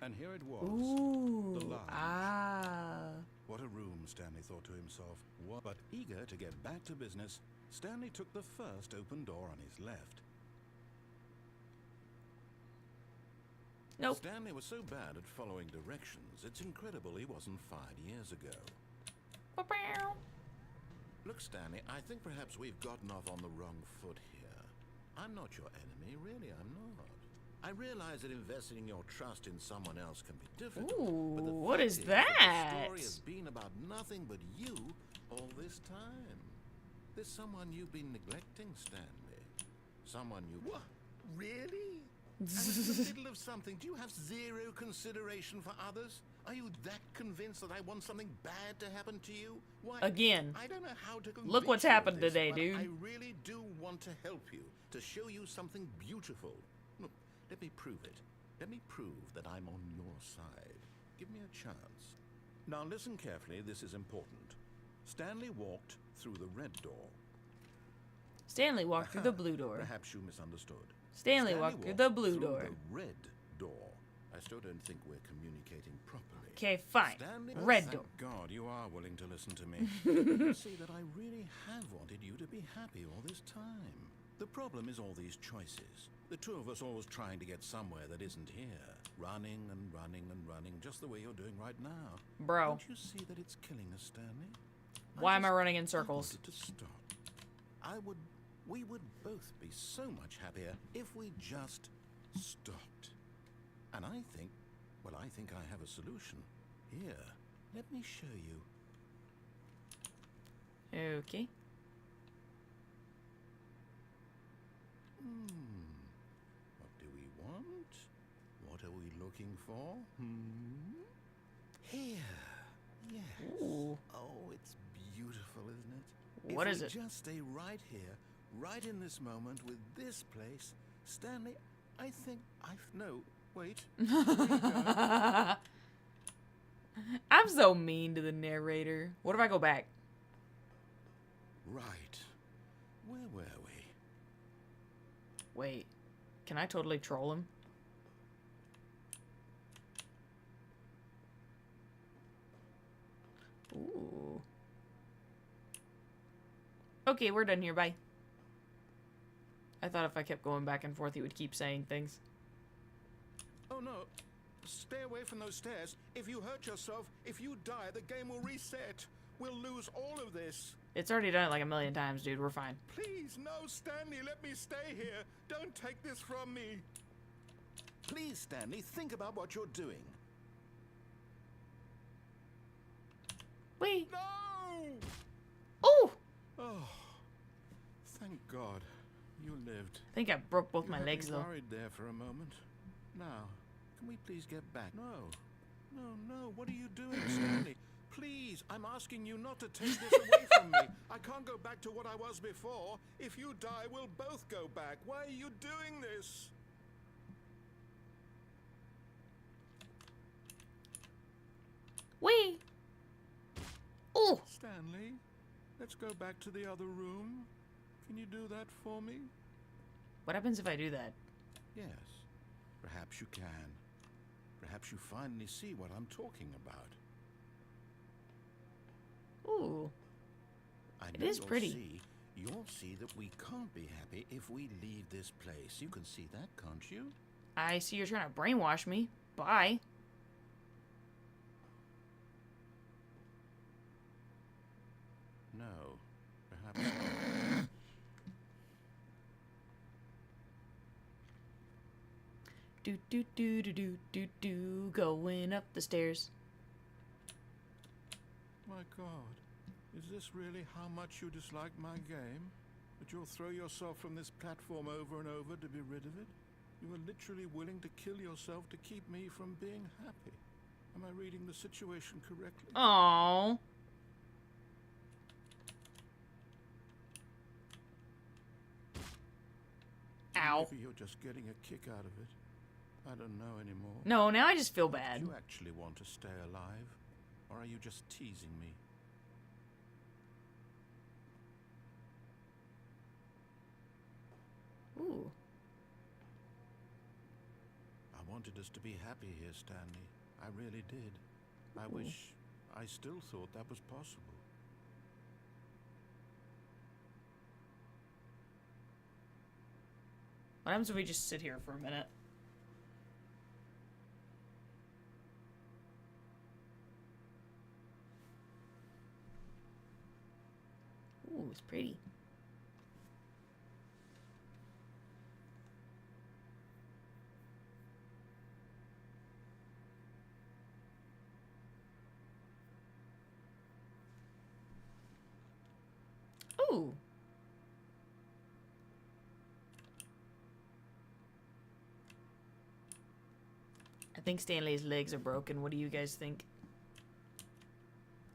And here it was. Ooh, the lounge. ah. What a room, Stanley thought to himself. What? But eager to get back to business, Stanley took the first open door on his left. Nope. Stanley was so bad at following directions, it's incredible he wasn't fired years ago. Look, Stanley, I think perhaps we've gotten off on the wrong foot here. I'm not your enemy, really, I'm not. I realize that investing your trust in someone else can be difficult. but the Ooh, what fact is The that? story has been about nothing but you all this time. There's someone you've been neglecting, Stanley. Someone you... What? Really? And in the middle of something, do you have zero consideration for others? Are you that convinced that I want something bad to happen to you? Why, Again, I don't know how to convince look what's you of happened this, today, but dude. I really do want to help you, to show you something beautiful. Look, let me prove it. Let me prove that I'm on your side. Give me a chance. Now listen carefully, this is important. Stanley walked through the red door. Stanley walked through the blue door. Perhaps you misunderstood. Stanley walked through the blue door. The red door. I still don't think we're communicating properly. Okay, fine. Stanley, Red thank door. God you are willing to listen to me. You see that I really have wanted you to be happy all this time. The problem is all these choices. The two of us always trying to get somewhere that isn't here. Running and running and running, just the way you're doing right now. Bro. Don't you see that it's killing us, Stanley? Why am I running in circles? I wanted to stop. I would We would both be so much happier if we just stopped. And I think, well, I think I have a solution. Here, let me show you. Okay. What do we want? What are we looking for? Here. Yes. Ooh. Oh, it's beautiful, isn't it? What if is we it? just stay right here, right in this moment with this place, Stanley, I think no, wait. There you go. I'm so mean to the narrator. What if I go back? Right. Where were we? Wait. Can I totally troll him? Ooh. Okay, we're done here. Bye. I thought if I kept going back and forth, he would keep saying things. Oh no. Stay away from those stairs. If you hurt yourself, if you die, the game will reset. We'll lose all of this. It's already done it like a million times, dude. We're fine. Please, no, Stanley, let me stay here. Don't take this from me. Please, Stanley, think about what you're doing. Wait. No! Oh! Oh, thank God. You lived. I think I broke both You my had legs, me though. worried there for a moment. Now, can we please get back? No. No, what are you doing, Stanley? Please, I'm asking you not to take this away from me. I can't go back to what I was before. If you die, we'll both go back. Why are you doing this? Wait. Oh! Stanley, let's go back to the other room. Can you do that for me? What happens if I do that? Yes, perhaps you can. Perhaps you finally see what I'm talking about. Ooh. I It know is pretty. You'll see that we can't be happy if we leave this place. You can see that, can't you? I see you're trying to brainwash me. Bye. No, perhaps not. Do do do do do do do. Going up the stairs. My God, is this really how much you dislike my game? That you'll throw yourself from this platform over and over to be rid of it? You were literally willing to kill yourself to keep me from being happy. Am I reading the situation correctly? Aww. Ow. Maybe you're just getting a kick out of it. I don't know anymore. No, now I just feel bad. Do you actually want to stay alive? Or are you just teasing me? Ooh. I wanted us to be happy here, Stanley. I really did. I wish I still thought that was possible. What happens if we just sit here for a minute? Ooh, it's pretty. Ooh. I think Stanley's legs are broken. What do you guys think?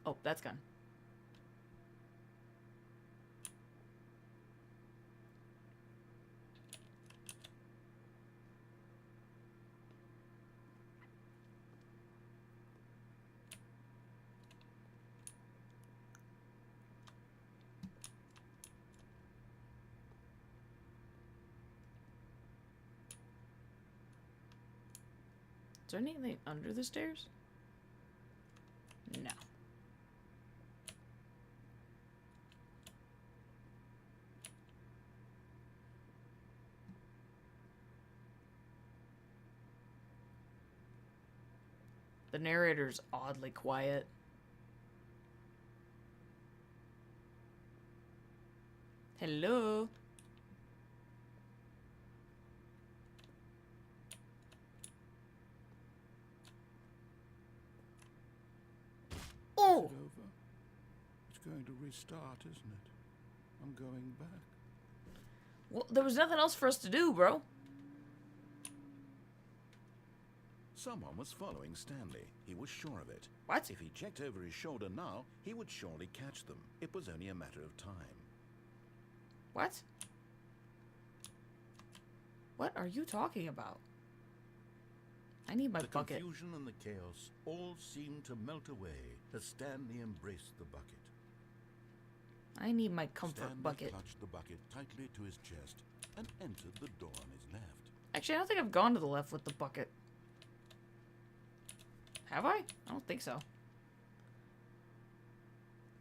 Oh, that's gone. Is there anything under the stairs? No. The narrator's oddly quiet. Hello? going to restart, isn't it? I'm going back. Well, there was nothing else for us to do, bro. Someone was following Stanley. He was sure of it. What? If he checked over his shoulder now, he would surely catch them. It was only a matter of time. What? What are you talking about? I need my The bucket. confusion and the chaos all seemed to melt away as Stanley embraced the bucket. I need my comfort Stanley bucket. clutched the bucket tightly to his chest and entered the door on his left. Actually, I don't think I've gone to the left with the bucket. Have I? I don't think so.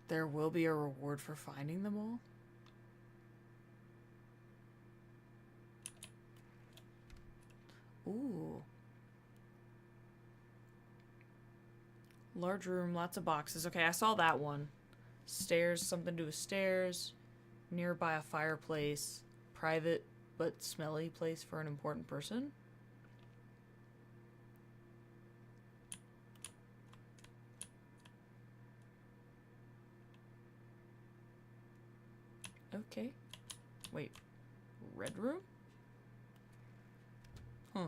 There will be a reward for finding them all? Ooh. Large room, lots of boxes. Okay, I saw that one. Stairs, something to do with stairs. Nearby a fireplace. Private but smelly place for an important person. Okay. Wait. Red room? Huh.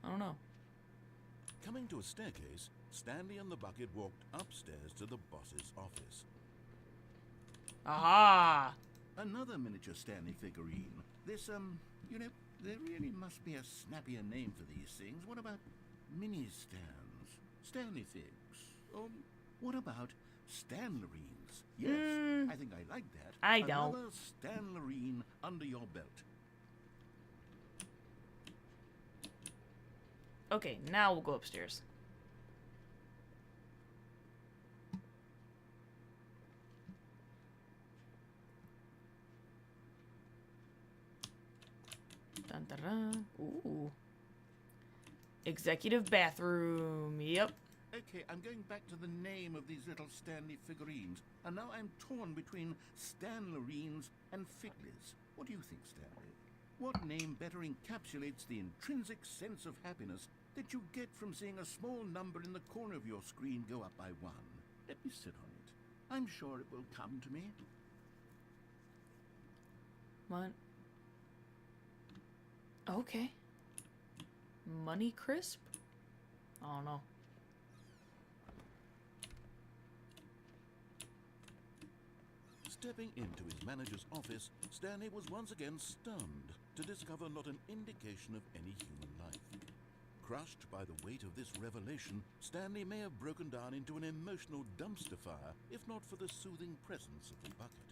I don't know. Coming to a staircase, Stanley and the bucket walked upstairs to the boss's office. Aha! Another miniature Stanley figurine. This, you know, there really must be a snappier name for these things. What about mini stands? Stanley figs? Or what about Stanlerines? Yes, I think I like that. I don't. Another Stanlerine under your belt. Okay, now we'll go upstairs. Dun, dun, dun. Ooh. Executive bathroom. Yep. Okay, I'm going back to the name of these little Stanley figurines, and now I'm torn between Stanlerines and Figlers. What do you think, Stanley? What name better encapsulates the intrinsic sense of happiness that you get from seeing a small number in the corner of your screen go up by 1? Let me sit on it. I'm sure it will come to me. What? Okay. Money crisp? I don't know. Stepping into his manager's office, Stanley was once again stunned to discover not an indication of any human life. Crushed by the weight of this revelation, Stanley may have broken down into an emotional dumpster fire if not for the soothing presence of the bucket.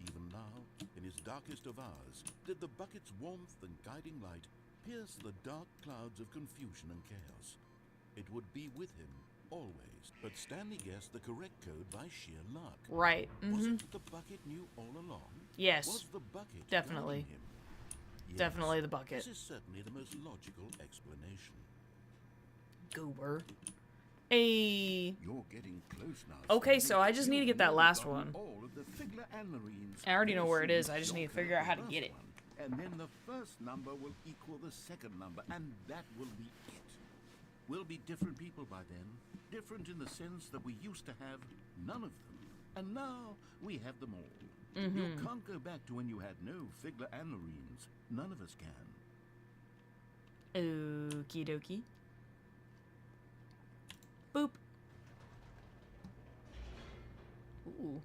Even now, in his darkest of hours, did the bucket's warmth and guiding light pierce the dark clouds of confusion and chaos. It would be with him always, but Stanley guessed the correct code by sheer luck. Right. Was Mm-hmm. it the bucket knew all along? Yes. Was the bucket Definitely. guiding him? Yes, Definitely the bucket. This is certainly the most logical explanation. Goober. Hey. You're getting close now. Okay, Stanley. so I just need to get that You've last gotten one. All of the Figler Anlerines. I already know where it is. Very I just soon need to figure out how to you'll get it. one. And then the first number will equal the second number, and that will be it. We'll be different people by then. Different in the sense that we used to have none of them. And now we have them all. You can't go back to when you had no Figler Anlerines. None of us can. Okie dokie. Boop. Ooh.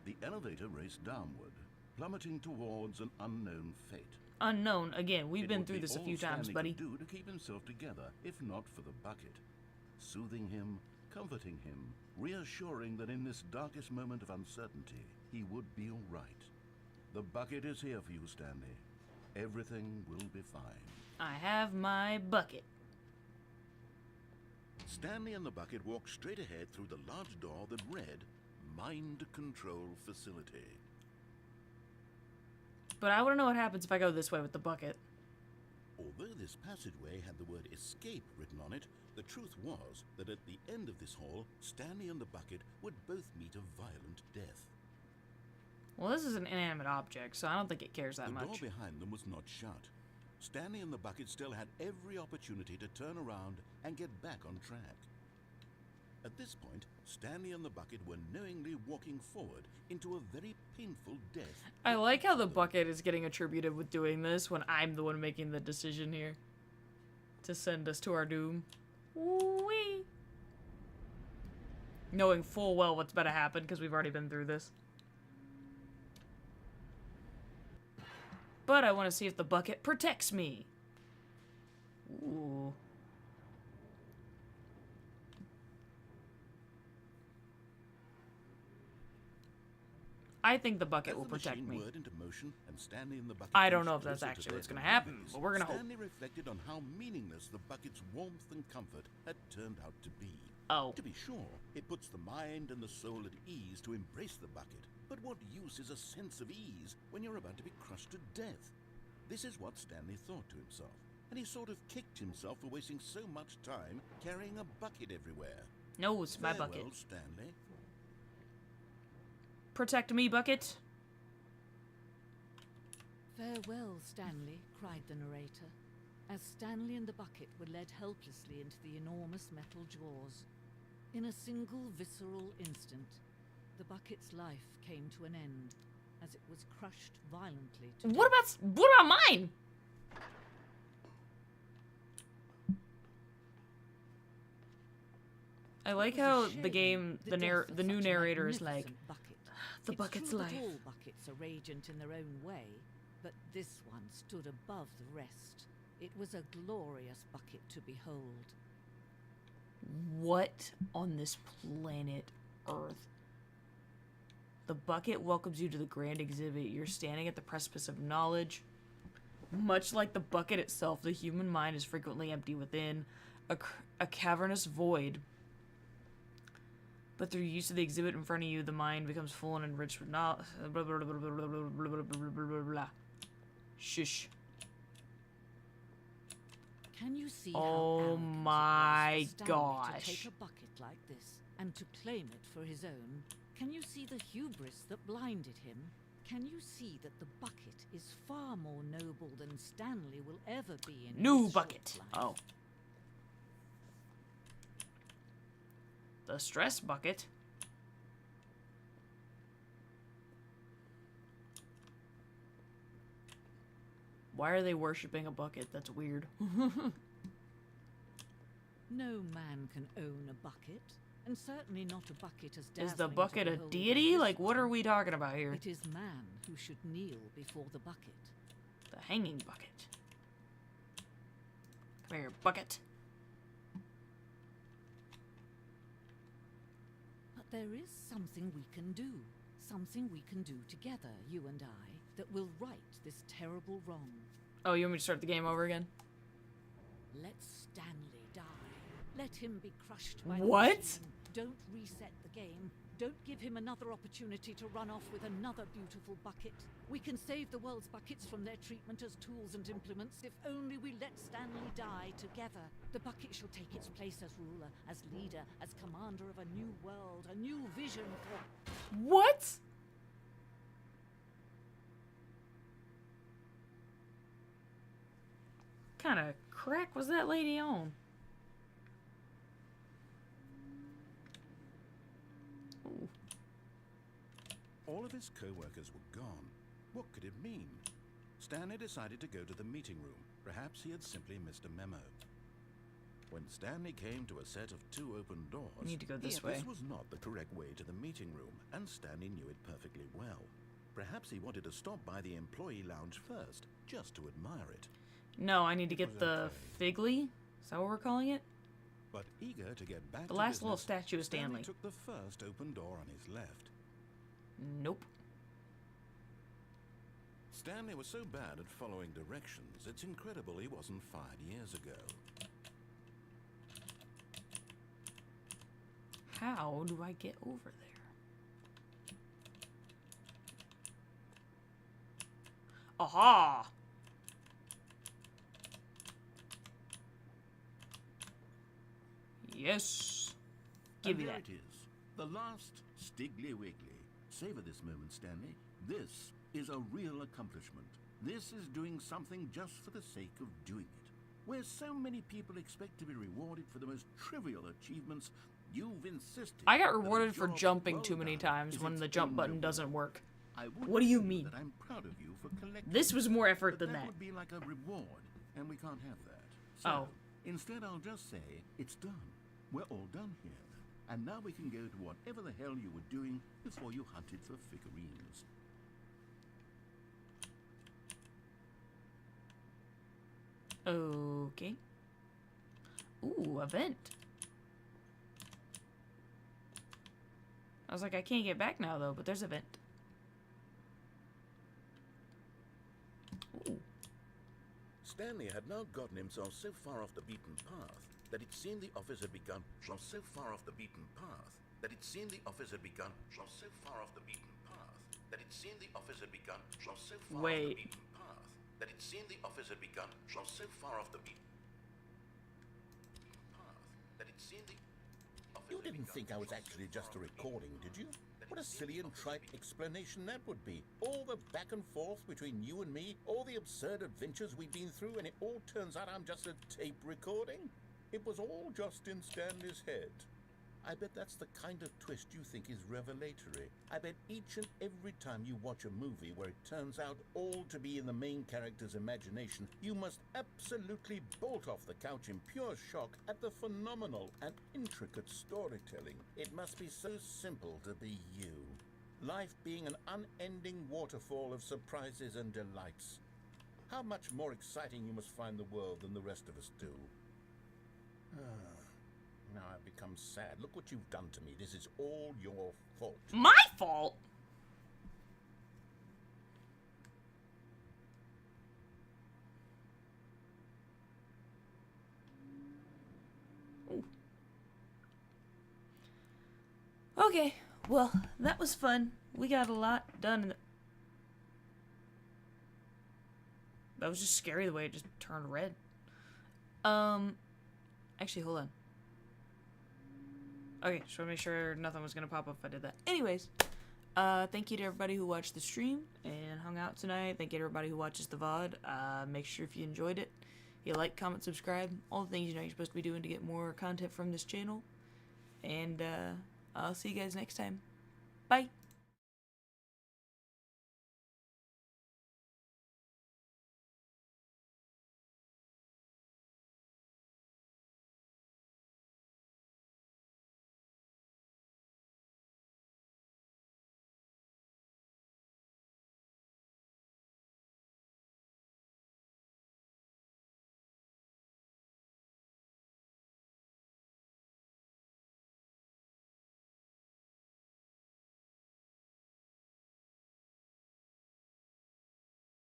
The elevator raced downward, plummeting towards an unknown fate. Unknown. Again, we've It been would through be this a all few times, Stanley buddy. could do to keep himself together, if not for the bucket. Soothing him, comforting him, reassuring that in this darkest moment of uncertainty, he would be all right. The bucket is here for you, Stanley. Everything will be fine. I have my bucket. Stanley and the bucket walked straight ahead through the large door that read, Mind Control Facility. But I want to know what happens if I go this way with the bucket. Although this passageway had the word escape written on it, the truth was that at the end of this hall, Stanley and the bucket would both meet a violent death. Well, this is an inanimate object, so I don't think it cares that The door much. behind them was not shut. Stanley and the bucket still had every opportunity to turn around and get back on track. At this point, Stanley and the bucket were knowingly walking forward into a very painful death. I like how the bucket is getting attributed with doing this when I'm the one making the decision here to send us to our doom. Wee. Knowing full well what's about to happen because we've already been through this. But I want to see if the bucket protects me. Ooh. I think the bucket will protect me. Whirred into motion and Stanley and the bucket I don't know if crunched that's closer to actually what's their going to happen, demise. but we're going to hope. Stanley reflected on how meaningless the bucket's warmth and comfort had turned out to be. Oh. To be sure, it puts the mind and the soul at ease to embrace the bucket. But what use is a sense of ease when you're about to be crushed to death? This is what Stanley thought to himself, and he sort of kicked himself for wasting so much time carrying a bucket everywhere. No, it's my Farewell, bucket. Stanley. Protect me, bucket. Farewell, Stanley, cried the narrator, as Stanley and the bucket were led helplessly into the enormous metal jaws. In a single visceral instant, the bucket's life came to an end, as it was crushed violently to What about mine? I like how the game, the new narrator is like, the bucket's life. All buckets are radiant in their own way, but this one stood above the rest. It was a glorious bucket to behold. What on this planet Earth? The bucket welcomes you to the grand exhibit. You're standing at the precipice of knowledge. Much like the bucket itself, the human mind is frequently empty within a cavernous void. But through use of the exhibit in front of you, the mind becomes full and enriched with knowledge. Shush. Can you see Oh how arrogant my it was for Stanley gosh. to take a bucket like this and to claim it for his own? Can you see the hubris that blinded him? Can you see that the bucket is far more noble than Stanley will ever be in New his short bucket. life? Oh. The stress bucket. Why are they worshipping a bucket? That's weird. No man can own a bucket, and certainly not a bucket as dazzling Is the to bucket a behold as deity? this Like, what one. are we talking about here? It is man who should kneel before the bucket. The hanging bucket. Come here, bucket. But there is something we can do. Something we can do together, you and I, that will right this terrible wrong. Oh, you want me to start the game over again? Let Stanley die. Let him be crushed by the What? machine. Don't reset the game. Don't give him another opportunity to run off with another beautiful bucket. We can save the world's buckets from their treatment as tools and implements if only we let Stanley die together. The bucket shall take its place as ruler, as leader, as commander of a new world, a new vision for... What? Kind of crack was that lady on? Ooh. All of his co-workers were gone. What could it mean? Stanley decided to go to the meeting room. Perhaps he had simply missed a memo. When Stanley came to a set of 2 open doors, I need to go this way. This was not the correct way to the meeting room, and Stanley knew it perfectly well. Perhaps he wanted to stop by the employee lounge first, just to admire it. No, I need to get was the okay. Figley? Is that what we're calling it? But eager to get back The to last little business, statue of Stanley. took the first open door on his left. Nope. Stanley was so bad at following directions, it's incredible he wasn't fired years ago. How do I get over there? Aha! Yes. Give me And that. there it is. The last Stiggly Wiggly. Savor this moment, Stanley. This is a real accomplishment. This is doing something just for the sake of doing it. Where so many people expect to be rewarded for the most trivial achievements, you've insisted. I got that a rewarded for job jumping well too many done times is when its the jump own button reward. doesn't work. I would What do you say mean? That I'm proud of you for collecting. This was more effort but than that. would be like a reward, and we can't have that. So, Oh. instead I'll just say, it's done. We're all done here. And now we can go to whatever the hell you were doing before you hunted for figurines. Okay. Ooh, a vent. I was like, I can't get back now, though, but there's a vent. Ooh. Stanley had now gotten himself so far off the beaten path that it seemed the office had begun from so far off the beaten path that it seemed the office had begun from so far off the beaten path that it seemed the office had begun from so far off the beaten path that it seemed the office had begun from so far off the beaten path that it seemed the office You had didn't begun think I was from actually so just a far off the recording, beaten did you? path that What a it seemed silly the and office trite had begun- explanation that would be. All the back and forth between you and me, all the absurd adventures we've been through, and it all turns out I'm just a tape recording? It was all just in Stanley's head. I bet that's the kind of twist you think is revelatory. I bet each and every time you watch a movie where it turns out all to be in the main character's imagination, you must absolutely bolt off the couch in pure shock at the phenomenal and intricate storytelling. It must be so simple to be you. Life being an unending waterfall of surprises and delights. How much more exciting you must find the world than the rest of us do. Now I've become sad. Look what you've done to me. This is all your fault. My fault? Ooh. Okay, well, that was fun. We got a lot done. That was just scary the way it just turned red. Actually, hold on. Okay, just want to make sure nothing was going to pop up if I did that. Anyways, thank you to everybody who watched the stream and hung out tonight. Thank you to everybody who watches the VOD. Make sure if you enjoyed it, you like, comment, subscribe. All the things you know you're supposed to be doing to get more content from this channel. And I'll see you guys next time. Bye.